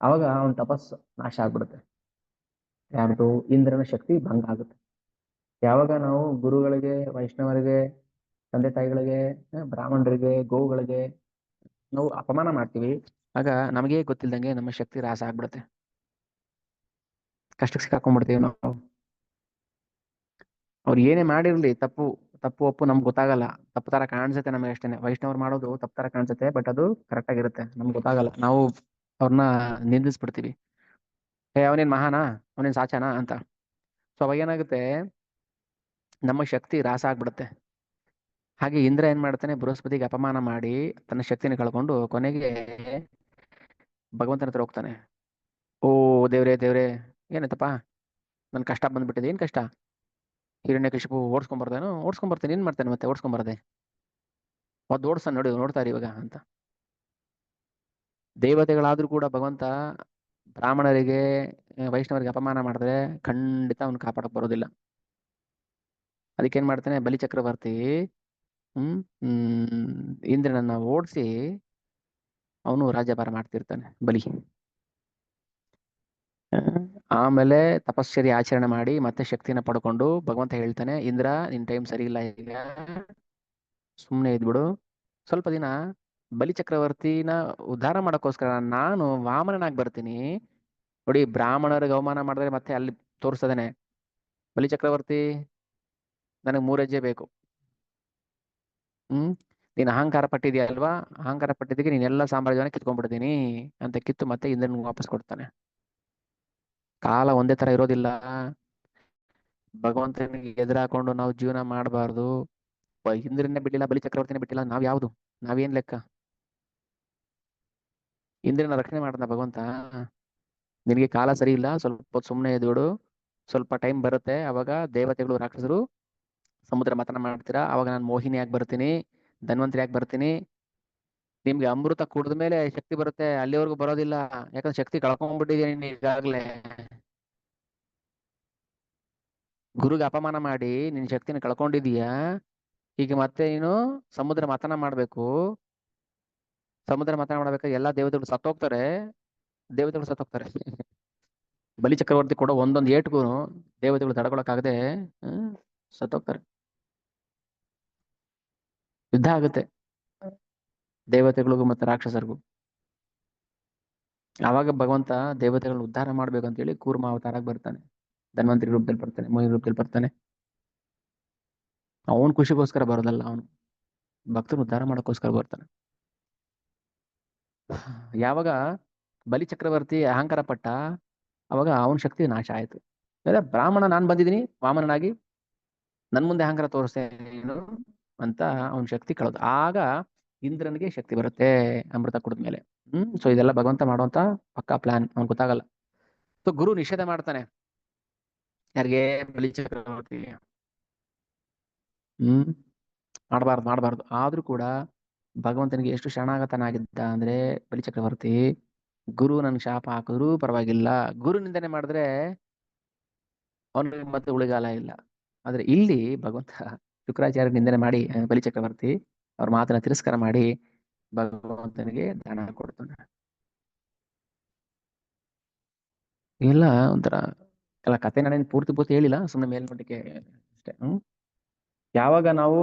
ಅವಾಗ ಅವನ ತಪಸ್ಸು ನಾಶ ಆಗ್ಬಿಡುತ್ತೆ. ಯಾರ್ದು? ಇಂದ್ರನ ಶಕ್ತಿ ಭಂಗ ಆಗುತ್ತೆ. ಯಾವಾಗ ನಾವು ಗುರುಗಳಿಗೆ, ವೈಷ್ಣವರಿಗೆ, ತಂದೆ ತಾಯಿಗಳಿಗೆ, ಬ್ರಾಹ್ಮಣರಿಗೆ, ಗೋವುಗಳಿಗೆ ನಾವು ಅಪಮಾನ ಮಾಡ್ತೀವಿ, ಆಗ ನಮಗೆ ಗೊತ್ತಿಲ್ದಂಗೆ ನಮ್ಮ ಶಕ್ತಿ ಹ್ರಾಸ ಆಗ್ಬಿಡುತ್ತೆ, ಕಷ್ಟಕ್ಕೆ ಸಿಕ್ಕಾಕೊಂಡ್ಬಿಡ್ತೀವಿ ನಾವು. ಅವ್ರು ಏನೇ ಮಾಡಿರ್ಲಿ, ತಪ್ಪು ತಪ್ಪು ಒಪ್ಪು ನಮ್ಗೆ ಗೊತ್ತಾಗಲ್ಲ. ತಪ್ಪು ತರ ಕಾಣಿಸುತ್ತೆ ನಮಗೆ ಅಷ್ಟೇನೆ. ವೈಷ್ಣವ್ರು ಮಾಡೋದು ತಪ್ಪು ತರ ಕಾಣಿಸುತ್ತೆ, ಬಟ್ ಅದು ಕರೆಕ್ಟ್ ಆಗಿರುತ್ತೆ, ನಮ್ಗೆ ಗೊತ್ತಾಗಲ್ಲ. ನಾವು ಅವ್ರನ್ನ ನಿಂದಿಸ್ಬಿಡ್ತೀವಿ, ಅವನೇನ್ ಮಹಾನಾ, ಅವನೇನ್ ಸಾಚನಾ ಅಂತ. ಸೊ ಅವಾಗ ಏನಾಗುತ್ತೆ, ನಮ್ಮ ಶಕ್ತಿ ಹ್ರಾಸ ಆಗ್ಬಿಡುತ್ತೆ. ಹಾಗೆ ಇಂದ್ರ ಏನ್ ಮಾಡ್ತಾನೆ, ಬೃಹಸ್ಪತಿಗೆ ಅಪಮಾನ ಮಾಡಿ ತನ್ನ ಶಕ್ತಿನ ಕಳ್ಕೊಂಡು ಕೊನೆಗೆ ಭಗವಂತನ ಹತ್ರ ಹೋಗ್ತಾನೆ. ಓ ದೇವ್ರೇ ದೇವ್ರೇ, ಏನಾಯ್ತಪ್ಪ, ನನ್ ಕಷ್ಟ ಬಂದ್ಬಿಟ್ಟಿದೆ. ಏನ್ ಕಷ್ಟ? ಹಿರಣ್ಯಕಶಿಪು ಓಡಿಸ್ಕೊಂಡ್ ಬರ್ತಾನೆ ಏನ್ ಮಾಡ್ತಾನೆ ಮತ್ತೆ ಓಡಿಸ್ಕೊಂಡ್ ಒದ್ದು ಓಡಿಸ್ತಾನೆ, ನೋಡಿ ನೋಡ್ತಾರೆ ಇವಾಗ ಅಂತ. ದೇವತೆಗಳಾದ್ರೂ ಕೂಡ ಭಗವಂತ ಬ್ರಾಹ್ಮಣರಿಗೆ, ವೈಷ್ಣವರಿಗೆ ಅಪಮಾನ ಮಾಡಿದ್ರೆ ಖಂಡಿತ ಅವನು ಕಾಪಾಡಕ್ ಬರೋದಿಲ್ಲ. ಅದಕ್ಕೇನ್ ಮಾಡ್ತಾನೆ, ಬಲಿ ಚಕ್ರವರ್ತಿ ಹ್ಮ್ ಇಂದ್ರನನ್ನ ಓಡಿಸಿ ಅವನು ರಾಜ್ಯಭಾರ ಮಾಡ್ತಿರ್ತಾನೆ ಬಲಿ. ಆ, ಆಮೇಲೆ ತಪಶ್ಚರ್ಯ ಆಚರಣೆ ಮಾಡಿ ಮತ್ತೆ ಶಕ್ತಿನ ಪಡ್ಕೊಂಡು ಭಗವಂತ ಹೇಳ್ತಾನೆ, ಇಂದ್ರ ನಿನ್ ಟೈಮ್ ಸರಿ ಇಲ್ಲ, ಈಗ ಸುಮ್ಮನೆ ಇದ್ಬಿಡು ಸ್ವಲ್ಪ ದಿನ. ಬಲಿ ಚಕ್ರವರ್ತಿನ ಉದ್ಧಾರ ಮಾಡಕ್ಕೋಸ್ಕರ ನಾನು ವಾಮನನಾಗಿ ಬರ್ತೀನಿ. ನೋಡಿ, ಬ್ರಾಹ್ಮಣರಿಗೆ ಅವಮಾನ ಮಾಡಿದ್ರೆ ಮತ್ತೆ ಅಲ್ಲಿ ತೋರಿಸ್ತದೇನೆ, ಬಲಿ ಚಕ್ರವರ್ತಿ ನನಗೆ 3 ಹೆಜ್ಜೆ ಬೇಕು. ಹ್ಮ್ ನೀನ್ ಅಹಂಕಾರ ಪಟ್ಟಿದ್ಯಲ್ವಾ, ಅಹಂಕಾರ ಪಟ್ಟಿದ್ದಕ್ಕೆ ನೀನ್ ಎಲ್ಲ ಸಾಮ್ರಾಜ್ಯವನ್ನ ಕಿತ್ಕೊಂಡ್ಬಿಡ್ತೀನಿ ಅಂತ ಕಿತ್ತು ಮತ್ತೆ ಇಂದ್ರನ್ ವಾಪಸ್ ಕೊಡ್ತಾನೆ. ಕಾಲ ಒಂದೇ ತರ ಇರೋದಿಲ್ಲ. ಭಗವಂತನಿಗೆ ಎದುರಾಕೊಂಡು ನಾವು ಜೀವನ ಮಾಡಬಾರ್ದು. ಇಂದ್ರನ್ನೇ ಬಿಟ್ಟಿಲ್ಲ, ಬಲಿ ಚಕ್ರವರ್ತಿನೇ ಬಿಟ್ಟಿಲ್ಲ, ನಾವ್ ಯಾವ್ದು? ನಾವೇನ್ ಲೆಕ್ಕ? ಇಂದ್ರನ ರಕ್ಷಣೆ ಮಾಡ್ದ ಭಗವಂತ. ನಿನಗೆ ಕಾಲ ಸರಿ ಇಲ್ಲ, ಸ್ವಲ್ಪ ಹೊತ್ತು ಸುಮ್ಮನೆ ಇದ್ಬಿಡು, ಸ್ವಲ್ಪ ಟೈಮ್ ಬರುತ್ತೆ, ಅವಾಗ ದೇವತೆಗಳು ರಾಕ್ಷಸರು ಸಮುದ್ರ ಮಥನ ಮಾಡ್ತೀರಾ, ಅವಾಗ ನಾನು ಮೋಹಿನಿ ಆಗಿ ಬರ್ತೀನಿ, ಧನ್ವಂತರಿ ಆಗಿ ಬರ್ತೀನಿ. ನಿಮ್ಗೆ ಅಮೃತ ಕುಡಿದ ಮೇಲೆ ಶಕ್ತಿ ಬರುತ್ತೆ, ಅಲ್ಲಿವರೆಗೂ ಬರೋದಿಲ್ಲ. ಯಾಕಂದ್ರೆ ಶಕ್ತಿ ಕಳ್ಕೊಂಡ್ಬಿಟ್ಟಿದೀನಿ ಈಗಾಗ್ಲೇ. ಗುರುಗೆ ಅಪಮಾನ ಮಾಡಿ ನಿನ್ ಶಕ್ತಿನ ಕಳ್ಕೊಂಡಿದೀಯಾ. ಈಗ ಮತ್ತೆ ನೀನು ಸಮುದ್ರ ಮಥನ ಮಾಡ್ಬೇಕು. ಸಮುದ್ರ ಮಥನ ಮಾಡ್ಬೇಕಾದ್ರೆ ಎಲ್ಲಾ ದೇವತೆಗಳು ಸತ್ತೋಗ್ತಾರೆ. ದೇವತೆಗಳು ಸತ್ತೋಗ್ತಾರೆ. ಬಲಿ ಚಕ್ರವರ್ತಿ ಕೊಡೋ ಒಂದೊಂದು ಏಟ್ಗೂ ದೇವತೆಗಳು ತಡ್ಕೊಳಕ್ಕಾಗದೆ ಹ್ಮ್ ಸತ್ತೋಗ್ತಾರೆ. ಯುದ್ಧ ಆಗುತ್ತೆ ದೇವತೆಗಳಿಗೂ ಮತ್ತೆ ರಾಕ್ಷಸರಿಗೂ. ಆವಾಗ ಭಗವಂತ ದೇವತೆಗಳನ್ನ ಉದ್ಧಾರ ಮಾಡ್ಬೇಕು ಅಂತೇಳಿ ಕೂರ್ಮ ಅವತಾರಾಗಿ ಬರ್ತಾನೆ, ಧನ್ವಂತರಿ ರೂಪದಲ್ಲಿ ಬರ್ತಾನೆ, ಮೋಹಿನಿ ರೂಪದಲ್ಲಿ ಬರ್ತಾನೆ. ಅವನ್ ಖುಷಿಗೋಸ್ಕರ ಬರೋದಲ್ಲ, ಅವನು ಭಕ್ತನ ಉದ್ಧಾರ ಮಾಡೋಕ್ಕೋಸ್ಕರ ಬರ್ತಾನೆ. ಯಾವಾಗ ಬಲಿ ಚಕ್ರವರ್ತಿ ಅಹಂಕಾರ ಪಟ್ಟ, ಅವಾಗ ಅವನ ಶಕ್ತಿ ನಾಶ ಆಯ್ತು. ಬ್ರಾಹ್ಮಣ ನಾನ್ ಬಂದಿದ್ದೀನಿ ವಾಮನನಾಗಿ, ನನ್ ಮುಂದೆ ಅಹಂಕಾರ ತೋರಿಸ್ತೇನೆ ನೀನು, ಅಂತ ಅವನ ಶಕ್ತಿ ಕಳೆದು ಆಗ ಇಂದ್ರನಿಗೆ ಶಕ್ತಿ ಬರುತ್ತೆ ಅಮೃತ ಕುಡಿದ್ಮೇಲೆ. ಸೊ ಇದೆಲ್ಲ ಭಗವಂತ ಮಾಡುವಂತ ಪಕ್ಕಾ ಪ್ಲಾನ್, ಅವ್ನ್ ಗೊತ್ತಾಗಲ್ಲ. ಸೊ ಗುರು ನಿಷೇಧ ಮಾಡ್ತಾನೆ ಯಾರಿಗೆ, ಬಲಿ ಚಕ್ರವರ್ತಿ. ಹ್ಮ್ ಮಾಡಬಾರ್ದು ಮಾಡಬಾರ್ದು. ಆದ್ರೂ ಕೂಡ ಭಗವಂತನಿಗೆ ಎಷ್ಟು ಶರಣಾಗತನಾಗಿದ್ದ ಅಂದ್ರೆ ಬಲಿ ಚಕ್ರವರ್ತಿ, ಗುರು ನನ್ ಶಾಪ ಹಾಕಿದ್ರೂ ಪರವಾಗಿಲ್ಲ, ಗುರು ನಿಂದನೆ ಮಾಡಿದ್ರೆ ಅವನಿಗೆ ಮತ್ತೆ ಉಳಿಗಾಲ ಇಲ್ಲ. ಆದ್ರೆ ಇಲ್ಲಿ ಭಗವಂತ ಶುಕ್ರಾಚಾರ್ಯ ನಿಂದನೆ ಮಾಡಿ ಬಲಿ ಚಕ್ರವರ್ತಿ ಅವ್ರ ಮಾತನ್ನ ತಿರಸ್ಕಾರ ಮಾಡಿ ಭಗವಂತನಿಗೆ ದಾನ ಕೊಡ್ತಾನೆ. ಇಲ್ಲ ಒಂಥರ ಎಲ್ಲ ಕತೆ ನಡೆಯ ಪೂರ್ತಿ ಪೂರ್ತಿ ಹೇಳಿಲ್ಲ, ಸುಮ್ಮನೆ ಮೇಲ್ನೋಟಕ್ಕೆ ಅಷ್ಟೇ. ಯಾವಾಗ ನಾವು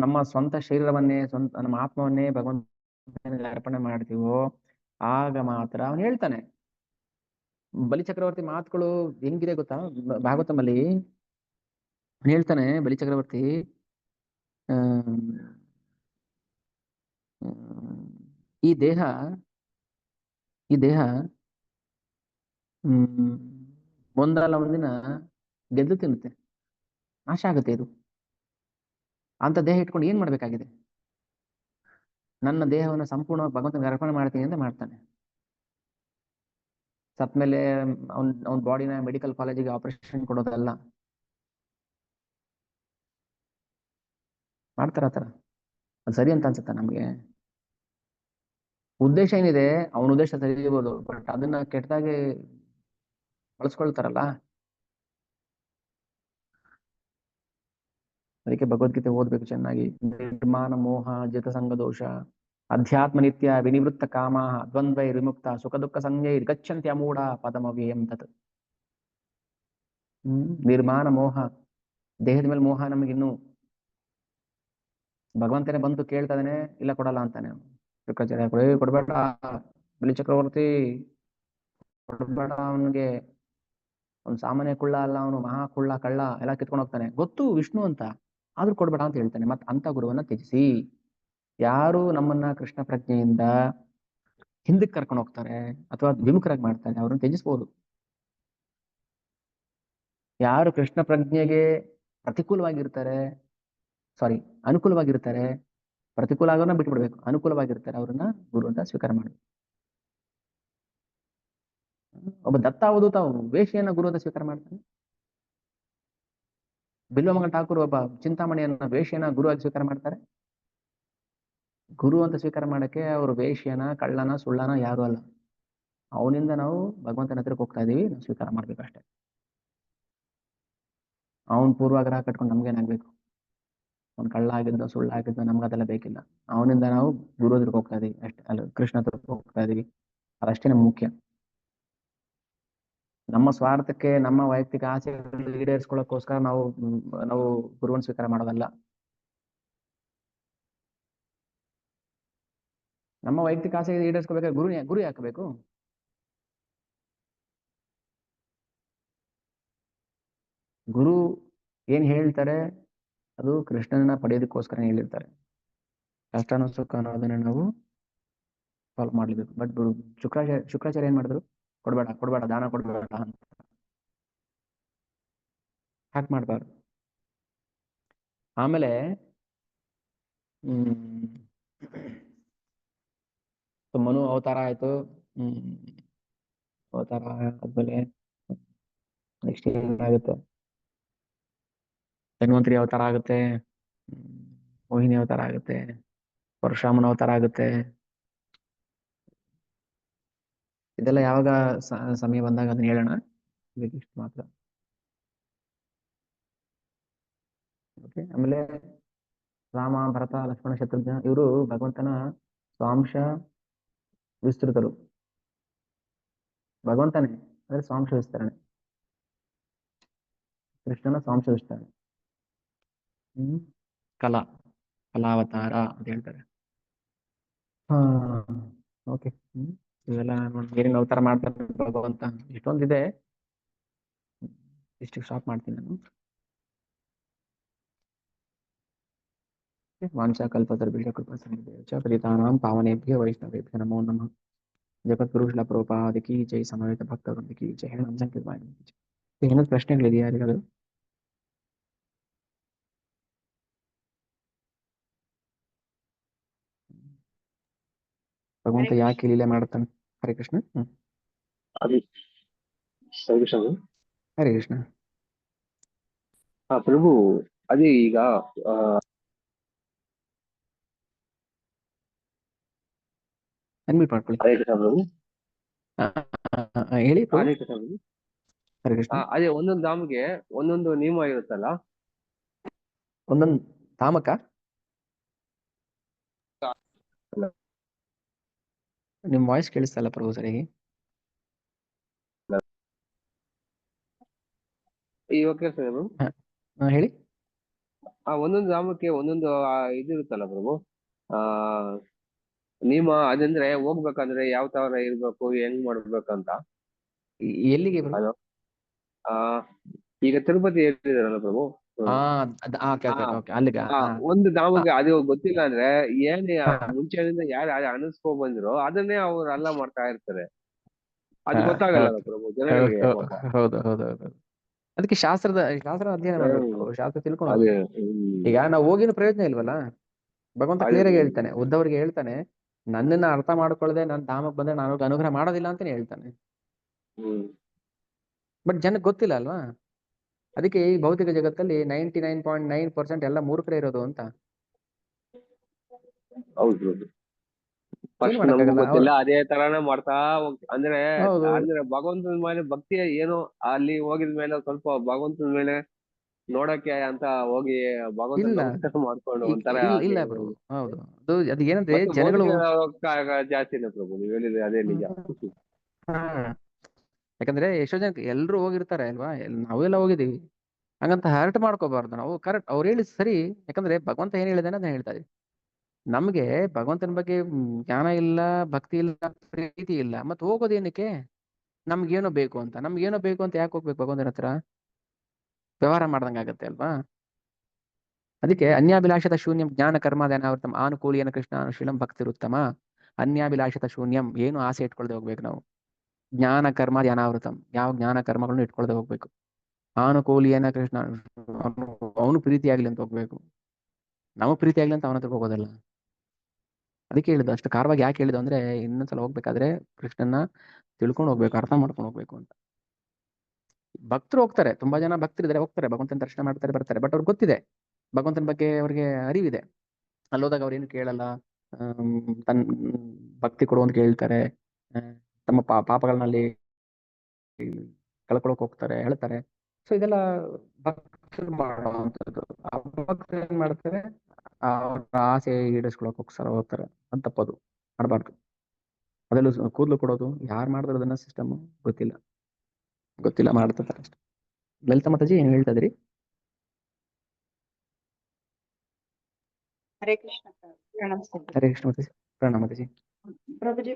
ನಮ್ಮ ಸ್ವಂತ ಶರೀರವನ್ನೇ, ನಮ್ಮ ಆತ್ಮವನ್ನೇ ಭಗವಂತನಿಗೆ ಅರ್ಪಣೆ ಮಾಡ್ತೀವೋ ಆಗ ಮಾತ್ರ ಅವನು ಹೇಳ್ತಾನೆ. ಬಲಿ ಚಕ್ರವರ್ತಿ ಮಾತುಗಳು ಹೆಂಗಿದೆ ಗೊತ್ತಾ, ಭಾಗವತಮಲ್ಲಿ ಅವನು ಹೇಳ್ತಾನೆ ಬಲಿ ಚಕ್ರವರ್ತಿ, ಆಮ್, ಆಮ್, ಈ ದೇಹ ಈ ದೇಹ ಹ್ಮ್ ಒಂದಲ್ಲ ಒಂದಿನ ಗೆದ್ದು ತಿನ್ನುತ್ತೆ, ನಾಶ ಆಗುತ್ತೆ. ಇದು ಅಂತ ದೇಹ ಇಟ್ಕೊಂಡು ಏನ್ ಮಾಡ್ಬೇಕಾಗಿದೆ, ನನ್ನ ದೇಹವನ್ನು ಸಂಪೂರ್ಣವಾಗಿ ಭಗವಂತನಿಗೆ ಅರ್ಪಣೆ ಮಾಡ್ತೀನಿ ಅಂತ ಮಾಡ್ತಾನೆ. ಸತ್ಮೇಲೆ ಅವ್ನ ಬಾಡಿನ ಮೆಡಿಕಲ್ ಕಾಲೇಜಿಗೆ ಆಪರೇಷನ್ ಕೊಡೋದಲ್ಲ, ಮಾಡ್ತಾರ ಆತರ. ಅದು ಸರಿ ಅಂತ ಅನ್ಸುತ್ತಾ ನಮ್ಗೆ? ಉದ್ದೇಶ ಏನಿದೆ, ಅವನ ಉದ್ದೇಶ ಸರಿ ಇರ್ಬೋದು, ಬಟ್ ಅದನ್ನ ಕೆಟ್ಟದಾಗಿ ಬಳಸ್ಕೊಳ್ತಾರಲ್ಲ. ಅದಕ್ಕೆ ಭಗವದ್ಗೀತೆ ಓದ್ಬೇಕು ಚೆನ್ನಾಗಿ. ನಿರ್ಮಾಣ ಮೋಹ ಜಿತ ಸಂಗ ದೋಷ ಅಧ್ಯಾತ್ಮ ನಿತ್ಯ ವಿನಿವೃತ್ತ ಕಾಮ ದ್ವಂದ್ವೈ ವಿಮುಕ್ತ ಸುಖ ದುಃಖ ಸಂಜ್ಞೈ ಗಚ್ಚಂತಿ ಅಮೂಢ ಪದಮವ್ಯಯಂ ತತ್. ನಿರ್ಮಾಣ ಮೋಹ, ದೇಹದ ಮೇಲೆ ಮೋಹ ನಮಗಿನ್ನು. ಭಗವಂತನೇ ಬಂದು ಕೇಳ್ತಾ ಇದ್ದಾನೆ, ಇಲ್ಲ ಕೊಡಲ್ಲ ಅಂತಾನೆ. ಶುಕ್ರಾಚಾರ್ಯ ಕೊಡ್ಬೇಡ ಬಲಿ ಚಕ್ರವರ್ತಿ, ಕೊಡ್ಬೇಡ ಅವನಿಗೆ, ಅವ್ನು ಸಾಮಾನ್ಯ ಕುಳ್ಳ ಅಲ್ಲ, ಅವನು ಮಹಾ ಕುಳ್ಳ, ಕಳ್ಳ, ಎಲ್ಲ ಕಿತ್ಕೊಂಡು ಹೋಗ್ತಾನೆ, ಗೊತ್ತು ವಿಷ್ಣು ಅಂತ, ಆದ್ರೂ ಕೊಡ್ಬೇಡ ಅಂತ ಹೇಳ್ತಾನೆ. ಮತ್ ಅಂತ ಗುರುವನ್ನ ತ್ಯಜಿಸಿ. ಯಾರು ನಮ್ಮನ್ನ ಕೃಷ್ಣ ಪ್ರಜ್ಞೆಯಿಂದ ಹಿಂದಕ್ಕೆ ಕರ್ಕೊಂಡು ಹೋಗ್ತಾರೆ ಅಥವಾ ವಿಮುಖರಾಗಿ ಮಾಡ್ತಾರೆ ಅವ್ರನ್ನ ತ್ಯಜಿಸ್ಬೋದು. ಯಾರು ಕೃಷ್ಣ ಪ್ರಜ್ಞೆಗೆ ಪ್ರತಿಕೂಲವಾಗಿರ್ತಾರೆ, ಸಾರಿ ಅನುಕೂಲವಾಗಿರ್ತಾರೆ, ಪ್ರತಿಕೂಲ ಆಗೋನ್ನ ಬಿಟ್ಬಿಡ್ಬೇಕು, ಅನುಕೂಲವಾಗಿರ್ತಾರೆ ಅವ್ರನ್ನ ಗುರು ಅಂತ ಸ್ವೀಕಾರ ಮಾಡಿ. ಒಬ್ಬ ದತ್ತ ಅವಧೂತ ವೇಷಿಯನ್ನ ಗುರು ಅಂತ ಸ್ವೀಕಾರ ಮಾಡ್ತಾನೆ. ಬಿಲ್ವಮಂಗಲ ಠಾಕೂರ್ ಒಬ್ಬ ಚಿಂತಾಮಣಿಯನ್ನ ವೇಷಿಯನ್ನ ಗುರು ಆಗಿ ಸ್ವೀಕಾರ ಮಾಡ್ತಾರೆ. ಗುರು ಅಂತ ಸ್ವೀಕಾರ ಮಾಡಕ್ಕೆ ಅವರು ವೇಷಿಯನ, ಕಳ್ಳನ, ಸುಳ್ಳನ ಯಾರು ಅಲ್ಲ. ಅವನಿಂದ ನಾವು ಭಗವಂತನ ಹತ್ರಕ್ಕೆ ಹೋಗ್ತಾ ಇದೀವಿ, ನಾವು ಸ್ವೀಕಾರ ಮಾಡ್ಬೇಕಷ್ಟೇ. ಅವನ್ ಪೂರ್ವಾಗ್ರಹ ಕಟ್ಕೊಂಡು ನಮ್ಗೇನಾಗ್ಬೇಕು, ಅವ್ನು ಕಳ್ಳ ಆಗಿದ್ದ ಸುಳ್ಳ ಆಗಿದ್ದ ನಮ್ಗೆ ಅದೆಲ್ಲ ಬೇಕಿಲ್ಲ. ಅವನಿಂದ ನಾವು ಗುರು ಹತ್ರಕ್ಕೆ ಹೋಗ್ತಾ ಇದೀವಿ ಅಷ್ಟೇ, ಅಲ್ಲ ಕೃಷ್ಣ ಹತ್ರಕ್ಕೆ ಹೋಗ್ತಾ ಇದೀವಿ, ಅದಷ್ಟೇ ನಮ್ಗೆ ಮುಖ್ಯ. ನಮ್ಮ ಸ್ವಾರ್ಥಕ್ಕೆ, ನಮ್ಮ ವೈಯಕ್ತಿಕ ಆಸೆಗಳನ್ನು ಈಡೇರಿಸ್ಕೊಳ್ಳೋಕ್ಕೋಸ್ಕರ ನಾವು ಗುರುವನ್ನು ಸ್ವೀಕಾರ ಮಾಡೋದಲ್ಲ. ನಮ್ಮ ವೈಯಕ್ತಿಕ ಆಸೆ ಈಡೇರಿಸ್ಕೋಬೇಕಾದ್ರೆ ಗುರು ಯಾಕಬೇಕು? ಗುರು ಏನ್ ಹೇಳ್ತಾರೆ ಅದು ಕೃಷ್ಣನ ಪಡೆಯೋದಕ್ಕೋಸ್ಕರ ಹೇಳಿರ್ತಾರೆ. ಕಷ್ಟನೋ ಸುಖ ಅನ್ನೋದನ್ನ ನಾವು ಸಾಲ್ವ್ ಮಾಡ್ಲೇಬೇಕು. ಬಟ್ ಶುಕ್ರಾಚಾರ್ಯ ಏನ್ ಮಾಡಿದ್ರು, ಕೊಡ್ಬೇಡ ಕೊಡ್ಬೇಡ ದಾನ ಕೊಡ್ಬೇಡ ಅಂತ. ಹಾಗೆ ಮಾಡ್ಬಾರ್ದು. ಆಮೇಲೆ ಹ್ಮ್ ಮನು ಅವತಾರ ಆಯ್ತು. ಅವತಾರ ಆದ್ಮೇಲೆ ನೆಕ್ಸ್ಟ್ ಏನಾಗುತ್ತೆ, ಧನ್ವಂತರಿ ಅವತಾರ ಆಗುತ್ತೆ, ಮೋಹಿನಿ ಅವತಾರ ಆಗುತ್ತೆ, ಪರಶುರಾಮನ ಅವತಾರ ಆಗುತ್ತೆ. ಇದೆಲ್ಲ ಯಾವಾಗ ಸಮಯ ಬಂದಾಗ ಅದನ್ನ ಹೇಳೋಣ, ಇಷ್ಟು ಮಾತ್ರ. ಓಕೆ. ಆಮೇಲೆ ರಾಮ, ಭರತ, ಲಕ್ಷ್ಮಣ, ಶತ್ರುಘ್ನ ಇವರು ಭಗವಂತನ ಸ್ವಾಂಶ ವಿಸ್ತೃತರು. ಭಗವಂತನೇ ಅಂದ್ರೆ ಸ್ವಾಂಶ ವಿಸ್ತರಣೆ, ಕೃಷ್ಣನ ಸ್ವಾಂಶ ವಿಸ್ತರಣೆ. ಕಲಾ ಕಲಾವತಾರ ಅಂತ ಹೇಳ್ತಾರೆ. ಹಾ ಓಕೆ. ಇವೆಲ್ಲ ಏನೇನು ಅವತಾರ ಮಾಡ್ತಾರೆ ಭಗವಂತ, ಇಷ್ಟೊಂದಿದೆ. ಇಷ್ಟು ಸ್ಟಾಪ್ ಮಾಡ್ತೀನಿ ನಾನು. ವಾಂಛಾಕಲ್ಪತರುಭ್ಯಶ್ಚ ಕೃಪಾಸಿಂಧುಭ್ಯಶ್ಚ ಪತಿತಾನಾಂ ಪಾವನೇಭ್ಯೋ ವೈಷ್ಣವೇಭ್ಯೋ ನಮೋ ನಮಃ. ಜಗದ್ಗುರು ಶ್ರೀಲ ಪ್ರಭುಪಾದ ಕಿ ಜೈ, ಸಮವೇತ ಭಕ್ತವೃಂದ ಕಿ ಜೈ, ಹನುಮ ಸಂಕೀರ್ತನ ಕಿ ಜೈ. ಏನಾದ್ರು ಪ್ರಶ್ನೆಗಳಿದೆಯಾ ಯಾರಿಗಾದ್ರು? ಭಗವಂತ ಯಾಕೆ ಲೀಲೆ ಮಾಡುತ್ತಾನೆ? ಹರೇ ಕೃಷ್ಣ. ಅದು ಸರಿ ಸ್ವಾಮಿ. ಹರೇ ಕೃಷ್ಣ. ಪ್ರಭು, ಅದೇ ಈಗ ಅನ್ಮ್ಯೂಟ್ ಮಾಡ್ಕೊಳ್ಳಿ. ಹರೇ ಕೃಷ್ಣ ಪ್ರಭು. ಹೇಳಿ ಪ್ರಭು. ಹರೇ ಕೃಷ್ಣ ಪ್ರಭು. ಹರೇ ಕೃಷ್ಣ. ಅದೇ ಒಂದೊಂದು ಧಾಮ್ಗೆ ಒಂದೊಂದು ನಿಯಮ ಇರುತ್ತಲ್ಲ. ಒಂದೊಂದು ಧಾಮಕ್ಕ ನಿಮ್ ವಾಯ್ಸ್ ಕೇಳಿಸ್ತಲ್ಲ ಪ್ರಭು ಸರಿಯಾಗಿ. ಇವಾಗ ಕೇಳ್ತದೆ ಪ್ರಭು. ಹೇಳಿ. ಒಂದೊಂದು ಧಾಮಕ್ಕೆ ಒಂದೊಂದು ಇದಿರುತ್ತಲ್ಲ ಪ್ರಭು, ನಿಯಮ. ಅದಂದ್ರೆ ಹೋಗ್ಬೇಕಂದ್ರೆ ಯಾವ ತರ ಇರ್ಬೇಕು, ಹೆಂಗ್ ಮಾಡ್ಬೇಕಂತ. ಎಲ್ಲಿಗೆ ಪ್ರಭು? ಅದು ಈಗ ತಿರುಪತಿ ಹೇಳಿದಾರಲ್ಲ ಪ್ರಭು. ಅಲ್ಲಿಗ ಒಂದು ಧಾಮಕ್ಕೆ ಅದು ಗೊತ್ತಿಲ್ಲ ಅಂದ್ರೆ ಏನ್ ಮುಂಚೆಯಿಂದ ಯಾರು ಅನಿಸ್ಕೊ ಬಂದ್ರು ಅದನ್ನೇ ಅವ್ರು ಎಲ್ಲ ಮಾಡ್ತಾ ಇರ್ತಾರೆ. ಅದು ಗೊತ್ತಾಗಲ್ಲ ಪ್ರಭು ಜನಗಳಿಗೆ. ಹೌದು ಹೌದು ಹೌದು. ಅದಕ್ಕೆ ಶಾಸ್ತ್ರ ಅಧ್ಯಯನ ಮಾಡ್ಬೇಕು, ಶಾಸ್ತ್ರ ತಿಳ್ಕೊಂಡು. ಈಗ ನಾವು ಹೋಗಿನ ಪ್ರಯೋಜನ ಇಲ್ವಲ್ಲ. ಭಗವಂತ ಕ್ಲಿಯರ್ ಆಗಿ ಹೇಳ್ತಾನೆ, ಉದ್ದವರಿಗೆ ಹೇಳ್ತಾನೆ, ನನ್ನನ್ನ ಅರ್ಥ ಮಾಡ್ಕೊಳ್ಳದೆ ನನ್ನ ಧಾಮಕ್ಕೆ ಬಂದ್ರೆ ನಾನು ಅನುಗ್ರಹ ಮಾಡೋದಿಲ್ಲ ಅಂತಾನೆ ಹೇಳ್ತಾನೆ. ಬಟ್ ಜನಕ್ಕೆ ಗೊತ್ತಿಲ್ಲ ಅಲ್ವಾ. ಅದಕ್ಕೆ ಈ ಭೌತಿಕ ಜಗತ್ತಲ್ಲಿ 99.9% ಎಲ್ಲ ಮೂರ್ಖರೇ ಇರೋದು ಅಂತ. ಗೊತ್ತಿಲ್ಲ, ಅದೇ ತರಾನೇ ಮಾಡ್ತಾ ಅಂದ್ರೆ ಭಗವಂತನ ಮೇಲೆ ಭಕ್ತಿ ಏನು ಅಲ್ಲಿ ಹೋಗಿದ ಮೇಲೆ ಸ್ವಲ್ಪ ಭಗವಂತನ ಮೇಲೆ ನೋಡಕ್ಕೆ ಅಂತ ಹೋಗಿ ಭಗವಂತ ಮಾಡ್ಕೊಂಡು ಒಂಥರ ಇಲ್ಲ ಪ್ರಭು. ಹೌದು, ಅದು ಏನಂದ್ರೆ ಜನಗಳು ಜಾಸ್ತಿನೇ ಪ್ರಭು, ನೀವು ಹೇಳಿದ್ರೆ ಅದೇ ನಿಜ. ಯಾಕಂದ್ರೆ ಎಷ್ಟೋ ಜನಕ್ಕೆ ಎಲ್ರು ಹೋಗಿರ್ತಾರೆ ಅಲ್ವಾ, ನಾವೆಲ್ಲ ಹೋಗಿದೀವಿ. ಹಂಗಂತ ಹರ್ಟ್ ಮಾಡ್ಕೋಬಾರ್ದು ನಾವು. ಕರೆಕ್ಟ್ ಅವ್ರು ಹೇಳಿದ್ ಸರಿ. ಯಾಕಂದ್ರೆ ಭಗವಂತ ಏನ್ ಹೇಳಿದಾನೆ ಅದನ್ನ ಹೇಳ್ತಾ ಇದೀವಿ. ನಮ್ಗೆ ಭಗವಂತನ ಬಗ್ಗೆ ಜ್ಞಾನ ಇಲ್ಲ, ಭಕ್ತಿ ಇಲ್ಲ, ಪ್ರೀತಿ ಇಲ್ಲ, ಮತ್ತೆ ಹೋಗೋದೇನಕ್ಕೆ? ನಮ್ಗೇನೋ ಬೇಕು ಅಂತ. ನಮ್ಗೇನೋ ಬೇಕು ಅಂತ ಯಾಕೆ ಹೋಗ್ಬೇಕು ಭಗವಂತನ ಹತ್ರ? ವ್ಯವಹಾರ ಮಾಡ್ದಂಗ ಆಗತ್ತೆ ಅಲ್ವಾ. ಅದಕ್ಕೆ ಅನ್ಯಾಭಿಲಾಷದ ಶೂನ್ಯಂ ಜ್ಞಾನ ಕರ್ಮಾದನಾವೃತಂ ಆನುಕೂಲಿಯನ ಕೃಷ್ಣಾನುಶೀಲಂ ಭಕ್ತಿರುತ್ತಮ. ಅನ್ಯಾಭಿಲಾಷದ ಶೂನ್ಯಂ, ಏನು ಆಸೆ ಇಟ್ಕೊಳ್ದೆ ಹೋಗ್ಬೇಕು ನಾವು. ಜ್ಞಾನ ಕರ್ಮಾದಿ ಅನಾವೃತಂ, ಯಾವ ಜ್ಞಾನ ಕರ್ಮಗಳನ್ನು ಇಟ್ಕೊಳ್ದೆ ಹೋಗ್ಬೇಕು. ಆನುಕೂಲಿಯನ ಕೃಷ್ಣ, ಅವನು ಪ್ರೀತಿ ಆಗ್ಲಿ ಅಂತ ಹೋಗ್ಬೇಕು. ನಾವು ಪ್ರೀತಿ ಆಗ್ಲಿ ಅಂತ ಅವನ ಹತ್ರ ಹೋಗೋದಲ್ಲ. ಅದಕ್ಕೆ ಹೇಳಿದ್ದು ಅಷ್ಟು ಕಾರವಾಗಿ. ಯಾಕೆ ಹೇಳಿದ್ದು ಅಂದ್ರೆ, ಇನ್ನೊಂದ್ಸಲ ಹೋಗ್ಬೇಕಾದ್ರೆ ಕೃಷ್ಣನ ತಿಳ್ಕೊಂಡು ಹೋಗ್ಬೇಕು, ಅರ್ಥ ಮಾಡ್ಕೊಂಡು ಹೋಗ್ಬೇಕು ಅಂತ. ಭಕ್ತರು ಹೋಗ್ತಾರೆ, ತುಂಬಾ ಜನ ಭಕ್ತರಿದ್ದಾರೆ, ಹೋಗ್ತಾರೆ, ಭಗವಂತನ ದರ್ಶನ ಮಾಡ್ತಾರೆ, ಬರ್ತಾರೆ. ಬಟ್ ಅವ್ರಿಗೆ ಗೊತ್ತಿದೆ, ಭಗವಂತನ ಬಗ್ಗೆ ಅವ್ರಿಗೆ ಅರಿವಿದೆ. ಅಲ್ಲೋದಾಗ ಅವ್ರೇನು ಕೇಳಲ್ಲ, ತನ್ನ ಭಕ್ತಿ ಕೊಡು ಅಂತ ಕೇಳ್ತಾರೆ. ತಮ್ಮ ಪಾಪಗಳನ್ನಲ್ಲಿ ಕಳ್ಕೊಳಕ್ ಹೋಗ್ತಾರೆ, ಹೇಳ್ತಾರೆ. ಸೊ ಇದೆಲ್ಲ ಭಕ್ತರು ಮಾಡುವಂಥದ್ದು. ಆ ಭಕ್ತರು ಏನ್ ಮಾಡ್ತಾರೆ, ಅವ್ರ ಆಸೆ ಈಡೇರಿಸ್ಕೊಳಕ್ ಹೋಗ್ತಾರೆ. ಅಂತ ತಪ್ಪದು, ಮಾಡಬಾರ್ದು. ಅದರಲ್ಲೂ ಕೂದಲು ಕೊಡೋದು ಯಾರು ಮಾಡಿದ್ರು ಅದನ್ನ ಸಿಸ್ಟಮ್ ಗೊತ್ತಿಲ್ಲ ಮಾಡ್ತಾರೆ ಅಷ್ಟೇ. ಲಲಿತಾ ಮಾತಾಜಿ ಏನ್ ಹೇಳ್ತಾ ಇದ್ರಿ? ಹರೇ ಕೃಷ್ಣ. ಹರೇ ಕೃಷ್ಣ ಮಾತಾಜಿ. ಪ್ರಣಾಮ ಮಾತಾಜಿ. ಪ್ರಭುಜಿ,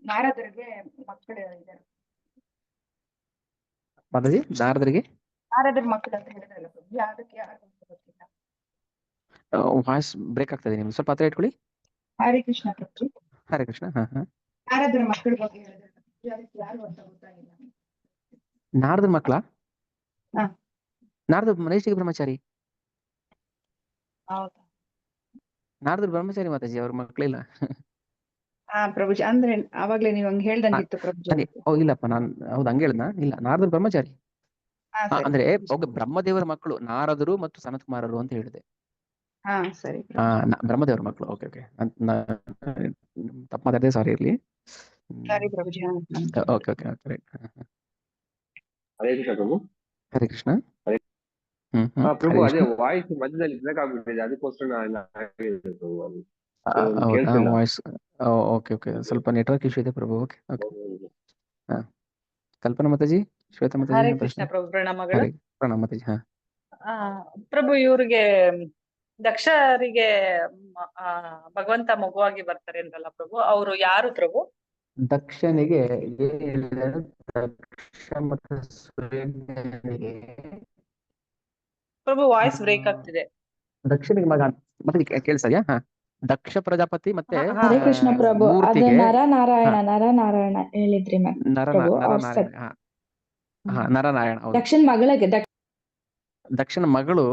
ನಾರದರಿಗೆ ಮಕ್ಕಳು ಇದ್ದಾರೆ ಮಾತಾಜಿ. ನಾರದರ ಮಕ್ಕಳು ಅಂತ ಹೇಳಿದ್ರಲ್ಲ ಪ್ರಭು, ಅದಕ್ಕೆ ಯಾರು ಅಂತ ಗೊತ್ತಿಲ್ಲ. ವಾಯ್ಸ್ ಬ್ರೇಕ್ ಆಗ್ತದೆ, ನಿಮ್ಗೆ ಸ್ವಲ್ಪ ಹತ್ರ ಇಟ್ಕೊಳ್ಳಿ. ಹರೇ ಕೃಷ್ಣ ಪ್ರಭು. ಹರೇ ಕೃಷ್ಣ. ನಾರದರ ಮಕ್ಕಳ ಬಗ್ಗೆ ಹೇಳಿದ್ರೆ ಅದಕ್ಕೆ ಯಾರು ಅಂತ ಗೊತ್ತಾಗಿಲ್ಲ. ನಾರದರ ಮಕ್ಕಳ? ನಾರದ ನೈಷ್ಠಿಕ ಬ್ರಹ್ಮಚಾರಿ. ಹೌದಾ? ನಾರದ್ರ ಬ್ರಹ್ಮಚಾರಿ ಮಾತಾಜಿ, ಅವ್ರ ಮಕ್ಕಳಿಲ್ಲ. ಪ್ರಭುಜಿ, ಅಂದ್ರೆ ಅವಾಗ್ಲೇ ನೀವು ಹಂಗ ಹೇಳ್ದಂಗಿತ್ತು ಪ್ರಭುಜಿ. ಇಲ್ಲಪ್ಪ, ನಾನ್ ಹೌದು ಹಂಗ ಹೇಳ್ದ. ಇಲ್ಲ, ನಾರದ್ರ ಬ್ರಹ್ಮಚಾರಿ ಅಂದ್ರೆ ಬ್ರಹ್ಮದೇವರ ಮಕ್ಕಳು ನಾರದರು ಮತ್ತು ಸನತ್ ಕುಮಾರರು ಅಂತ ಹೇಳಿದೆ. ಸರಿ, ಬ್ರಹ್ಮದೇವರ ಮಕ್ಕಳು. ಓಕೆ ಓಕೆ, ತಪ್ಪು ಮಾತಾಡಿದೆ, ಸಾರಿ ಇರ್ಲಿ. ಸರಿ ಪ್ರಭುಜಿ. Okay okay, right. Hare Krishna ಪ್ರಭು. ಹರೇ ಕೃಷ್ಣ. ಪ್ರಭು, ಅದೇ ವಾಯ್ಸ್ ಮಧ್ಯದಲ್ಲಿ ಬ್ರೇಕ್ ಆಗ್ಬಿಟ್ಟಿದೆ, ಅದಕ್ಕೋಸ್ಕರ ವಾಯ್ಸ್. ಓಕೆ ಓಕೆ, ಸ್ವಲ್ಪ ನೆಟ್ವರ್ಕ್ ಇಶ್ಯೂ ಇದೆ ಪ್ರಭು. Okay okay. ಕಲ್ಪನಾ ಮಾತಾಜಿ, ಶ್ವೇತಾ ಮಾತಾಜಿ. ಹರೇ ಕೃಷ್ಣ ಪ್ರಭು, ಪ್ರಣಾಮಗಳು. ಪ್ರಣಾಮ ಮಾತಾಜಿ. ಪ್ರಭು, ಇವ್ರಿಗೆ ದಕ್ಷರಿಗೆ ಭಗವಂತ ಮಗುವಾಗಿ ಬರ್ತಾರೆ ಅಂತಲ್ಲ ಪ್ರಭು, ಅವರು ಯಾರು ಪ್ರಭು? ದಕ್ಷನಿಗೆ ಏನ್ ಹೇಳಿದ್ದಾರೆ? ದಕ್ಷ ಮತ್ತು ಸೂರ್ಯನಿಗೆ ಪ್ರಭು ವಾಯ್ಸ್ ಬ್ರೇಕ್ ಆಗ್ತಿದೆ. ದಕ್ಷನಿಗೆ ಮಗ ಮತ್ತೆ ಕೇಳಿಸದ್ಯಾ? ದಕ್ಷ ಪ್ರಜಾಪತಿ ಮತ್ತೆ ಹರೇ ಕೃಷ್ಣ ಪ್ರಭು, ಅದು ನರನಾರಾಯಣ ಹೇಳಿದ್ರಿ ನರನಾರಾಯಣ. ದಕ್ಷನ್ ಮಗಳಿಗೆ ದಕ್ಷನ ಮಗಳು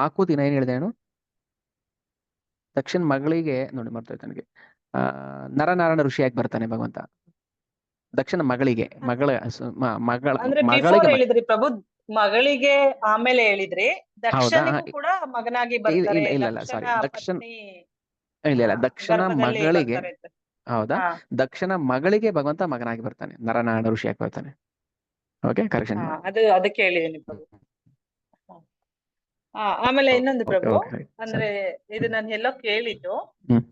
ಆಕೂತಿನ ಏನ್ ಹೇಳಿದೆ? ದಕ್ಷನ್ ಮಗಳಿಗೆ ನೋಡಿ, ಮರ್ತೋಯ್ತು ನನಗೆ. ನರನಾರಾಯಣ ಋಷಿಯಾಗಿ ಬರ್ತಾನೆ ಭಗವಂತ. ದಕ್ಷನ ಮಗಳಿಗೆ ಮಗಳ ಅಂದ್ರೆ ಬಿಫೋರ್ ಮಗಳಿಗೆ ಹೇಳಿದ್ರಿ ಪ್ರಭು, ಮಗಳಿಗೆ ಆಮೇಲೆ ಹೇಳಿದ್ರಿ, ಹೌದಾ? ದಕ್ಷನಿಗೂ ಕೂಡ ಮಗನಾಗಿ ಇಲ್ಲ ಬರ್ತಾರೆ, ಇಲ್ಲ ಇಲ್ಲ ಇಲ್ಲ, ಸಾರಿ, ದಕ್ಷನ ದಕ್ಷನ್ ಪತ್ನಿ ಇಲ್ಲ ಇಲ್ಲ, ದಕ್ಷನ ಗರ್ಭದಲ್ಲಿ ಮಗಳಿಗೆ. ಬರ್ತಾರೆ ಅಂತ. ಹೌದಾ? ಹಾ ದಕ್ಷನ ಮಗಳಿಗೆ ಭಗವಂತ ಮಗನಾಗಿ ಬರ್ತಾನೆ, ನರನಾರಾಯಣ ಋಷಿಯಾಗಿ ಬರ್ತಾನೆ. ಓಕೆ, ಕರೆಕ್ಷನ್ ಹಾ, ಮಾಡಿ. ಅದಕ್ಕೆ ಹೇಳಿದ್ದೀನಿ ಪ್ರಭು. ಆಮೇಲೆ ಇನ್ನೊಂದು ಓಕೆ ಪ್ರಭು, ಓಕೆ ಅಂದ್ರೆ ಇದು ನಾನು ಎಲ್ಲೋ ಕೇಳಿದ್ದು, ಹ್ಮ್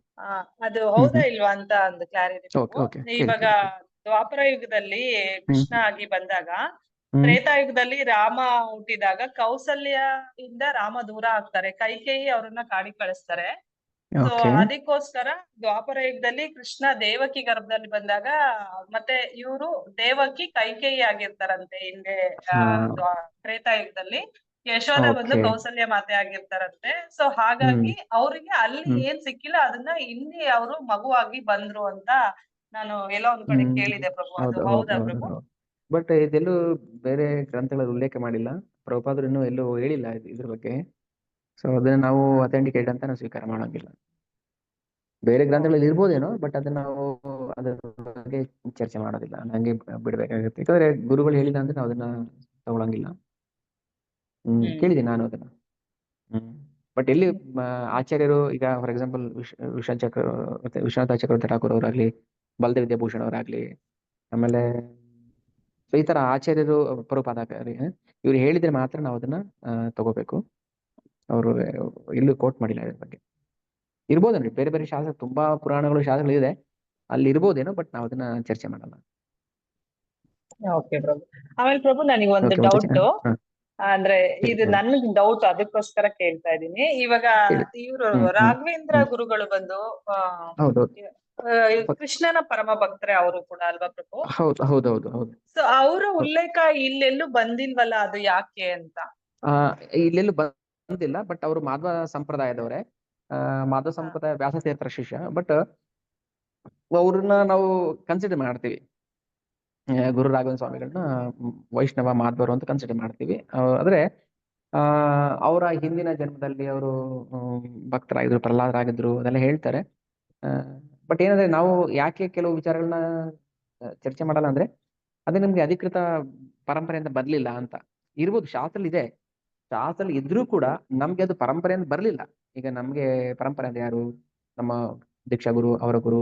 ಅದು ಹ್ಮ್ ಹೌದಾ ಹ್ಮ್ ಇಲ್ವಾ ಅಂತ ಒಂದು ಕ್ಲಾರಿಟಿ ಓಕೆ ಪ್ರಭು. ಓಕೆ, ಕೇಳಿ ಇವಾಗ ಕೇಳಿ ಕೇಳಿ. ದ್ವಾಪರ ಯುಗದಲ್ಲಿ ಹ್ಮ್ ಕೃಷ್ಣ ಆಗಿ ಬಂದಾಗ, ಹ್ಮ್ ತ್ರೇತಾಯುಗದಲ್ಲಿ ರಾಮ ಹುಟ್ಟಿದಾಗ ಕೌಸಲ್ಯ ಇಂದ ರಾಮ ದೂರ ಆಗ್ತಾರೆ, ಕೈಕೇಯಿ ಅವ್ರನ್ನ ಕಾಡಿಗೆ ಕಳಿಸ್ತಾರೆ. ಸೊ ಓಕೆ ಅದಕ್ಕೋಸ್ಕರ ದ್ವಾಪರ ಯುಗದಲ್ಲಿ ಕೃಷ್ಣ ದೇವಕಿ ಗರ್ಭದಲ್ಲಿ ಬಂದಾಗ ಮತ್ತೆ ಇವರು ದೇವಕಿ ಕೈಕೇಯಿ ಆಗಿರ್ತಾರಂತೆ ಹಿಂದೆ. ಆ, ಹಾ ತ್ರೇತಾಯುಗದಲ್ಲಿ ಯಶೋಧ ಬಂದು ಓಕೆ ಕೌಸಲ್ಯ ಮಾತೆ ಆಗಿರ್ತಾರಂತೆ. ಸೊ ಹ್ಮ್ ಹಾಗಾಗಿ ಅವ್ರಿಗೆ ಅಲ್ಲಿ ಹ್ಮ್ ಏನ್ ಸಿಕ್ಕಿಲ್ಲ ಅದನ್ನ ಇಲ್ಲಿ ಅವರು ಮಗುವಾಗಿ ಬಂದ್ರು ಅಂತ ನಾನು ಎಲ್ಲೋ ಒಂದ್ ಕಡೆ ಹ್ಮ್ ಕೇಳಿದೆ ಪ್ರಭು. ಅದು ಹೌದು ಹೌದು ಹೌದಾ ಹೌದು ಪ್ರಭು? ಹೌದು. ಬಟ್ ಇದೆಲ್ಲೂ ಬೇರೆ ಗ್ರಂಥಗಳಲ್ಲಿ ಉಲ್ಲೇಖ ಮಾಡಿಲ್ಲ, ಪ್ರಭುಪಾದರು ಇನ್ನೂ ಎಲ್ಲೂ ಹೇಳಿಲ್ಲ ಇದ್ರ ಬಗ್ಗೆ. ಸೊ ಅದನ್ನ ನಾವು ಅಥೆಂಟಿಕೇಟ್ ಅಂತ ನಾವು ಸ್ವೀಕಾರ ಮಾಡೋಂಗಿಲ್ಲ. ಬೇರೆ ಗ್ರಂಥಗಳಲ್ಲಿ ಇರ್ಬೋದೇನೋ, ಬಟ್ ಅದನ್ನ ನಾವು ಅದ್ರ ಬಗ್ಗೆ ಚರ್ಚೆ ಮಾಡೋದಿಲ್ಲ, ಹಂಗೆ ಬಿಡ್ಬೇಕಾಗುತ್ತೆ. ಯಾಕಂದ್ರೆ ಗುರುಗಳು ಹೇಳಿಲ್ಲ ಅಂದ್ರೆ ನಾವು ಅದನ್ನ ತಗೊಳಂಗಿಲ್ಲ. ಕೇಳಿದೆ ನಾನು ಅದನ್ನ. ಬಟ್ ಎಲ್ಲಿ ಆಚಾರ್ಯರು ಈಗ ಫಾರ್ ಎಕ್ಸಾಂಪಲ್ ವಿಶ್ವನಾಥ ಚಕ್ರವರ್ತಿ ಠಾಕೂರ್ ಅವರಾಗ್ಲಿ, ಬಲದೇವ್ ವಿದ್ಯಾಭೂಷಣ್ ಅವರಾಗ್ಲಿ, ಆಮೇಲೆ ಈ ತರ ಆಚಾರ್ಯರು ಪರೋಪಾದಾಕಾರಿ ಇವ್ರು ಹೇಳಿದ್ರೆ ಮಾತ್ರ ನಾವು ಅದನ್ನ ತಗೋಬೇಕು. ಅವರು ಎಲ್ಲೂ ಕೋಟ್ ಮಾಡಿಲ್ಲ ಇದ್ರ ಬಗ್ಗೆ. ಇರ್ಬೋದೇನ್ರಿ ಬೇರೆ ಬೇರೆ ಶಾಸ್ತ್ರ, ತುಂಬಾ ಪುರಾಣಗಳು ಶಾಸ್ತ್ರಗಳು ಇದೆ, ಅಲ್ಲಿ ಇರ್ಬೋದೇನೋ, ಬಟ್ ನಾವು ಅದನ್ನ ಚರ್ಚೆ ಮಾಡಲ್ಲ. ಓಕೆ ಪ್ರಭು. ಆಮೇಲೆ ಪ್ರಭು ನನಗೆ ಒಂದು ಓಕೆ ಡೌಟ್, ಮಾತಾಜಿ. ಅಂದ್ರೆ ಹೇಳಿ ಇದು ಹೇಳಿ ನನ್ಗ್ ಡೌಟ್, ಅದಕ್ಕೋಸ್ಕರ ಕೇಳ್ತಾ ಇದ್ದೀನಿ. ಇವಾಗ ಹೇಳಿ. ಇವ್ರು ಹ್ಮ್ ರಾಘವೇಂದ್ರ ಹ್ಮ್ ಗುರುಗಳು ಬಂದು ಹೌದೌದು ಕೃಷ್ಣನ ಪರಮ ಭಕ್ತರೆ ಅವರು ಕೂಡ ಅಲ್ವಾ ಪ್ರಭು? ಹೌದು ಹೌದೌದು ಹೌದು. ಸೊ ಅವರ ಉಲ್ಲೇಖ ಇಲ್ಲೆಲ್ಲೂ ಬಂದಿಲ್ವಲ್ಲ, ಅದು ಯಾಕೆ ಅಂತ? ಇಲ್ಲೆಲ್ಲೂ ಬಂದಿಲ್ಲ, ಬಟ್ ಅವರು ಮಾಧ್ವ ಸಂಪ್ರದಾಯದವರೇ. ಮಾಧ್ವ ಸಂಪ್ರದಾಯ ವ್ಯಾಸತೀರ್ಥರ ಶಿಷ್ಯ, ಬಟ್ ಅವ್ರನ್ನ ನಾವು ಕನ್ಸಿಡರ್ ಮಾಡ್ತೀವಿ. ಗುರು ರಾಘವೇಂದ್ರ ಸ್ವಾಮಿಗಳನ್ನ ವೈಷ್ಣವ ಮಾಧ್ವರು ಅಂತ ಕನ್ಸಿಡರ್ ಮಾಡ್ತೀವಿ. ಆದ್ರೆ ಅವರ ಹಿಂದಿನ ಜನ್ಮದಲ್ಲಿ ಅವರು ಭಕ್ತರಾಗಿದ್ರು, ಪ್ರಹ್ಲಾದರಾಗಿದ್ರು, ಅದೆಲ್ಲ ಹೇಳ್ತಾರೆ. ಬಟ್ ಏನಂದ್ರೆ ನಾವು ಯಾಕೆ ಕೆಲವು ವಿಚಾರಗಳನ್ನ ಚರ್ಚೆ ಮಾಡಲ್ಲ ಅಂದ್ರೆ, ಅದು ನಮ್ಗೆ ಅಧಿಕೃತ ಪರಂಪರೆಯಿಂದ ಬರ್ಲಿಲ್ಲ ಅಂತ. ಇರ್ಬೋದು, ಶಾಸ್ತ್ರ ಇದೆ, ಶಾಸ್ತ್ರ ಇದ್ರೂ ಕೂಡ ನಮ್ಗೆ ಅದು ಪರಂಪರೆಯಿಂದ ಬರ್ಲಿಲ್ಲ. ಈಗ ನಮ್ಗೆ ಪರಂಪರೆ ಅಂದ್ರೆ ಯಾರು? ನಮ್ಮ ದೀಕ್ಷಾ ಗುರು, ಅವರ ಗುರು.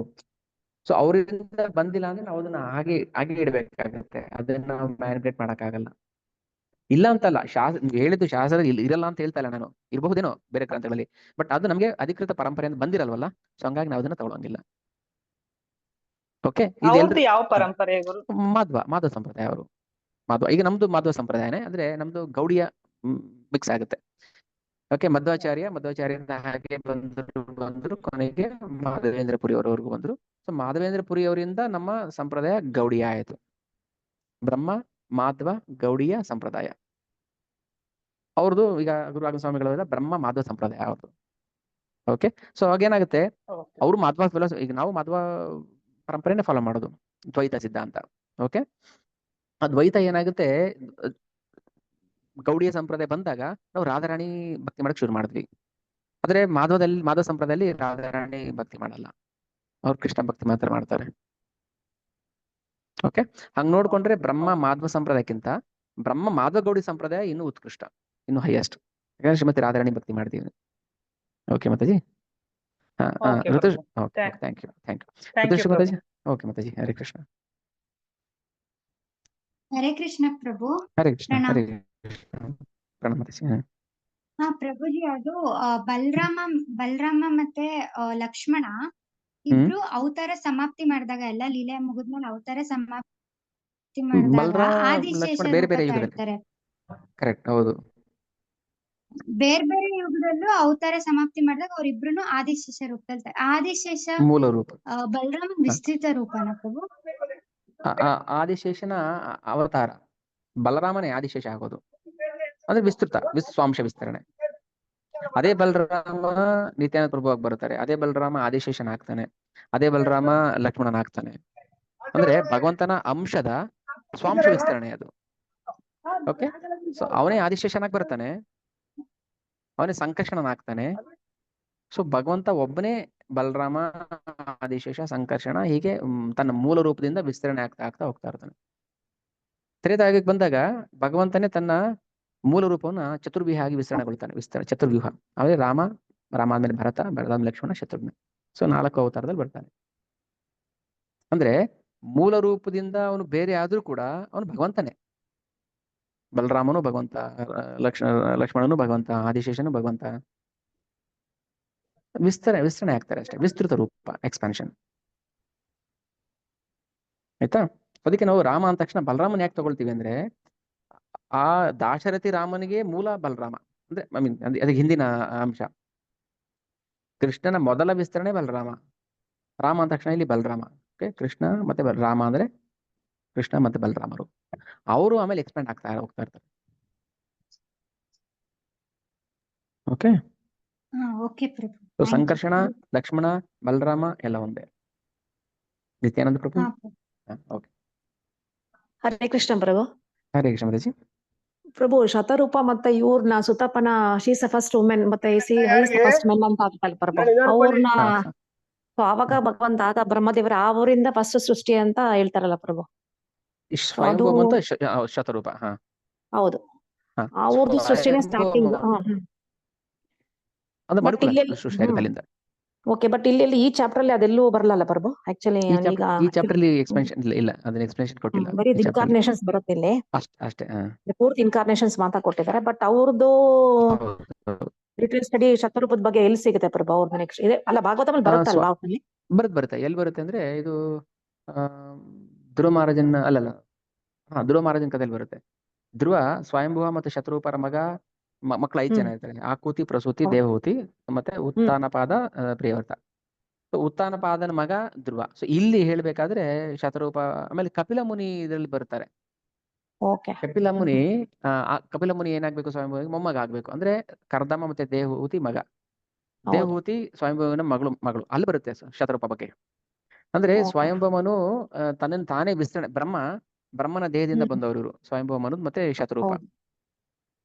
ಸೊ ಅವರಿಂದ ಬಂದಿಲ್ಲ ಅಂದ್ರೆ ನಾವು ಅದನ್ನ ಹಾಗೆ ಇಡ್ಬೇಕಾಗತ್ತೆ, ಅದನ್ನ ನಾವು ಮ್ಯಾನಿಪುಲೇಟ್ ಮಾಡಕ್ಕಾಗಲ್ಲ. ಇಲ್ಲ ಅಂತಲ್ಲ, ಹೇಳಿದ್ದು ಶಾಸ್ತ್ರ ಇರಲ್ಲ ಅಂತ ಹೇಳ್ತಾ ಇಲ್ಲ ನಾನು, ಇರಬಹುದೇನೋ ಬೇರೆ ಗ್ರಂಥಗಳಲ್ಲಿ, ಬಟ್ ಅದು ನಮ್ಗೆ ಅಧಿಕೃತ ಪರಂಪರೆಯಿಂದ ಬಂದಿರಲ್ವಲ್ಲ, ಸೊ ಹಂಗಾಗಿ ನಾವು ಅದನ್ನ ತಗೊಳಂಗಿಲ್ಲ. ಓಕೆ, ಅವ್ರದ್ದು ಯಾವ ಪರಂಪರೆ ಗುರು? ಮಾಧ್ವ ಸಂಪ್ರದಾಯ. ಅವರು ಮಾಧ್ವ, ಈಗ ನಮ್ದು ಮಾಧ್ವ ಸಂಪ್ರದಾಯನೇ, ಅಂದ್ರೆ ನಮ್ದು ಗೌಡಿಯ ಮಿಕ್ಸ್ ಆಗುತ್ತೆ. ಓಕೆ, ಮಧ್ವಾಚಾರ್ಯರಿಂದ ಹಾಗೆ ಬಂದ್ರು ಕೊನೆಗೆ ಮಾಧವೇಂದ್ರ ಪುರಿ ಅವರವರೆಗೂ ಬಂದ್ರು. ಸೊ ಮಾಧವೇಂದ್ರ ಪುರಿ ಅವರಿಂದ ನಮ್ಮ ಸಂಪ್ರದಾಯ ಗೌಡಿಯ ಆಯಿತು. ಬ್ರಹ್ಮ ಮಾಧ್ವ ಗೌಡಿಯ ಸಂಪ್ರದಾಯ ಅವ್ರದ್ದು. ಈಗ ಗುರು ರಾಘವೇಂದ್ರ ಸ್ವಾಮಿಗಳವರ ಬ್ರಹ್ಮ ಮಾಧ್ವ ಸಂಪ್ರದಾಯ ಅವ್ರದ್ದು. ಓಕೆ, ಸೊ ಹಾಗೇನಾಗುತ್ತೆ, ಅವರು ಮಾಧ್ವ ಈಗ ನಾವು ಮಾಧ್ವ ಪರಂಪರೆನೇ ಫಾಲೋ ಮಾಡೋದು, ದ್ವೈತ ಸಿದ್ಧಾಂತ. ಓಕೆ, ಆ ದ್ವೈತ ಏನಾಗುತ್ತೆ, ಗೌಡಿಯ ಸಂಪ್ರದಾಯ ಬಂದಾಗ ನಾವು ರಾಧಾರಾಣಿ ಭಕ್ತಿ ಮಾಡಕ್ ಶುರು ಮಾಡಿದ್ವಿ. ಆದ್ರೆ ಮಾಧವ ಸಂಪ್ರದಾಯದಲ್ಲಿ ರಾಧಾರಾಣಿ ಭಕ್ತಿ ಮಾಡಲ್ಲ, ಅವ್ರು ಕೃಷ್ಣ ಭಕ್ತಿ ಮಾತ್ರ ಮಾಡ್ತಾರೆ. ಓಕೆ, ಹಂಗ್ ನೋಡ್ಕೊಂಡ್ರೆ ಬ್ರಹ್ಮ ಮಾಧ್ವ ಸಂಪ್ರದಾಯಕ್ಕಿಂತ ಬ್ರಹ್ಮ ಮಾಧ್ವ ಗೌಡಿ ಸಂಪ್ರದಾಯ ಇನ್ನೂ ಉತ್ಕೃಷ್ಟ, ಇನ್ನೂ ಹೈಯೆಸ್ಟ್. ಯಾಕಂದ್ರೆ ಶ್ರೀಮತಿ ರಾಧಾರಾಣಿ ಭಕ್ತಿ ಮಾಡ್ತೀವಿ. ಓಕೆ ಮಾತಾಜಿ. Rutush, okay, thank you Rutush ಮಾತಾಜಿ. ಓಕೆ ಮಾತಾಜಿ, ಹರೇ ಕೃಷ್ಣ. ಹರೇ ಕೃಷ್ಣ ಪ್ರಭು. ಹರೇ ಕೃಷ್ಣ. ಹರೇ ಕೃಷ್ಣ. ಪ್ರಣಾಮ ಮಾತಾಜಿ. ಪ್ರಭುಜಿ, ಅದು ಬಲರಾಮ ಮತ್ತೆ ಲಕ್ಷ್ಮಣ ಇಬ್ರು ಅವತಾರ ಸಮಾಪ್ತಿ ಮಾಡಿದಾಗ, ಎಲ್ಲ ಲೀಲೆ ಮುಗಿದ್ಮೇಲೆ ಅವತಾರ ಸಮಾಪ್ತಿ ಮಾಡಿದಾಗ ಆದಿಶೇಷ ಬೇರೆ ಬೇರೆ ರೂಪ ಯುಗದಲ್ಲಿ. ತಾಳ್ತಾರೆ. ಕರೆಕ್ಟ್, ಹೌದು. ಬೇರೆ ಬೇರೆ ಯುಗದಲ್ಲೂ ಅವತಾರ ಸಮಾಪ್ತಿ ಮಾಡಿದಾಗ ಅವ್ರಿಬ್ರು ಆದಿಶೇಷ ರೂಪದಲ್ಲಿ. ಆದಿಶೇಷ ಮೂಲ ರೂಪ, ಬಲರಾಮ ವಿಸ್ತೃತ ರೂಪನ ಪ್ರಭು? ಆದಿಶೇಷನ ಅವತಾರ, ಬಲರಾಮನೇ ಆದಿಶೇಷ ಆಗೋದು, ಅಂದ್ರೆ ವಿಸ್ತೃತ ಸ್ವಾಂಶ ವಿಸ್ತರಣೆ. ಅದೇ ಬಲರಾಮ ನಿತ್ಯಾನಂದ ಪ್ರಭು ಆಗಿ ಬರ್ತಾರೆ, ಅದೇ ಬಲರಾಮ ಆದಿಶೇಷನ ಆಗ್ತಾನೆ, ಅದೇ ಬಲರಾಮ ಲಕ್ಷ್ಮಣನ ಆಗ್ತಾನೆ. ಅಂದ್ರೆ ಭಗವಂತನ ಅಂಶದ ಸ್ವಾಂಶ ವಿಸ್ತರಣೆ ಅದು. ಓಕೆ, ಸೊ ಅವನೇ ಆದಿಶೇಷನಾಗಿ ಬರ್ತಾನೆ, ಅವನೇ ಸಂಕರ್ಷಣನಾಗ್ತಾನೆ, ಸೊ ಭಗವಂತ ಒಬ್ಬನೇ ಬಲರಾಮ, ಆದಿಶೇಷ, ಸಂಕರ್ಷಣ ಹೀಗೆ ತನ್ನ ಮೂಲ ರೂಪದಿಂದ ವಿಸ್ತರಣೆ ಆಗ್ತಾ ಆಗ್ತಾ ಹೋಗ್ತಾ ಇರ್ತಾನೆ. ತ್ರೇತಾಯುಗಕ್ಕೆ ಬಂದಾಗ ಭಗವಂತನೇ ತನ್ನ ಮೂಲ ರೂಪವನ್ನ ಚತುರ್ವ್ಯೂಹ ಆಗಿ ವಿಸ್ತರಣೆಗೊಳ್ತಾನೆ. ಚತುರ್ವ್ಯೂಹ ಆದ್ರೆ ರಾಮ ಆದ್ಮೇಲೆ ಭರತ ಆದ್ಮೇಲೆ ಲಕ್ಷ್ಮಣ, ಶತ್ರುಘ್ನ. ಸೊ 4 ಅವತಾರದಲ್ಲಿ ಬರ್ತಾನೆ. ಅಂದ್ರೆ ಮೂಲ ರೂಪದಿಂದ ಅವನು ಬೇರೆ ಆದ್ರೂ ಕೂಡ ಅವನು ಭಗವಂತನೇ. ಬಲರಾಮನು ಭಗವಂತ, ಲಕ್ಷ್ಮಣನು ಭಗವಂತ, ಆದಿಶೇಷನು ಭಗವಂತ. ವಿಸ್ತರಣೆ ಆಗ್ತಾರೆ ಅಷ್ಟೇ, ವಿಸ್ತೃತ ರೂಪ, ಎಕ್ಸ್ಪಾನ್ಷನ್. ಆಯ್ತಾ? ಅದಕ್ಕೆ ನಾವು ರಾಮ ಅಂದ ತಕ್ಷಣ ಬಲರಾಮನ್ ಯಾಕೆ ತಗೊಳ್ತೀವಿ ಅಂದ್ರೆ, ಆ ದಾಶರಥಿ ರಾಮನಿಗೆ ಮೂಲ ಬಲರಾಮ. ಅಂದ್ರೆ ಐ ಮೀನ್ ಅದಕ್ಕೆ ಹಿಂದಿನ ಅಂಶ. ಕೃಷ್ಣನ ಮೊದಲ ವಿಸ್ತರಣೆ ಬಲರಾಮ. ರಾಮ ಅಂದ ತಕ್ಷಣ ಇಲ್ಲಿ ಬಲರಾಮ. ಓಕೆ, ಕೃಷ್ಣ ಮತ್ತೆ ರಾಮ ಅಂದ್ರೆ ಕೃಷ್ಣ ಮತ್ತೆ ಬಲರಾಮರು. ಅವರು ಆಮೇಲೆ ಎಕ್ಸ್ಪ್ಯಾಂಡ್ ಆಗ್ತಾ ಹೋಗ್ತಾ ಇರ್ತಾರೆ. ಓಕೆ, ಓಕೆ ಪ್ರಭು. ಸೊ ಸಂಕರ್ಷಣ, ಲಕ್ಷ್ಮಣ, ಬಲರಾಮ ಎಲ್ಲ ಒಂದೇ. ನಿತ್ಯಾನಂದ ಪ್ರಭು. ಓಕೆ, ಹರೇ ಕೃಷ್ಣ ಪ್ರಭು. ಹರೇ ಕೃಷ್ಣ ಮಾತಾಜಿ. ಪ್ರಭು ಶತರೂಪ ಮತ್ತೆ ಇವ್ರನ್ನ ಸುತಪನ ಶೀಸ್ ಫಸ್ಟ್ ವುಮೆನ್ ಮತ್ತೆ ಫಸ್ಟ್ ಮೆನ್ ಅಂತ ಆಗ್ತಲ್ಲ ಪ್ರಭು. ಅವ್ರನ್ನ ಅವಾಗ ಭಗವಂತ ಆಗ ಬ್ರಹ್ಮದೇವರ ಆ ಊರಿಂದ ಫಸ್ಟ್ ಸೃಷ್ಟಿ ಅಂತ ಹೇಳ್ತಾರಲ್ಲ ಪ್ರಭು. ಸ್ವಯಂಭೂ ಅಂತ ಶತರೂಪ. ಹೌದು, ಆ ಊರ್ದು ಸೃಷ್ಟಿನೇ ಸ್ಟಾರ್ಟಿಂಗ್. ಓಕೆ, ಬಟ್ ಇಲ್ಲಿ ಈ ಚಾಪ್ಟರ್ ಅಲ್ಲಿ ಅದೆಲ್ಲೂ ಬರಲ್ಲ ಪ್ರಭು. ಆಕ್ಚುಲಿ ಈ ಚಾಪ್ಟರ್ ಅಲ್ಲಿ ಎಕ್ಸ್ಪ್ಲನೇಷನ್ ಇಲ್ಲ, ಅದನ್ನ ಎಕ್ಸ್ಪ್ಲನೇಷನ್ ಕೊಟ್ಟಿಲ್ಲ. ಬರೀ ಇನ್ಕಾರ್ನೇಷನ್ಸ್ ಬರುತ್ತೆ ಇಲ್ಲಿ ಅಷ್ಟೇ. ಪೂರ್ತಿ ಇನ್ಕಾರ್ನೇಷನ್ಸ್ ಮಾತಾ ಕೊಟ್ಟಿದ್ದಾರೆ. ಬಟ್ ಅವ್ರದ್ದು ಲಿಟರಲ್ ಸ್ಟಡಿ ಶತರೂಪದ ಬಗ್ಗೆ ಎಲ್ಲಿ ಸಿಗುತ್ತೆ ಪ್ರಭು? ಅವ್ರದ್ದು ನೆಕ್ಸ್ಟ್ ಇದೆ ಅಲ್ಲ, ಭಾಗವತದಲ್ಲಿ ಬರುತ್ತಲ್ವಾ? ಬರುತ್ತೆ. ಎಲ್ಲಿ ಬರುತ್ತೆ ಅಂದ್ರೆ ಇದು ಧ್ರುವ ಮಹಾರಾಜನ್ ಅಲ್ಲಲ್ಲ, ಧ್ರುವ ಮಹಾರಾಜನ್ ಕಥೆಯಲ್ಲಿ ಬರುತ್ತೆ. ಧ್ರುವ ಸ್ವಯಂಭುವ ಮತ್ತೆ ಶತರೂಪರ ಮಕ್ಕಳು 5 ಜನ ಇರ್ತಾರೆ. ಆಕೂತಿ, ಪ್ರಸೂತಿ, ದೇವಹೂತಿ ಮತ್ತೆ ಉತ್ತಾನಪಾದ, ಪ್ರಿಯವರ್ತ. ಉತ್ತಾನಪಾದನ ಮಗ ಧ್ರುವ. ಸೊ ಇಲ್ಲಿ ಹೇಳ್ಬೇಕಾದ್ರೆ ಶತರೂಪ, ಆಮೇಲೆ ಕಪಿಲ ಮುನಿ ಇದರಲ್ಲಿ ಬರ್ತಾರೆ. ಕಪಿಲ ಮುನಿ ಏನಾಗ್ಬೇಕು? ಸ್ವಯಂಭುವಿಗೆ ಮೊಮ್ಮಗ ಆಗ್ಬೇಕು. ಅಂದ್ರೆ ಕರ್ದಮ ಮತ್ತೆ ದೇವಹೂತಿ ಮಗ. ದೇವಹೂತಿ ಸ್ವಯಂಭುವಿನ ಮಗಳು. ಅಲ್ಲಿ ಬರುತ್ತೆ ಶತರೂಪ ಬಗ್ಗೆ. ಅಂದ್ರೆ ಸ್ವಯಂಭವನು ತನ್ನನ್ನು ತಾನೇ ವಿಸ್ತರಣೆ, ಬ್ರಹ್ಮನ ದೇಹದಿಂದ ಬಂದವರು ಇವರು, ಸ್ವಯಂಭವನು ಮತ್ತೆ ಶತರೂಪ.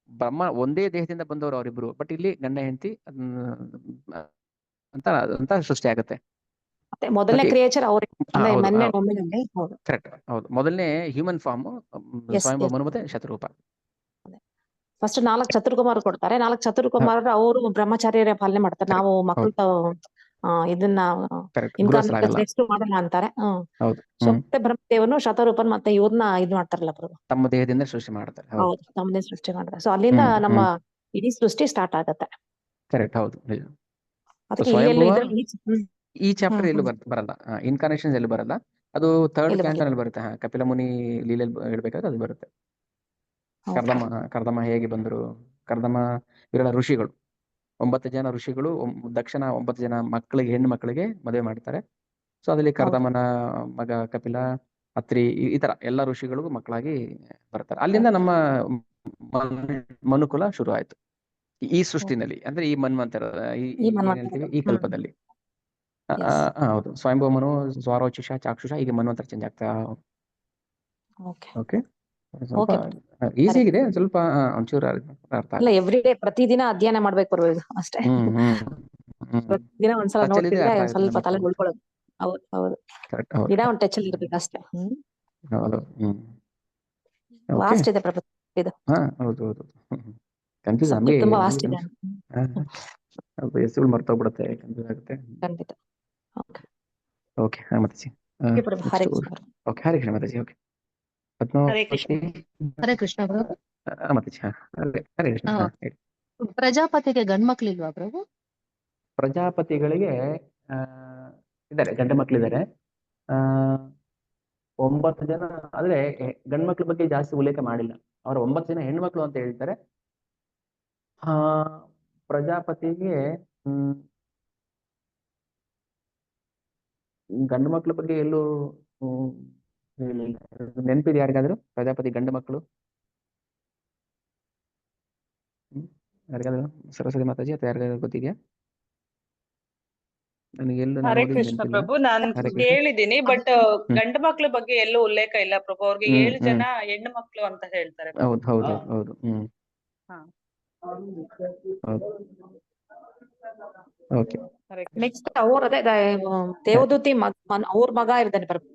ಬ್ರಹ್ಮ ಒಂದೇ ದೇಹದಿಂದ ಬಂದವರು ಅವರಿಬ್ರು. ಬಟ್ ಇಲ್ಲಿ ಗಂಡ ಹೆಂಡತಿ ಅಂತ ಸೃಷ್ಟಿ ಆಗುತ್ತೆ. ಮೊದಲನೇ ಕ್ರಿಯೇಚರ್ ಅವರೇ. ಕರೆಕ್ಟ್, ಹೌದು. ಮೊದಲನೇ ಹ್ಯೂಮನ್ ಫಾರ್ಮ್ ಸ್ವಯಂಭವನು ಮತ್ತೆ ಶತರೂಪ. ಫಸ್ಟ್ 4 ಚತುರ್ಕುಮಾರ್ ಕೊಡ್ತಾರೆ. 4 ಚತುರ್ಕುಮಾರರು ಅವರು ಬ್ರಹ್ಮಚಾರ್ಯರ ಪಾಲನೆ ಮಾಡ್ತಾರೆ. ನಾವು ಮಕ್ಕಳು ಇದನ್ನ ನೆಕ್ಸ್ಟ್ ಮಾಡಲ್ಲ ಅಂತಾರೆ. ಸೊ ಮತ್ತೆ ಬ್ರಹ್ಮದೇವನು ಶತರೂಪನ್ ಮತ್ತೆ ಇವ್ರನ್ನ ಇದ್ ಮಾಡ್ತಾರಲ್ಲ ಪ್ರಭು, ತಮ್ಮ ದೇಹದಿಂದ ಸೃಷ್ಟಿ ಮಾಡ್ತಾರೆ. ಹೌದು, ತಮ್ಮದೇ ಸೃಷ್ಟಿ ಮಾಡ್ತಾರೆ. ಸೊ ಅಲ್ಲಿಂದ ನಮ್ಮ ಇಡೀ ಸೃಷ್ಟಿ ಸ್ಟಾರ್ಟ್ ಆಗತ್ತೆ. ಕರೆಕ್ಟ್, ಹೌದು. ಈ ಚಾಪ್ಟರ್ ಎಲ್ಲೂ ಬರಲ್ಲ, ಇನ್ಕಾರ್ನೇಷನ್ಸ್ ಎಲ್ಲೂ ಬರಲ್ಲ. ಅದು 3rd ಕ್ಯಾಂಟನ್ ಅಲ್ಲಿ ಬರುತ್ತೆ. ಕಪಿಲ ಮುನಿ ಲೀಲೆಯಲ್ಲಿ ಹೇಳ್ಬೇಕಾದ್ರೆ ಅದು ಬರುತ್ತೆ. ಕರ್ದಮ ಹೇಗೆ ಬಂದರು, ಕರ್ದಮ ಇವರೆಲ್ಲ ಋಷಿಗಳು, 9 ಜನ ಋಷಿಗಳು. ದಕ್ಷಿಣ 9 ಜನ ಹೆಣ್ಣು ಮಕ್ಕಳಿಗೆ ಮದುವೆ ಮಾಡ್ತಾರೆ. ಸೊ ಅದ್ರಲ್ಲಿ ಕರ್ದಮನ ಮಗ ಕಪಿಲ, ಅತ್ರಿ, ಈ ತರ ಎಲ್ಲ ಋಷಿಗಳಿಗೂ ಮಕ್ಕಳಾಗಿ ಬರ್ತಾರೆ. ಅಲ್ಲಿಂದ ನಮ್ಮ ಮನುಕುಲ ಶುರು ಆಯ್ತು ಈ ಸೃಷ್ಟಿನಲ್ಲಿ. ಅಂದ್ರೆ ಈ ಮನ್ವಂತರ, ಈ ಕಲ್ಪದಲ್ಲಿ. ಹೌದು, ಸ್ವಯಂಭೂಮನು, ಸ್ವಾರೋಚಿಷ, ಚಾಕ್ಷುಷ, ಹೀಗೆ ಮನ್ವಂತರ ಚೇಂಜ್ ಆಗ್ತಾ. ಓಕೆ, ಸ್ವಲ್ಪ ಈಸಿ ಆಗಿದೆ, ಸ್ವಲ್ಪ ಒಂಚೂರು ಅರ್ಥ ಅಲ್ಲ. ಎವ್ರಿ ಡೇ ಪ್ರತಿದಿನ ಅಧ್ಯಯನ ಮಾಡ್ಬೇಕು ಪರವಾಗಿಲ್ಲ ಅಷ್ಟೇ. ಪ್ರತಿದಿನ ಒಂದ್ಸಲ ನೋಡ್ತಿದ್ರೆ ಸ್ವಲ್ಪ ತಲೆ ಉಳ್ಕೊಳ್ಳೋದು. ಹೌದು, ಗಿಡ ಒಂದ್ ಟಚ್ ಅಲ್ಲಿ ಇರ್ಬೇಕು ಅಷ್ಟೇ. ವಾಸ್ಟ್ ಇದೆ ಪ್ರಭು ಇದು. ಹೌದು, ಕನ್ಫ್ಯೂಸ್ ನಮಗೆ ತುಂಬಾ ವಾಸ್ಟ್ ಇದೆ. ಹೆಸರು ಮರ್ತೋಗ್ಬಿಡುತ್ತೆ, ಕನ್ಫ್ಯೂಸ್ ಆಗುತ್ತೆ. ಖಂಡಿತ. Okay, Mataji. Okay, Hare Krishna Mataji. Okay, ಹರೇ ಕೃಷ್ಣ ಪ್ರಭು. ಮಾತಾಜಿ. ಹರೇ ಕೃಷ್ಣ. ಪ್ರಜಾಪತಿಗೆ ಗಂಡ್ಮಕ್ಳಿಲ್ವಾ ಪ್ರಭು? ಪ್ರಜಾಪತಿಗಳಿಗೆ ಇದ್ದಾರೆ, ಗಂಡು ಮಕ್ಳಿದ್ದಾರೆ. 9 ಜನ. ಆದ್ರೆ ಗಂಡ್ಮಕ್ಳ ಬಗ್ಗೆ ಜಾಸ್ತಿ ಉಲ್ಲೇಖ ಮಾಡಿಲ್ಲ. ಅವರ 9 ಜನ ಹೆಣ್ಮಕ್ಳು ಅಂತ ಹೇಳ್ತಾರೆ. ಪ್ರಜಾಪತಿಗೆ ಗಂಡು ಮಕ್ಳ ಬಗ್ಗೆ ಎಲ್ಲೂ ನೆನಪಿದೆ ಯಾರಿಗಾದ್ರು? ಪ್ರಜಾಪತಿ ಗಂಡು ಮಕ್ಕಳು ಯಾರಿಗಾದ್ರು? ಸರಸ್ವತಿ ಮಾತಾಜಿ ಅಥವಾ ಯಾರಿಗಾದ್ರು ಗೊತ್ತಿದ್ಯಾ? ಹರೇ ಕೃಷ್ಣ ಪ್ರಭು, ನಾನು ಕೇಳಿದೀನಿ, ಬಟ್ ಗಂಡು ಮಕ್ಳ ಬಗ್ಗೆ ಎಲ್ಲೂ ಉಲ್ಲೇಖ ಇಲ್ಲ ಪ್ರಭು. ಅವ್ರಿಗೆ 7 ಜನ ಹೆಣ್ಣು ಮಕ್ಳು ಅಂತ ಹೇಳ್ತಾರೆ. ಹೌದು. ಓಕೆ. ನೆಕ್ಸ್ಟ್ ಅವ್ರ ಅದೇ ದೇವದೂತಿ ಅವ್ರ ಮಗ ಇರ್ತಾನೆ ಪ್ರಭು.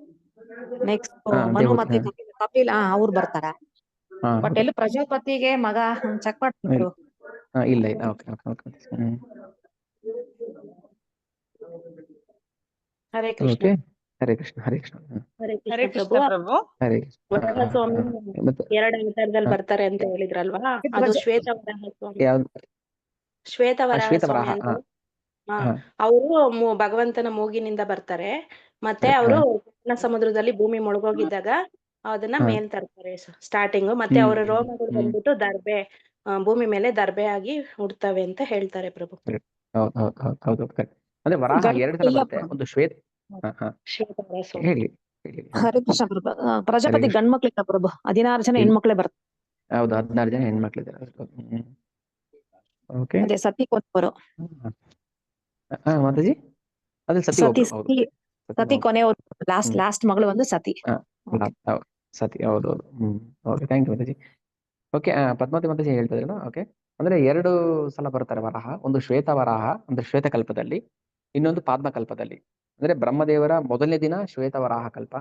ನೆಕ್ಸ್ಟ್ ಮನು ದೇವದೂತಿ, ಮತ್ತೆ ಕಪಿಲ್ ಅವ್ರು ಬರ್ತಾರ. ಬಟ್ ಹೌದು. ಎಲ್ಲಿ ಪ್ರಜಾಪತಿಗೆ ಮಗ ಚೆಕ್ ಮಾಡ್ತಾರೆ. ಇಲ್ಲ ಇಲ್ಲ, okay okay okay. Hare Krishna. Okay, ಹರೇ ಕೃಷ್ಣ ಹರೇ ಕೃಷ್ಣ. ಹರೇ ಹರೇ ಕೃಷ್ಣ ಕೃಷ್ಣ ಪ್ರಭು. ಪ್ರಭು. ಹರೇ ಕೃಷ್ಣ. ವರಾಹ ಸ್ವಾಮಿ ಮತ್ತೆ 2 ಅವತಾರದಲ್ಲಿ ಬರ್ತಾರೆ ಅಂತ ಹೇಳಿದ್ರಲ್ವಾ, ಅದು ಶ್ವೇತ ವರಾಹ ಸ್ವಾಮಿ. ಯಾವ್ದು? ಶ್ವೇತ ವರಾಹ ಶ್ವೇತವರಾಹ. ಸ್ವಾಮಿ ಅಂತ ಅವರು ಭಗವಂತನ ಮೂಗಿನಿಂದ ಬರ್ತಾರೆ. ಮತ್ತೆ ಅವರು ಸಮುದ್ರದಲ್ಲಿ ಭೂಮಿ ಮುಳುಗೋಗಿದ್ದಾಗ ಅದನ್ನ ಮೇಲ್ ತರ್ತಾರೆ ಸ್ಟಾರ್ಟಿಂಗ್. ಮತ್ತೆ ಅವರ ರೋಮಗಳು ಬಂದ್ಬಿಟ್ಟು ದರ್ಬೆ, ಭೂಮಿ ಮೇಲೆ ದರ್ಬೆ ಆಗಿ ಹುಡ್ತವೆ ಅಂತ ಹೇಳ್ತಾರೆ ಪ್ರಭು. ಹೌದು. ಅಂದ್ರೆ ವರಾಹ 2 ತರ ಬರುತ್ತೆ. ಒಂದು ಶ್ವೇತ. ಶ್ವೇತ ವರಾಹ ಸ್ವಾಮಿ. ಹೇಳಿ. ಹರೇ ಕೃಷ್ಣ ಪ್ರಭು. ಪ್ರಜಾಪತಿ ಗಂಡ್ಮಕ್ಳಿಲ್ಲ ಪ್ರಭು, 16 ಜನ ಹೆಣ್ಮಕ್ಳೇ ಬರ್ತಾರೆ. ಹೌದು, 16 ಜನ ಹೆಣ್ಮಕ್ಳಿದ್ದಾರೆ. ಓಕೆ. ಅದೇ ಸತಿ ಕೊನೆಯವರು. ಮಾತಾಜಿ ಅದೇ ಸತಿ ಒಬ್ರು. ಹೌದು, ಸತಿ ಕೊನೆಯವರು. ಲಾಸ್ಟ್ ಮಗಳು ಒಂದು ಸತಿ. ಸತಿ, ಹೌದು. Okay, thank you Mataji. Okay, Padmavati Mataji ಹೇಳ್ತಾ ಇದ್ರು. ಓಕೆ, ಅಂದ್ರೆ 2 ಸಲ ಬರ್ತಾರೆ ವರಾಹ. ಒಂದು ಶ್ವೇತ ವರಾಹ ಅಂದ್ರೆ ಶ್ವೇತಕಲ್ಪದಲ್ಲಿ, ಇನ್ನೊಂದು ಪಾದ್ಮಕಲ್ಪದಲ್ಲಿ. ಅಂದ್ರೆ ಬ್ರಹ್ಮದೇವರ ಮೊದಲನೇ ದಿನ ಶ್ವೇತ ವರಾಹ ಕಲ್ಪ,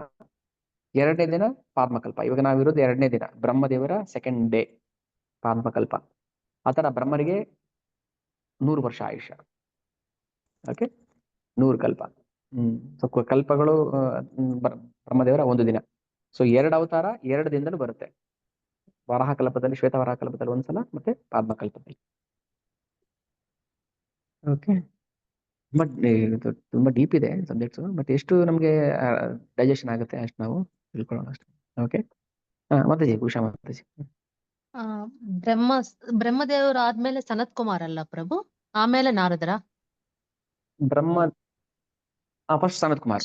2ನೇ ದಿನ ಪಾದ್ಮಕಲ್ಪ. ಇವಾಗ ನಾವಿರೋದು 2ನೇ ದಿನ, ಬ್ರಹ್ಮದೇವರ ಸೆಕೆಂಡ್ ಡೇ ಪಾದ್ಮಕಲ್ಪ. ಆತರ ಬ್ರಹ್ಮರಿಗೆ 100 ವರ್ಷ ಆಯುಷ್ಯ. ಓಕೆ, 100 ಕಲ್ಪ. ಕಲ್ಪಗಳು ಬ್ರಹ್ಮದೇವರ 1 ದಿನ. ಸೊ 2 ಅವತಾರ 2 ದಿನದಲ್ಲೂ ಬರುತ್ತೆ. ವರಾಹ ಕಲ್ಪದಲ್ಲಿ, ಶ್ವೇತ ವರಾಹ ಕಲ್ಪದಲ್ಲಿ 1 ಸಲ, ಮತ್ತೆ ಪಾದ್ಮಕಲ್ಪದಲ್ಲಿ. ಓಕೆ, ಬಟ್ ತುಂಬಾ ಡೀಪ್ ಇದೆ ಸಬ್ಜೆಕ್ಟ್ಸ್. ಬಟ್ ಎಷ್ಟು ನಮ್ಗೆ ಡೈಜೆಷನ್ ಆಗುತ್ತೆ ಅಷ್ಟು ನಾವು ತಿಳ್ಕೊಳ್ಳೋಣ ಅಷ್ಟೇ. ಓಕೆ, ಮಾತಾಜಿ, ಉಷಾ ಮಾತಾಜಿ. ಬ್ರಹ್ಮದೇವರು ಆದ್ಮೇಲೆ ಸನತ್ ಕುಮಾರ್ ಅಲ್ಲ ಪ್ರಭು, ಆಮೇಲೆ ನಾರದರ? ಫಸ್ಟ್ ಸನತ್ ಕುಮಾರ್.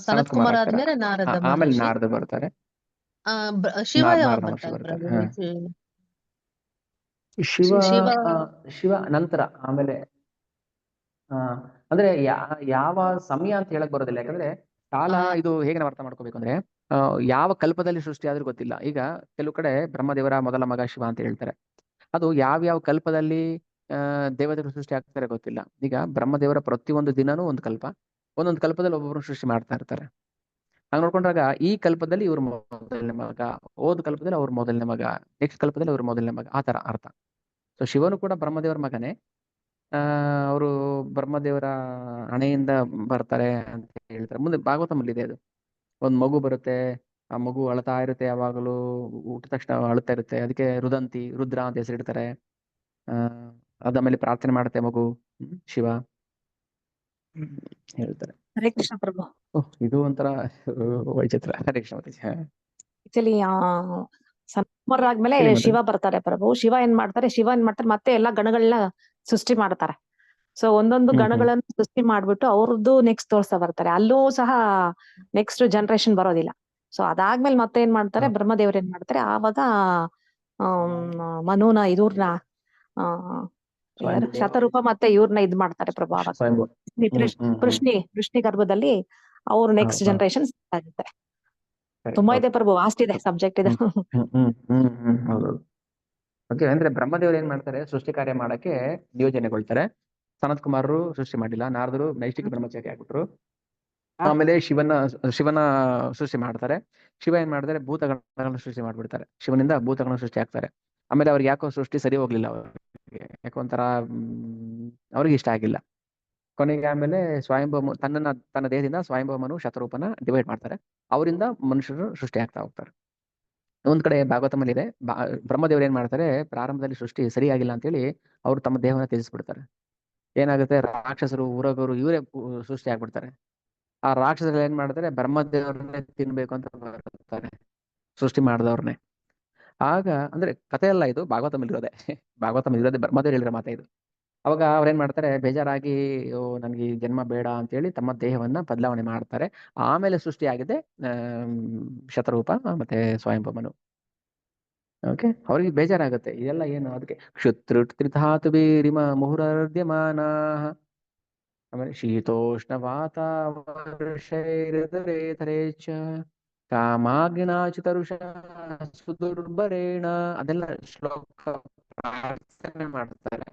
ಸನತ್ ಕುಮಾರ್ ಆದ್ಮೇಲೆ ನಾರದ ಆಮೇಲೆ ಮಹರ್ಷಿ. ನಾರದ ಬರ್ತಾರೆ. ಶಿವ ಯಾವಾಗ ನಾರದ ಮಹರ್ಷಿ ಬರ್ತಾರೆ ಬರ್ತಾರೆ. ಪ್ರಭು? ಶಿವ ನಂತರ. ಆಮೇಲೆ ಅಂದ್ರೆ ಯಾವ ಸಮಯ ಅಂತ ಹೇಳಕ್ ಬರೋದಿಲ್ಲ. ಯಾಕಂದ್ರೆ ಕಾಲ ಇದು ಹೇಗೆ ನಾವು ಅರ್ಥ ಮಾಡ್ಕೋಬೇಕು ಅಂದ್ರೆ, ಯಾವ ಕಲ್ಪದಲ್ಲಿ ಸೃಷ್ಟಿ ಆದ್ರೂ ಗೊತ್ತಿಲ್ಲ. ಈಗ ಕೆಲವು ಕಡೆ ಬ್ರಹ್ಮದೇವರ ಮೊದಲ ಮಗ ಶಿವ ಅಂತ ಹೇಳ್ತಾರೆ. ಅದು ಯಾವ ಕಲ್ಪದಲ್ಲಿ ದೇವತೆಗಳು ಸೃಷ್ಟಿ ಆಗ್ತಾರೆ ಗೊತ್ತಿಲ್ಲ. ಈಗ ಬ್ರಹ್ಮದೇವರ ಪ್ರತಿಯೊಂದು ದಿನನೂ ಒಂದು ಕಲ್ಪ, ಒಂದೊಂದು ಕಲ್ಪದಲ್ಲಿ ಒಬ್ಬೊಬ್ರು ಸೃಷ್ಟಿ ಮಾಡ್ತಾ ಇರ್ತಾರೆ. ಹಂಗ ನೋಡ್ಕೊಂಡಾಗ ಈ ಕಲ್ಪದಲ್ಲಿ ಇವ್ರ ಮೊದಲನೇ ಮಗ, ಕಲ್ಪದಲ್ಲಿ ಅವ್ರ ಮೊದಲನೇ ಮಗ, ನೆಕ್ಸ್ಟ್ ಕಲ್ಪದಲ್ಲಿ ಅವ್ರ ಮೊದಲನೇ ಮಗ, ಆ ತರ ಅರ್ಥ. ಸೊ ಶಿವನು ಕೂಡ ಬ್ರಹ್ಮದೇವರ ಮಗನೇ. ಅವರು ಬ್ರಹ್ಮದೇವರ ಹಣೆಯಿಂದ ಬರ್ತಾರೆ ಅಂತ ಹೇಳ್ತಾರೆ. ಮುಂದೆ ಭಾಗವತಮಲ್ಲಿ ಇದೆ ಅದು. ಒಂದ್ ಮಗು ಬರುತ್ತೆ, ಆ ಮಗು ಅಳ್ತಾ ಇರುತ್ತೆ, ಯಾವಾಗಲೂ ಊಟ ತಕ್ಷಣ ಅಳ್ತಾ ಇರುತ್ತೆ. ಅದಕ್ಕೆ ರುದ್ರ ಅಂತ ಹೆಸರಿಡ್ತಾರೆ. ಅದಾದ್ಮೇಲೆ ಪ್ರಾರ್ಥನೆ ಮಾಡುತ್ತೆ ಮಗು, ಶಿವ ಹೇಳ್ತಾರೆ. ಹರೇ ಕೃಷ್ಣ ಪ್ರಭು. ಇದು ಒಂಥರ ವೈಚಿತ್ರ. ಹರೇ ಕೃಷ್ಣ. ಆಕ್ಚುಲಿ ಸನತ್ಕುಮಾರ್ ಆದ್ಮೇಲೆ ಶಿವ ಬರ್ತಾರೆ ಪ್ರಭು. ಶಿವ ಏನ್ ಮಾಡ್ತಾರೆ ಮತ್ತೆ ಎಲ್ಲಾ ಗಣಗಳನ್ನ ಸೃಷ್ಟಿ ಮಾಡ್ತಾರೆ. ಸೊ ಒಂದೊಂದು ಗಣಗಳನ್ನು ಸೃಷ್ಟಿ ಮಾಡ್ಬಿಟ್ಟು ಅವ್ರದ್ದು ನೆಕ್ಸ್ಟ್ ತೋರ್ಸ್ತಾ ಬರ್ತಾರೆ. ಅಲ್ಲೂ ಸಹ ನೆಕ್ಸ್ಟ್ ಜನರೇಷನ್ ಬರೋದಿಲ್ಲ. ಸೊ ಅದಾದ್ಮೇಲೆ ಮತ್ತೆ ಏನ್ ಮಾಡ್ತಾರೆ, ಬ್ರಹ್ಮದೇವ್ರ ಏನ್ ಮಾಡ್ತಾರೆ, ಆವಾಗ ಮನುನ ಇವ್ರನ್ನ ಶತರೂಪ ಮತ್ತೆ ಇವ್ರನ್ನ ಇದ್ ಮಾಡ್ತಾರೆ ಪ್ರಭು. ಆವಾಗ ವೃಷ್ಣಿ ಗರ್ಭದಲ್ಲಿ ಅವ್ರು ನೆಕ್ಸ್ಟ್ ಜನರೇಷನ್ ಆಗುತ್ತೆ. ತುಂಬಾ ಇದೆ ಪ್ರಭು, ವಾಸ್ಟ್ ಇದೆ ಸಬ್ಜೆಕ್ಟ್ ಇದೆ. ಹೌದು. ಓಕೆ, ಅಂದ್ರೆ ಬ್ರಹ್ಮದೇವರು ಏನ್ ಮಾಡ್ತಾರೆ, ಸೃಷ್ಟಿ ಕಾರ್ಯ ಮಾಡಕ್ಕೆ ನಿಯೋಜನೆಗೊಳ್ತಾರೆ. ಸನತ್ ಕುಮಾರರು ಸೃಷ್ಟಿ ಮಾಡಿಲ್ಲ, ನಾರದರು ನೈಷ್ಠಿಕ ಬ್ರಹ್ಮಚಾರಿ ಆಗ್ಬಿಟ್ರು. ಆಮೇಲೆ ಶಿವನ ಸೃಷ್ಟಿ ಮಾಡ್ತಾರೆ. ಶಿವ ಏನ್ ಮಾಡ್ತಾರೆ, ಭೂತಗಳನ್ನ ಸೃಷ್ಟಿ ಮಾಡ್ಬಿಡ್ತಾರೆ. ಶಿವನಿಂದ ಭೂತಗಳನ್ನ ಸೃಷ್ಟಿ ಆಗ್ತಾರೆ. ಆಮೇಲೆ ಅವ್ರಿಗೆ ಯಾಕೋ ಸೃಷ್ಟಿ ಸರಿ ಹೋಗ್ಲಿಲ್ಲ. ಅವ್ರಿಗೆ ಯಾಕೋ ಒಂಥರ ಅವ್ರಿಗೆ ಇಷ್ಟ ಆಗಿಲ್ಲ. ಕೊನೆಗೆ ಆಮೇಲೆ ತನ್ನ ದೇಹದಿಂದ ಸ್ವಯಂಭವಮನು ಶತರೂಪನ ಡಿವೈಡ್ ಮಾಡ್ತಾರೆ. ಅವರಿಂದ ಮನುಷ್ಯರು ಸೃಷ್ಟಿ ಆಗ್ತಾ ಹೋಗ್ತಾರೆ. ಒಂದ್ ಕಡೆ ಭಾಗವತಮಲ್ಲಿ ಇದೆ, ಬ್ರಹ್ಮದೇವರು ಏನ್ ಮಾಡ್ತಾರೆ, ಪ್ರಾರಂಭದಲ್ಲಿ ಸೃಷ್ಟಿ ಸರಿಯಾಗಿಲ್ಲ ಅಂತೇಳಿ ಅವರು ತಮ್ಮ ದೇಹವನ್ನ ತ್ಯಜಿಸ್ಬಿಡ್ತಾರೆ. ಏನಾಗುತ್ತೆ, ರಾಕ್ಷಸರು, ಉರಗರು ಇವರೇ ಸೃಷ್ಟಿ ಆಗ್ಬಿಡ್ತಾರೆ. ಆ ರಾಕ್ಷಸರು ಏನ್ ಮಾಡ್ತಾರೆ, ಬ್ರಹ್ಮದೇವ್ರನ್ನೇ ತಿನ್ಬೇಕು ಅಂತ ಬರ್ತಾರೆ, ಸೃಷ್ಟಿ ಮಾಡಿದವ್ರನ್ನೇ. ಆಗ ಅಂದ್ರೆ ಕಥೆ ಎಲ್ಲ ಇದು ಭಾಗವತಮಲ್ಲಿ ಇರೋದೇ ಬ್ರಹ್ಮದೇವ್ರು ಹೇಳಿರೋ ಮಾತೆ ಇದು. ಅವಾಗ ಅವ್ರೇನ್ ಮಾಡ್ತಾರೆ, ಬೇಜಾರಾಗಿ ನನ್ಗೆ ಈ ಜನ್ಮ ಬೇಡ ಅಂತೇಳಿ ತಮ್ಮ ದೇಹವನ್ನ ಬದಲಾವಣೆ ಮಾಡ್ತಾರೆ. ಆಮೇಲೆ ಸೃಷ್ಟಿ ಆಗಿದೆ ಶತರೂಪ ಮತ್ತೆ ಸ್ವಯಂಭವಮನು. ಓಕೆ, ಅವ್ರಿಗೆ ಬೇಜಾರಾಗುತ್ತೆ, ಇದೆಲ್ಲ ಏನು. ಅದಕ್ಕೆ ಕ್ಷುತ್ರುತ್ರಿಧಾತು ಬೀರಿಮ ಮುಹುರರ್ದ್ಯಮಾನ, ಆಮೇಲೆ ಶೀತೋಷ್ಣ ವಾತಾವರ್ಷೈರೇತರೇಚ ಕಾಮಾಗ್ನಿನಾಚಿತರುಷ ಸುದುರ್ಬರೇಣ, ಅದೆಲ್ಲ ಶ್ಲೋಕ ಪ್ರಾರ್ಥನೆ ಮಾಡ್ತಾರೆ.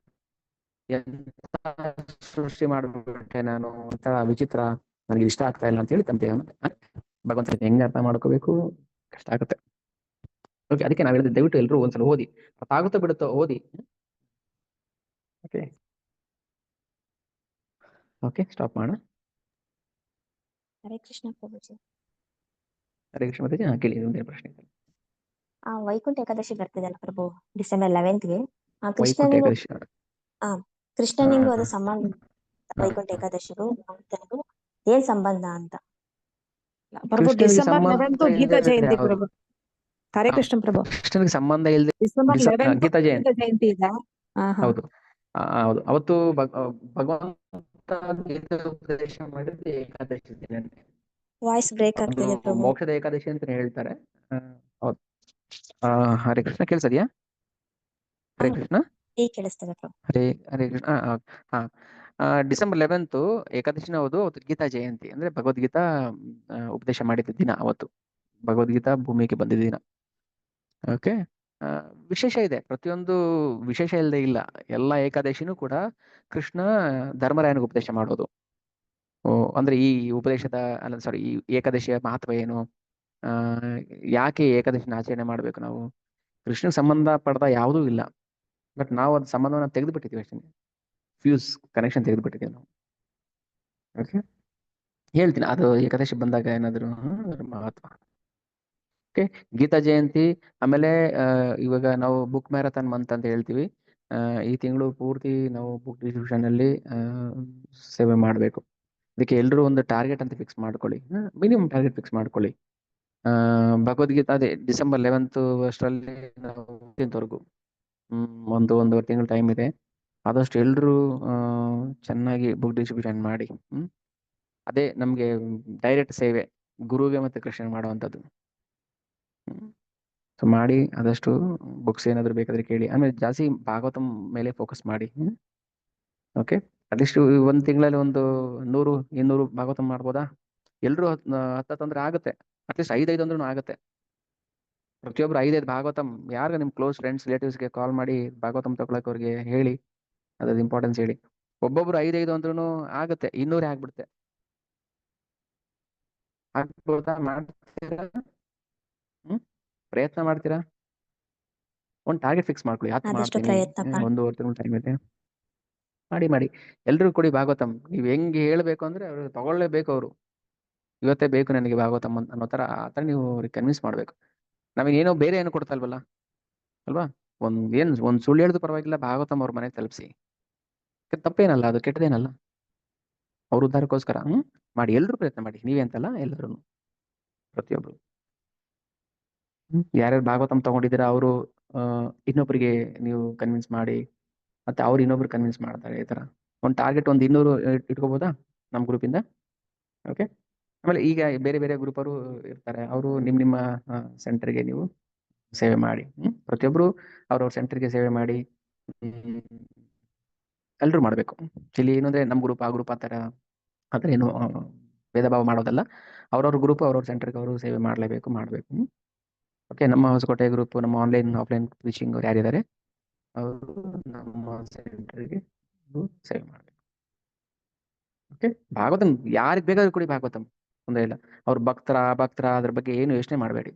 ಸೃಷ್ಟಿ ಮಾಡ್ಬಿಟ್ಟೆ ನಾನು, ಒಂಥರ ವಿಚಿತ್ರ, ನನಗೆ ಇಷ್ಟ ಆಗ್ತಾ ಇಲ್ಲ ಅಂತ ಹೇಳಿ ತಂದೆ ಭಗವಂತ ಹೆಂಗೆ ಅರ್ಥ ಮಾಡ್ಕೋಬೇಕು, ಕಷ್ಟ ಆಗುತ್ತೆ. ಓಕೆ, ಅದಕ್ಕೆ ನಾವು ಹೇಳಿದ್ರೆ ದಯವಿಟ್ಟು ಎಲ್ಲರೂ ಒಂದ್ಸಲ ಓದಿ, ಗೊತ್ತಾಗುತ್ತೋ ಬಿಡುತ್ತೋ ಓದಿ. ಓಕೆ ಓಕೆ, ಸ್ಟಾಪ್ ಮಾಡೋಣ. ಹರೇ ಕೃಷ್ಣ ಪ್ರಭುಜಿ. ಹರೇ ಕೃಷ್ಣ ಮಾತಾಜಿ. ಕೇಳಿ, ಒಂದೇ ಪ್ರಶ್ನೆ. ವೈಕುಂಠ ಏಕಾದಶಿ ಬರ್ತಿದೆಲ್ಲ ಪ್ರಭು, ಡಿಸೆಂಬರ್ 11ಗೆ. ವೈಕುಂಠ ಏಕಾದಶಿ. ಕೃಷ್ಣನಿಗೂ ಅದು ಸಂಬಂಧ, ವೈಕುಂಠ ಏಕಾದಶಿಗೂ ಭಗವಂತನಿಗೂ ಏನ್ ಸಂಬಂಧ ಅಂತ? ಪ್ರಭು ಡಿಸೆಂಬರ್ 11 ಗೀತಾ ಜಯಂತಿ ಹೌದು. ಪ್ರಭು. ಹರೇ ಕೃಷ್ಣ ಪ್ರಭು. ಕೃಷ್ಣನಿಗೆ ಸಂಬಂಧ ಇಲ್ಲದೆ ಡಿಸೆಂಬರ್ 11 ಗೀತಾ ಜಯಂತಿ. ಗೀತಾ ಜಯಂತಿ ಇದೆ. ಹೌದು ಹೌದು, ಅವತ್ತು ಭಗವಂತ ಗೀತಾ ಉಪದೇಶ ಮಾಡಿದ್ದು ಏಕಾದಶಿ ದಿನನೇ. ವಾಯ್ಸ್ ಬ್ರೇಕ್ ಆಗ್ತಿದೆ ಪ್ರಭು. ಮೋಕ್ಷದ ಏಕಾದಶಿ ಅಂತ ಹೇಳ್ತಾರೆ. ಹೌದು. ಹರೇ ಕೃಷ್ಣ, ಕೇಳಿಸದ್ಯಾ? ಹರೇ ಕೃಷ್ಣ. ಈಗ ಕೇಳಿಸ್ತದೆ ಪ್ರಭು. ಹರೇ ಕೃಷ್ಣ. ಡಿಸೆಂಬರ್ 11 ಏಕಾದಶಿನ ಹೌದು. ಅವತ್ತು ಗೀತಾ ಜಯಂತಿ ಅಂದ್ರೆ ಭಗವದ್ಗೀತಾ ಉಪದೇಶ ಮಾಡಿದ ದಿನ. ಅವತ್ತು ಭಗವದ್ಗೀತಾ ಭೂಮಿಗೆ ಬಂದಿದ್ದ ದಿನ. ಓಕೆ, ವಿಶೇಷ ಇದೆ, ಪ್ರತಿಯೊಂದು ವಿಶೇಷ ಇಲ್ಲದೆ ಇಲ್ಲ. ಎಲ್ಲ ಏಕಾದಶಿನೂ ಕೂಡ ಕೃಷ್ಣ ಧರ್ಮರಾಯನಿಗೆ ಉಪದೇಶ ಮಾಡೋದು. ಅಂದ್ರೆ ಈ ಉಪದೇಶದ ಅಲ್ಲ ಸಾರಿ ಈ ಏಕಾದಶಿಯ ಮಹತ್ವ ಏನು, ಯಾಕೆ ಏಕಾದಶಿನ ಆಚರಣೆ ಮಾಡ್ಬೇಕು ನಾವು, ಕೃಷ್ಣಗೆ ಸಂಬಂಧ ಪಡೆದ ಯಾವುದೂ ಇಲ್ಲ. ಬಟ್ ನಾವು ಅದು ಸಂಬಂಧವನ್ನ ತೆಗೆದುಬಿಟ್ಟಿದ್ದೀವಿ ಅಷ್ಟೇ, ಫ್ಯೂಸ್ ಕನೆಕ್ಷನ್ ತೆಗೆದುಬಿಟ್ಟಿದ್ದೀವಿ ನಾವು. ಓಕೆ, ಹೇಳ್ತೀನಿ ಅದು ಏಕಾದಶಿ ಬಂದಾಗ ಏನಾದ್ರು ಮಹತ್ವ. ಓಕೆ, ಗೀತಾ ಜಯಂತಿ. ಆಮೇಲೆ ಇವಾಗ ನಾವು ಬುಕ್ ಮ್ಯಾರಥಾನ್ ಮಂತ್ ಅಂತ ಹೇಳ್ತೀವಿ. ಈ ತಿಂಗಳು ಪೂರ್ತಿ ನಾವು ಬುಕ್ ಡಿಸ್ಟ್ರಿಬ್ಯೂಷನ್ ಅಲ್ಲಿ ಸೇವೆ ಮಾಡಬೇಕು. ಅದಕ್ಕೆ ಎಲ್ಲರೂ ಒಂದು ಟಾರ್ಗೆಟ್ ಅಂತ ಫಿಕ್ಸ್ ಮಾಡ್ಕೊಳ್ಳಿ, ಮಿನಿಮಮ್ ಟಾರ್ಗೆಟ್ ಫಿಕ್ಸ್ ಮಾಡ್ಕೊಳ್ಳಿ. ಭಗವದ್ಗೀತಾ ಅದೇ ಡಿಸೆಂಬರ್ 11 ಅಷ್ಟರಲ್ಲಿ ನಾವು ವರೆಗೂ ಒಂದೂವರೆ ತಿಂಗಳು ಟೈಮ್ ಇದೆ. ಆದಷ್ಟು ಎಲ್ಲರೂ ಚೆನ್ನಾಗಿ ಬುಕ್ ಡಿಸ್ಟ್ರಿಬ್ಯೂಷನ್ ಮಾಡಿ. ಅದೇ ನಮ್ಗೆ ಡೈರೆಕ್ಟ್ ಸೇವೆ, ಗುರುಗೆ ಮತ್ತೆ ಕೃಷ್ಣ ಮಾಡುವಂಥದ್ದು. ಸೊ ಮಾಡಿ, ಆದಷ್ಟು ಬುಕ್ಸ್ ಏನಾದ್ರು ಬೇಕಾದ್ರೆ ಕೇಳಿ. ಆಮೇಲೆ ಜಾಸ್ತಿ ಭಾಗವತಂ ಮೇಲೆ ಫೋಕಸ್ ಮಾಡಿ. ಓಕೆ, ಅಟ್ಲೀಸ್ಟ್ ಒಂದ್ ತಿಂಗಳಲ್ಲಿ ಒಂದು 100-200 ಭಾಗವತಂ ಮಾಡ್ಬೋದಾ? ಎಲ್ರು 10 ಅಂದ್ರೆ ಆಗುತ್ತೆ. ಅಟ್ಲೀಸ್ಟ್ 5 ಅಂದ್ರೂ ಆಗುತ್ತೆ. ಪ್ರತಿಯೊಬ್ರು 5 ಭಾಗವತಂ, ಯಾರು ನಿಮ್ ಕ್ಲೋಸ್ ಫ್ರೆಂಡ್ಸ್ ರಿಲೇಟಿವ್ಸ್ಗೆ ಕಾಲ್ ಮಾಡಿ ಭಾಗವತಂ ತಗೊಳಕ್ ಅವ್ರಿಗೆ ಹೇಳಿ, ಅದ್ರದ್ದು ಇಂಪಾರ್ಟೆನ್ಸ್ ಹೇಳಿ. ಒಬ್ಬೊಬ್ರು 5 ಅಂದ್ರೂ ಆಗುತ್ತೆ, 200 ಆಗ್ಬಿಡುತ್ತೆ. ಆಗ್ಬೋದಾ? ಮಾಡ್ತೀರಾ? ಪ್ರಯತ್ನ ಮಾಡ್ತೀರಾ? ಒಂದು ಟಾರ್ಗೆಟ್ ಫಿಕ್ಸ್ ಮಾಡ್ಕೊಳ್ಳಿ. 10 ಮಾಡ್ತೀನಿ, 1.5 ತಿಂಗಳು ಟೈಮ್ ಇದೆ. ಮಾಡಿ ಎಲ್ರು ಕೊಡಿ ಭಾಗವತಂ. ನೀವ್ ಹೆಂಗೆ ಹೇಳ್ಬೇಕು ಅಂದ್ರೆ ಅವ್ರು ತಗೊಳ್ಳೇಬೇಕು. ಅವರು ಇವತ್ತೇ ಬೇಕು ನನಗೆ ಭಾಗವತಂ ಅನ್ನೋ ತರ ನೀವು ಅವ್ರಿಗೆ ಕನ್ವಿನ್ಸ್ ಮಾಡ್ಬೇಕು. ನಮಗೇನೋ ಬೇರೆ ಏನು ಕೊಡ್ತಾ ಇಲ್ವಲ್ಲ ಅಲ್ವಾ? ಒಂದ್ ಸುಳ್ಳು ಹೇಳಿದ್ರು ಪರವಾಗಿಲ್ಲ, ಭಾಗವತಂ ಅವ್ರ ಮನೆಗೆ ತಲುಪಿಸಿ. ತಪ್ಪೇನಲ್ಲ, ಅದು ಕೆಟ್ಟದೇನಲ್ಲ. ಅವ್ರ ಉದ್ಧಾರಕ್ಕೋಸ್ಕರ ಮಾಡಿ. ಎಲ್ರು ಪ್ರಯತ್ನ ಮಾಡಿ, ನೀವೇ ಅಂತಲ್ಲ, ಎಲ್ಲರೂ ಪ್ರತಿಯೊಬ್ರು. ಯಾರ್ಯಾರು ಭಾಗವತಂ ತಗೊಂಡಿದ್ದೀರಾ ಅವರು ಇನ್ನೊಬ್ಬರಿಗೆ ನೀವು ಕನ್ವಿನ್ಸ್ ಮಾಡಿ, ಮತ್ತೆ ಅವ್ರು ಇನ್ನೊಬ್ರು ಕನ್ವಿನ್ಸ್ ಮಾಡ್ತಾರೆ. ಈ ತರ ಒಂದು ಟಾರ್ಗೆಟ್ 200 ಇಟ್ಕೋಬೋದಾ ನಮ್ಮ ಗ್ರೂಪಿಂದ? ಓಕೆ, ಆಮೇಲೆ ಈಗ ಬೇರೆ ಬೇರೆ ಗ್ರೂಪ್ ಅವರು ಇರ್ತಾರೆ, ಅವರು ನಿಮ್ಮ ಸೆಂಟರ್ಗೆ ನೀವು ಸೇವೆ ಮಾಡಿ. ಪ್ರತಿಯೊಬ್ರು ಅವ್ರವ್ರ ಸೆಂಟರ್ಗೆ ಸೇವೆ ಮಾಡಿ. ಎಲ್ರು ಮಾಡ್ಬೇಕು. ಇಲ್ಲಿ ಏನಂದ್ರೆ ನಮ್ ಗ್ರೂಪ್ ಆ ಗ್ರೂಪ್ ಆತರ ಏನು ಭೇದ ಭಾವ ಮಾಡೋದಲ್ಲ. ಅವ್ರವ್ರ ಗ್ರೂಪ್ ಅವ್ರವ್ರ ಸೆಂಟರ್ಗೆ ಅವರು ಸೇವೆ ಮಾಡ್ಲೇಬೇಕು, ಮಾಡ್ಬೇಕು. ಓಕೆ, ನಮ್ಮ ಹೊಸಕೋಟೆ ಗ್ರೂಪ್, ನಮ್ಮ ಆನ್ಲೈನ್ ಆಫ್ಲೈನ್ ಟೀಚಿಂಗ್ ಯಾರಿದ್ದಾರೆ ಅವರು ನಮ್ಮ ಸೆಂಟರ್ಗೆ ಸೇವೆ ಮಾಡ್ಬೇಕು. ಓಕೆ, ಭಾಗವತಂ ಯಾರಿಗೆ ಬೇಕಾದ್ರೂ ಕೊಡಿ ಭಾಗವತಂ, ತೊಂದರೆ ಇಲ್ಲ. ಅವ್ರು ಭಕ್ತರ ಅದ್ರ ಬಗ್ಗೆ ಏನು ಯೋಚನೆ ಮಾಡಬೇಡಿ.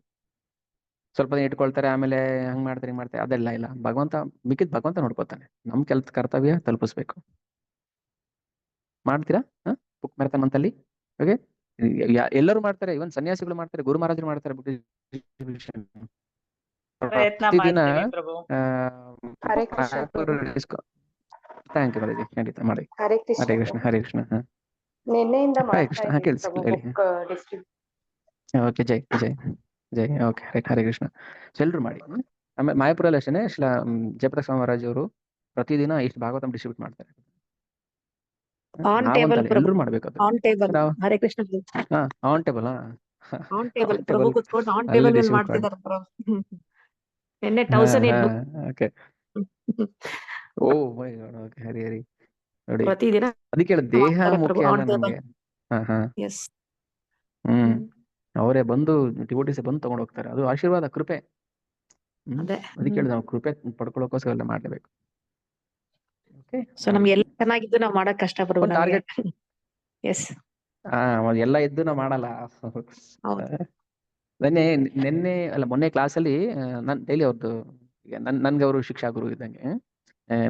ಸ್ವಲ್ಪ ದಿನ ಇಟ್ಕೊಳ್ತಾರೆ, ಆಮೇಲೆ ಹಂಗ್ ಮಾಡ್ತಾರೆ ಅದೆಲ್ಲ ಇಲ್ಲ. ಭಗವಂತ ನೋಡ್ಕೊತಾನೆ. ನಮ್ ಕರ್ತವ್ಯ ತಲುಪಿಸ್ಬೇಕು. ಮಾಡ್ತೀರಾ ಬುಕ್ ಮ್ಯಾರಥಾನ್ ಮಂತಲ್ಲಿ? ಓಕೆ, ಎಲ್ಲರೂ ಮಾಡ್ತಾರೆ, ಇವನ್ ಸನ್ಯಾಸಿಗಳು ಮಾಡ್ತಾರೆ, ಗುರು ಮಹಾರಾಜರು ಮಾಡ್ತಾರೆ. ಪ್ರಯತ್ನ ಪ್ರತಿದಿನ ಮಾಡ್ತೀವಿ ಪ್ರಭು. ಹರೇ ಕೃಷ್ಣ ಪ್ರಭು. ಥ್ಯಾಂಕ್ ಯು ಮಾತಾಜಿ, ಖಂಡಿತ ಮಾಡಿ. ಹರೇ ಹರೇ ಕೃಷ್ಣ. ಕೃಷ್ಣ. ಹರೇ ಕೃಷ್ಣ. ನಿನ್ನೆಯಿಂದ ಹರೇ ಮಾಡ್ತಾ ಕೃಷ್ಣ. ಇದ್ದೀವಿ ಕೇಳಿಸ್ಕೊಳ್ಳಿ, ಪ್ರಭು, ಹೇಳಿ. Book distribute. ಓಕೆ, ಜೈ ಜೈ ಜೈ. ಓಕೆ, ಹರೇ ಕೃಷ್ಣ. ಸೊ ಎಲ್ರು ಮಾಡಿ. ಆಮೇಲೆ ಮಾಯಾಪುರಲ್ಲಿ ಅಷ್ಟೇ ಜಯಪ್ರಕಾಶ್ ಸ್ವಾಮಿ ಮಹಾರಾಜ್ ಅವರು ಪ್ರತಿದಿನ ಇಷ್ಟು ಭಾಗವತಂ ಡಿಸ್ಟ್ರಿಬ್ಯೂಟ್ ಮಾಡ್ತಾರೆ. ಆನ್ ಟೇಬಲ್ ಪ್ರಭು, ಎಲ್ರು ಮಾಡ್ಬೇಕು ಅದು. On table. Hare Krishna. On table. On table ಪ್ರಭು ಕೂತ್ಕೊಂಡು ಆನ್ ಟೇಬಲ್ ಮೇಲೆ ಮಾಡ್ತಿದ್ದಾರೆ ಪ್ರಭು. ನಿನ್ನೆ 1008 book. Okay, oh my God. Okay, ಹರಿ ನೋಡಿ, ಪ್ರತಿದಿನ ಅದಕ್ಕೆ ದೇಹ ಮುಖ್ಯ ಅಲ್ಲ ನಮ್ಗೆ. ಅವರೇ ಬಂದು ಡಿವೋಟಿಸ್ ಬಂದು ತಗೊಂಡು ಹೋಗ್ತಾರೆ. ಅದು ಆಶೀರ್ವಾದ, ಕೃಪೆ. ಅದಕ್ಕೆ ನಾವು ಕೃಪೆ ಪಡ್ಕೊಳ್ಳೋಕೋಸ್ಕರ ಎಲ್ಲ ಮಾಡ್ಲೇಬೇಕು. ಓಕೆ. ಸೊ ನಮ್ಗೆ ಎಲ್ಲ ಚೆನ್ನಾಗಿದ್ದು ನಾವ್ ಮಾಡಕ್ ಕಷ್ಟ ಪ್ರಭು ಒಂದು ನಮ್ಗೆ. ಟಾರ್ಗೆಟ್ ಎಸ್. ಎಲ್ಲ ಇದ್ದು ನಾವು ಮಾಡಲ್ಲ. ಹೌದು. ನಿನ್ನೆ ನಿನ್ನೆ ಅಲ್ಲ ಮೊನ್ನೆ ಕ್ಲಾಸಲ್ಲಿ ನಾನು ಡೈಲಿ ಅವ್ರದ್ದು ಈಗ ನನ್ಗೆ ಅವರು ಶಿಕ್ಷಾ ಗುರು ಇದ್ದಂಗೆ.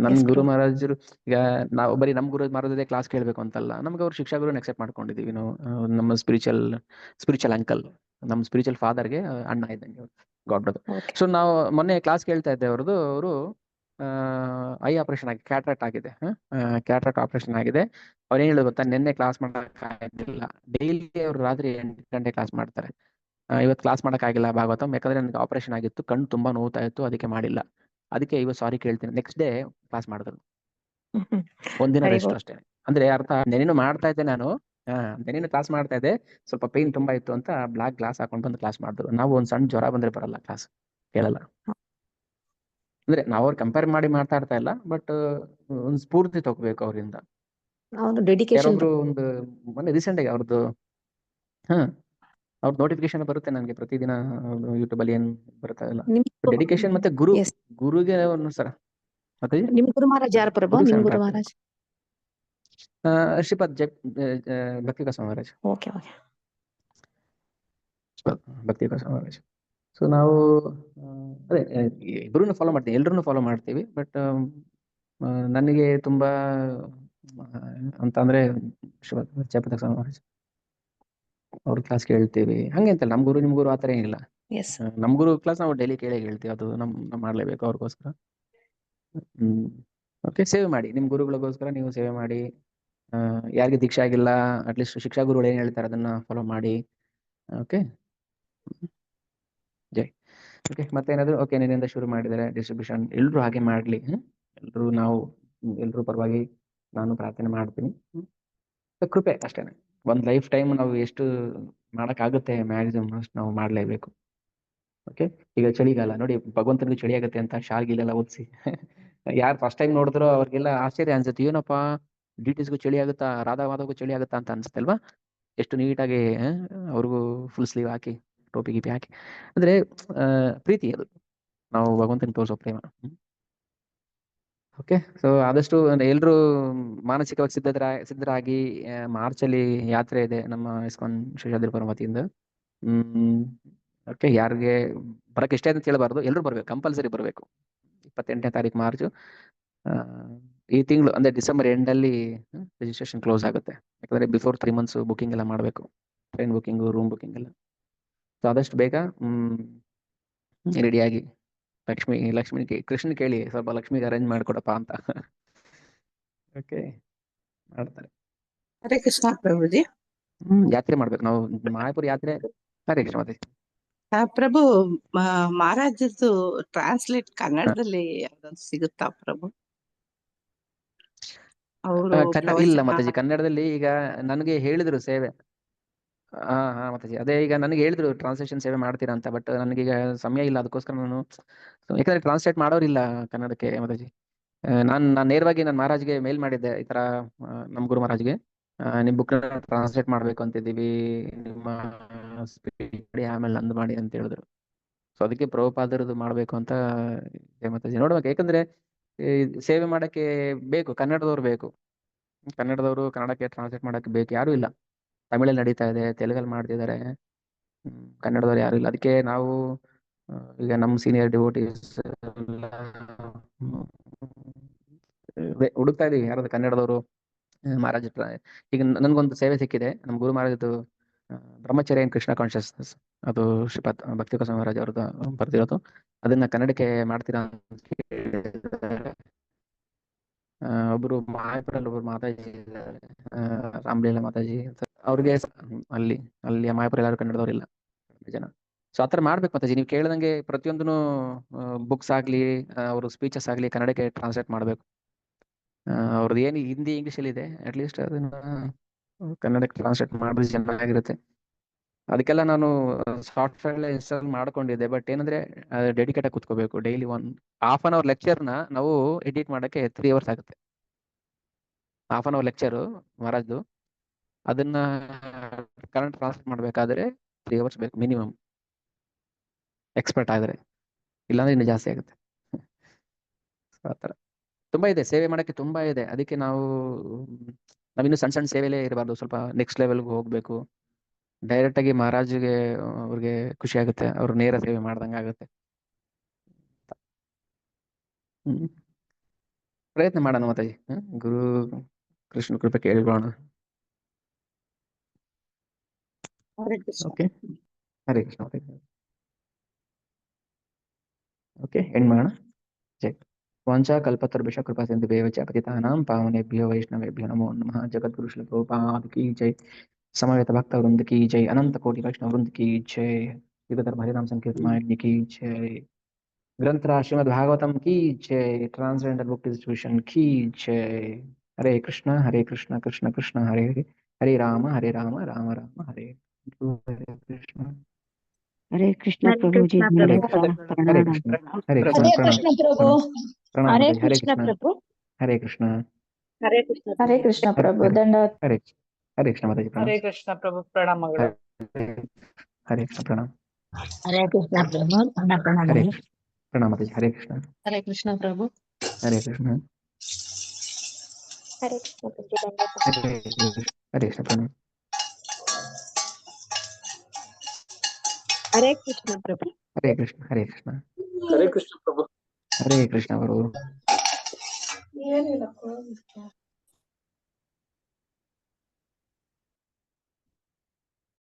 ನನ್ ಎಸ್ ಗುರು ಪ್ರಭು. ಮಹಾರಾಜರು ಈಗ ನಾವು ಬರೀ ನಮ್ ಗುರು ಮಹಾರಾಜದೇ ಕ್ಲಾಸ್ ಕೇಳ್ಬೇಕು ಅಂತಲ್ಲ, ನಮ್ಗೆ ಅವ್ರು ಶಿಕ್ಷಾ ಗುರುನ ಅಕ್ಸೆಪ್ಟ್ ಮಾಡ್ಕೊಂಡಿದೀವಿ ನಾವು. ನಮ್ಮ ಸ್ಪಿರಿಚುವಲ್ ಅಂಕಲ್, ನಮ್ಮ ಸ್ಪಿರಿಚುವಲ್ ಫಾದರ್ಗೆ ಅಣ್ಣ ಇದ್ದಂಗೆ, ಗಾಡ್ ಬ್ರದರ್. ಓಕೆ. ಸೊ ನಾವು ಮೊನ್ನೆ ಕ್ಲಾಸ್ ಕೇಳ್ತಾ ಇದ್ದೆ ಅವ್ರದ್ದು. ಅವರು ಐ ಆಪರೇಷನ್ ಆಗಿದೆ, ಕ್ಯಾಟ್ರಾಕ್ಟ್ ಆಗಿದೆ. ಕ್ಯಾಟ್ರಾಕ್ಟ್ ಆಪರೇಷನ್ ಆಗಿದೆ. ಅವ್ರು ಏನ್ ಹೇಳಿದ್ರು ಗೊತ್ತಾ, ನಿನ್ನೆ ಕ್ಲಾಸ್ ಮಾಡಕ್ ಆಗಿಲ್ಲ. ಡೈಲಿ ಅವ್ರು ರಾತ್ರಿ 8 ಗಂಟೆ ಕ್ಲಾಸ್ ಮಾಡ್ತಾರೆ. ಇವತ್ತು ಕ್ಲಾಸ್ ಆಗಿಲ್ಲ ಭಾಗವತಂ, ಯಾಕಂದ್ರೆ ನನಗೆ ಆಪರೇಷನ್ ಆಗಿತ್ತು, ಕಣ್ಣು ತುಂಬಾ ನೋವ್ತಾ ಇತ್ತು, ಅದಕ್ಕೆ ಮಾಡಿಲ್ಲ. ಅದಕ್ಕೆ ಇವತ್ತು ಸಾರಿ ಕೇಳ್ತೀನಿ. ನೆಕ್ಸ್ಟ್ ಡೇ ಕ್ಲಾಸ್ ಮಾಡಿದ್ರು. ಒಂದಿನ ವೆರಿ ರೆಸ್ಟ್ ಗುಡ್. ಅಷ್ಟೇ. ಅಂದ್ರೆ ಅರ್ಥ, ನೆನೇನು ಮಾಡ್ತಾ ಇದ್ದೆ ನಾನು, ನೆನೇನು ಕ್ಲಾಸ್ ಮಾಡ್ತಾ ಇದ್ದೆ, ಸ್ವಲ್ಪ ಪೇನ್ ತುಂಬಾ ಇತ್ತು ಅಂತ ಬ್ಲಾಕ್ ಗ್ಲಾಸ್ ಹಾಕೊಂಡು ಬಂದು ಕ್ಲಾಸ್ ಮಾಡಿದ್ರು. ನಾವು ಒಂದ್ ಸಣ್ಣ ಜ್ವರ ಬಂದ್ರೆ ಬರಲ್ಲ, ಕ್ಲಾಸ್ ಕೇಳಲ್ಲ. ಅಂದ್ರೆ ನಾವು ಅವ್ರು ಕಂಪೇರ್ ಮಾಡಿ ಮಾತಾಡ್ತಾ ಇಲ್ಲ, ಬಟ್ ಒಂದು ಸ್ಫೂರ್ತಿ ತಗೋಬೇಕು ಅವರಿಂದ. ಹೌದು, ಡೆಡಿಕೇಶನ್. ಯಾರೊಬ್ರು ಒಂದು ಮೊನ್ನೆ ರೀಸೆಂಟ್ ಆಗಿ ಅವ್ರದ್ದು ಅವ್ರ ನೋಟಿಫಿಕೇಶನ್ ಬರುತ್ತೆ ನನಗೆ ಪ್ರತಿದಿನ ಯೂಟ್ಯೂಬ್ ಅಲ್ಲಿ, ಏನ್ ಬರ್ತಾ ಇಲ್ಲ. ಡೆಡಿಕೇಶನ್ ಮತ್ತೆ ಗುರುಗೆ ಒಂದು ಸರ ಮತ್ತೆ ನಿಮ್ ಗುರು ಮಹಾರಾಜ್ ಯಾರು ಪ್ರಭು? ಗುರು ನಿಮ್ ಸೆಂಟರ್ ಗುರು ಆಗ್ತದೆ. ಮಹಾರಾಜ್? ಶ್ರೀಪಾದ್ ಭಕ್ತಿ ಕಾಸ ಮಹಾರಾಜ್. Okay okay. ಭಕ್ತಿ ಕಾಸ ಮಹಾರಾಜ್. ಸೊ ನಾವು ಅದೇ ಇಬ್ರು ಫಾಲೋ ಮಾಡ್ತೀವಿ, ಎಲ್ರು ಫಾಲೋ ಮಾಡ್ತೀವಿ. ಬಟ್ ನನಗೆ ತುಂಬಾ ಅಂತ ಅಂದ್ರೆ ಜಯಪತಾಕ ಸ್ವಾಮಿ ಮಹಾರಾಜ್ ಅವ್ರ ಕ್ಲಾಸ್ ಕೇಳ್ತೀವಿ. ಹಂಗೆ ಅಂತಲ್ಲ, ನಮ್ ಗುರು ನಿಮ್ ಗುರು ಆತರ ಏನಿಲ್ಲ. ಎಸ್. ನಮ್ ಗುರು ಕ್ಲಾಸ್ ನಾವು ಡೈಲಿ ಕೇಳೇ ಹೇಳ್ತೀವಿ, ಅದು ನಮ್ ಮಾಡ್ಲೇಬೇಕು ಅವ್ರಿಗೋಸ್ಕರ. ಓಕೆ, ಸೇವೆ ಮಾಡಿ, ನಿಮ್ ಗುರುಗಳಿಗೋಸ್ಕರ ನೀವು ಸೇವೆ ಮಾಡಿ. ಯಾರಿಗೆ ದೀಕ್ಷೆ ಆಗಿಲ್ಲ, ಅಟ್ಲೀಸ್ಟ್ ಶಿಕ್ಷಾ ಗುರುಗಳು ಏನ್ ಹೇಳ್ತಾರೆ ಅದನ್ನ ಫಾಲೋ ಮಾಡಿ. ಓಕೆ, ಜೈ. ಓಕೆ, ಮತ್ತೇನಾದ್ರು? ಓಕೆ, ನಿನ್ನಿಂದ ಶುರು ಮಾಡಿದರೆ ಡಿಸ್ಟ್ರಿಬ್ಯೂಷನ್, ಎಲ್ರು ಹಾಗೆ ಮಾಡ್ಲಿ. ಎಲ್ರು ಪರವಾಗಿ ನಾನು ಪ್ರಾರ್ಥನೆ ಮಾಡ್ತೀನಿ. ಕೃಪೆ ಅಷ್ಟೇನೆ. ಒಂದ್ ಲೈಫ್ ಟೈಮ್ ನಾವು ಎಷ್ಟು ಮಾಡಕ್ಕಾಗುತ್ತೆ ಮ್ಯಾಕ್ಸಿಮಮ್ ಅಷ್ಟು ನಾವು ಮಾಡ್ಲೇಬೇಕು. ಓಕೆ, ಈಗ ಚಳಿಗಾಲ ನೋಡಿ, ಭಗವಂತನಿಗೆ ಚಳಿ ಆಗುತ್ತೆ ಅಂತ ಶಾಲ್ಗಿಲೆಲ್ಲ ಓದಿಸಿ ಯಾರು ಫಸ್ಟ್ ಟೈಮ್ ನೋಡಿದ್ರು ಅವ್ರಿಗೆಲ್ಲ ಆಶ್ಚರ್ಯ ಅನ್ಸುತ್ತೆ, ಏನಪ್ಪಾ ಡಿಟಿಸ್ಗೂ ಚಳಿ ಆಗುತ್ತಾ, ರಾಧಾವಾದಗೂ ಚಳಿ ಆಗುತ್ತಾ ಅಂತ ಅನ್ಸುತ್ತೆ ಅಲ್ವಾ? ಎಷ್ಟು ನೀಟಾಗಿ ಅವ್ರಿಗೂ ಫುಲ್ ಸ್ಲೀವ್ ಹಾಕಿ, ಟೋಪಿ ಗಿಪಿ ಹಾಕಿ, ಅಂದ್ರೆ ಪ್ರೀತಿ ಅದು, ನಾವು ಭಗವಂತನ ತೋರಿಸೋ ಪ್ರೇಮ. ಓಕೆ, ಸೊ ಆದಷ್ಟು ಎಲ್ರು ಮಾನಸಿಕವಾಗಿ ಸಿದ್ಧರಾಗಿ ಮಾರ್ಚ್ ಅಲ್ಲಿ ಯಾತ್ರೆ ಇದೆ ನಮ್ಮ ಇಸ್ಕಾನ್ ಶೇಷಾದ್ರಿಪುರ ವತಿಯಿಂದ. ಓಕೆ, ಯಾರಿಗೆ ಬರಕ್ ಇಷ್ಟ ಅಂತ ಹೇಳಬಾರ್ದು, ಎಲ್ರು ಬರ್ಬೇಕು, ಕಂಪಲ್ಸರಿ ಬರ್ಬೇಕು. 28ನೇ ತಾರೀಕು ಮಾರ್ಚ್, ಈ ತಿಂಗಳು ಅಂದ್ರೆ ಡಿಸೆಂಬರ್ ಎಂಡ್ ಅಲ್ಲಿ ರಿಜಿಸ್ಟ್ರೇಷನ್ ಕ್ಲೋಸ್ ಆಗುತ್ತೆ. ಯಾಕಂದ್ರೆ ಬಿಫೋರ್ 3 months ಬುಕಿಂಗ್ ಎಲ್ಲ ಮಾಡಬೇಕು, ಟ್ರೈನ್ ಬುಕಿಂಗ್, ರೂಮ್ ಬುಕಿಂಗ್ ಎಲ್ಲ. ಸೊ ಆದಷ್ಟು ಬೇಗ ರೆಡಿಯಾಗಿ. ಲಕ್ಷ್ಮಿ ಕೃಷ್ಣ ಕೇಳಿ, ಸ್ವಲ್ಪ ಲಕ್ಷ್ಮಿಗೆ ಅರೇಂಜ್ ಮಾಡ್ಕೊಡಪ್ಪ ಅಂತ. ಓಕೆ, ಮಾಡ್ತಾರೆ. ಹರೇ ಕೃಷ್ಣ ಪ್ರಭುಜಿ. ಯಾತ್ರೆ ಮಾಡ್ಬೇಕು ನಾವು, ಮಾಯಾಪುರ ಯಾತ್ರೆ. ಹರೇ ಕೃಷ್ಣ ಮಾತೆ. ಪ್ರಭು, ಮಹಾರಾಜದ್ದು ಟ್ರಾನ್ಸ್ಲೇಟ್ ಕನ್ನಡದಲ್ಲಿ ಯಾವ್ದಾದ್ರು ಸಿಗುತ್ತಾ ಪ್ರಭು? ಅವರು ಇಲ್ಲ ಮಾತಾಜಿ, ಕನ್ನಡದಲ್ಲಿ ಈಗ ನನಗೆ ಹೇಳಿದ್ರು ಸೇವೆ. ಹಾ ಮಾತಾಜಿ, ಅದೇ ಈಗ ನನಗೆ ಹೇಳಿದ್ರು ಟ್ರಾನ್ಸ್ಲೇಷನ್ ಸೇವೆ ಮಾಡ್ತೀರಾ ಅಂತ. ಬಟ್ ನನಗೀಗ ಸಮಯ ಇಲ್ಲ, ಅದಕ್ಕೋಸ್ಕರ ನಾನು, ಯಾಕಂದ್ರೆ ಟ್ರಾನ್ಸ್ಲೇಟ್ ಮಾಡೋರಿಲ್ಲ ಕನ್ನಡಕ್ಕೆ ಮಾತಾಜಿ. ನಾನು ನೇರವಾಗಿ ನನ್ನ ಮಹಾರಾಜ್ಗೆ ಮೇಲ್ ಮಾಡಿದ್ದೆ, ಈ ತರ ನಮ್ ಗುರು ಮಹಾರಾಜ್ಗೆ ನಿಮ್ ಬುಕ್ ಟ್ರಾನ್ಸ್ಲೇಟ್ ಮಾಡ್ಬೇಕು ಅಂತಿದ್ದೀವಿ, ನಿಮ್ಮ ಆಮೇಲೆ ನಂದು ಮಾಡಿ ಅಂತ ಹೇಳಿದ್ರು. ಸೊ ಅದಕ್ಕೆ ಪ್ರಭುಪಾದರದ್ದು ಮಾಡ್ಬೇಕು ಅಂತ ಮಾತಾಜಿ ನೋಡ್ಬೇಕು. ಯಾಕಂದ್ರೆ ಸೇವೆ ಮಾಡಕ್ಕೆ ಬೇಕು, ಕನ್ನಡದವ್ರು ಬೇಕು. ಕನ್ನಡದವರು ಕನ್ನಡಕ್ಕೆ ಟ್ರಾನ್ಸ್ಲೇಟ್ ಮಾಡಕ್ಕೆ ಬೇಕು, ಯಾರು ಇಲ್ಲ. ತಮಿಳಲ್ಲಿ ನಡೀತಾ ಇದೆ, ತೆಲುಗಲ್ಲಿ ಮಾಡ್ತಿದ್ದಾರೆ, ಕನ್ನಡದವ್ರು ಯಾರು ಇಲ್ಲ. ಅದಕ್ಕೆ ನಾವು ಈಗ ನಮ್ಮ ಸೀನಿಯರ್ ಡಿವೋಟೀಸ್ ಹುಡುಕ್ತಾ ಇದೀವಿ, ಯಾರಾದ್ರು ಕನ್ನಡದವರು ಮಹಾರಾಜ. ಈಗ ನನ್ಗೊಂದು ಸೇವೆ ಸಿಕ್ಕಿದೆ, ನಮ್ಮ ಗುರು ಮಹಾರಾಜದ್ದು ಬ್ರಹ್ಮಚರ್ಯ ಇನ್ ಕೃಷ್ಣ ಕಾನ್ಶಿಯಸ್ನೆಸ್, ಅದು ಶ್ರೀಪಾದ್ ಭಕ್ತಿ ಕಾಸ ಮಹಾರಾಜ್ ಅವ್ರದ್ದು ಬರ್ದಿರೋದು. ಅದನ್ನ ಕನ್ನಡಕ್ಕೆ ಮಾಡ್ತೀರಾ ಅಂತ ಕೇಳಿದ್ದಾರೆ. ಒಬ್ರು ಮಾಯಾಪುರಲ್ಲಿ ಒಬ್ರು ಮಾತಾಜಿ ಇದ್ದಾರೆ, ರಾಮ್ಲೀಲಾ ಮಾತಾಜಿ ಅಂತ. ಅವ್ರಿಗೆ ಅಲ್ಲಿ ಮಾಯಾಪುರ ಎಲ್ಲಾರು ಕನ್ನಡದವ್ರಿಲ್ಲ ಜನ. ಸೊ ಆತರ ಮಾಡ್ಬೇಕು ಮಾತಾಜಿ, ನೀವು ಕೇಳ್ದಂಗೆ ಪ್ರತಿಯೊಂದನು ಬುಕ್ಸ್ ಆಗ್ಲಿ, ಅವ್ರ ಸ್ಪೀಚಸ್ ಆಗ್ಲಿ ಕನ್ನಡಕ್ಕೆ ಟ್ರಾನ್ಸ್ಲೇಟ್ ಮಾಡ್ಬೇಕು. ಅವ್ರದ್ದು ಏನು ಹಿಂದಿ ಇಂಗ್ಲಿಷ್ ಅಲ್ಲಿ ಇದೆ, ಅಟ್ಲೀಸ್ಟ್ ಅದನ್ನ ಕನ್ನಡಕ್ಕೆ ಟ್ರಾನ್ಸ್ಲೇಟ್ ಮಾಡಿದ್ರೆ ಚೆನ್ನಾಗಿರುತ್ತೆ. ಅದಕ್ಕೆಲ್ಲ ನಾನು ಸಾಫ್ಟ್ವೇರ್ ಇನ್ಸ್ಟಾಲ್ ಮಾಡ್ಕೊಂಡಿದ್ದೆ. ಬಟ್ ಏನಂದ್ರೆ ಡೆಡಿಕೇಟ್ ಆಗಿ ಕುತ್ಕೋಬೇಕು. ಡೈಲಿ 1.5 hour ಲೆಕ್ಚರ್ನ ನಾವು ಎಡಿಟ್ ಮಾಡಕ್ಕೆ 3 hours ಆಗುತ್ತೆ. 1/2 hour ಲೆಕ್ಚರ್ ಮಹಾರಾಜ್ದು, ಅದನ್ನ ಕನ್ನಡ ಟ್ರಾನ್ಸ್ಲೇಟ್ ಮಾಡ್ಬೇಕಾದ್ರೆ 3 hours ಬೇಕು ಮಿನಿಮಮ್, ಎಕ್ಸ್ಪರ್ಟ್ ಆದ್ರೆ. ಇಲ್ಲಾಂದ್ರೆ ಇನ್ನು ಜಾಸ್ತಿ ಆಗುತ್ತೆ. ಆತರ ತುಂಬಾ ತುಂಬಾ ಇದೆ, ಸೇವೆ ಮಾಡಕ್ಕೆ ತುಂಬಾ ಇದೆ. ಅದಕ್ಕೆ ನಾವಿನ್ನು ಸಣ್ಣ ಸಣ್ಣ ಸೇವೆಲೇ ಇರಬಾರ್ದು, ಸ್ವಲ್ಪ ನೆಕ್ಸ್ಟ್ ಲೆವೆಲ್ಗೆ ಹೋಗ್ಬೇಕು. ಡೈರೆಕ್ಟ್ ಆಗಿ ಮಹಾರಾಜ್ಗೆ ಅವ್ರಿಗೆ ಖುಷಿ ಆಗುತ್ತೆ, ಅವ್ರು ನೇರ ಸೇವೆ ಮಾಡ್ದಂಗೆ ಆಗುತ್ತೆ. ಹ್ಮ್ ಪ್ರಯತ್ನ ಮಾಡೋಣ ಮಾತಾಜಿ. ಗುರು ಕೃಷ್ಣ ಕೃಪೆ ಕೇಳ್ಕೊಳ್ಳೋಣ. Hare Krishna. Okay, Hare Krishna. Okay, end ಮಾಡೋಣ. ಜೈ ವಾಂಚಾ ಕಲ್ಪತರುಭ್ಯಶ್ಚ ಕೃಪಾ ಸಿಂಧುಭ್ಯೋ ಚ ಪತಿತಾನಾಂ ಪಾವನೇಭ್ಯೋ ವೈಷ್ಣವೇಭ್ಯೋ ನಮೋ ನಮಃ. ಜಗದ್ಗುರು ಶ್ರೀಲ ಪ್ರಭುಪಾದ್ की जय, समवेत भक्त वृंद की जय, अनंत कोटि वैष्णव वृंद की जय, युगधर्म हरिनाम संकीर्तन की जय, ग्रंथराज श्रीमद् भागवतम की जय, ट्रांसजेंडर बुक डिस्ट्रीब्यूशन की जय. हरे कृष्ण कृष्ण कृष्ण हरे हरे, हरे राम राम राम हरे कृष्ण. हरे कृष्ण प्रभु जी, हरे प्रणाम हरे कृष्ण हरे कृष्ण हरे प्रणाम कृष्ण प्रभु. प्रणाम हरे माताजी. हरे कृष्ण कृष्ण प्रभु. हरे कृष्ण हरे कृष्ण हरे कृष्ण प्रभु. हरे दंडवत. हरे हरे कृष्ण माताजी. प्रणाम. हरे कृष्ण प्रभु, प्रणम मಗಳೇ. हरे कृष्ण प्रणाम. हरे कृष्ण प्रभु, प्रणाम हरे कृष्ण प्रणाम माताजी. हरे कृष्ण हरे कृष्ण प्रभु. हरे कृष्ण हरे कृष्ण प्रभु, ಧನ್ಯವಾದ. हरे कृष्ण प्रणाम. हरे कृष्ण प्रभु. हरे कृष्ण हरे कृष्ण हरे कृष्ण प्रभु. हरे कृष्ण प्रभु. ಏನಿಲ್ಲ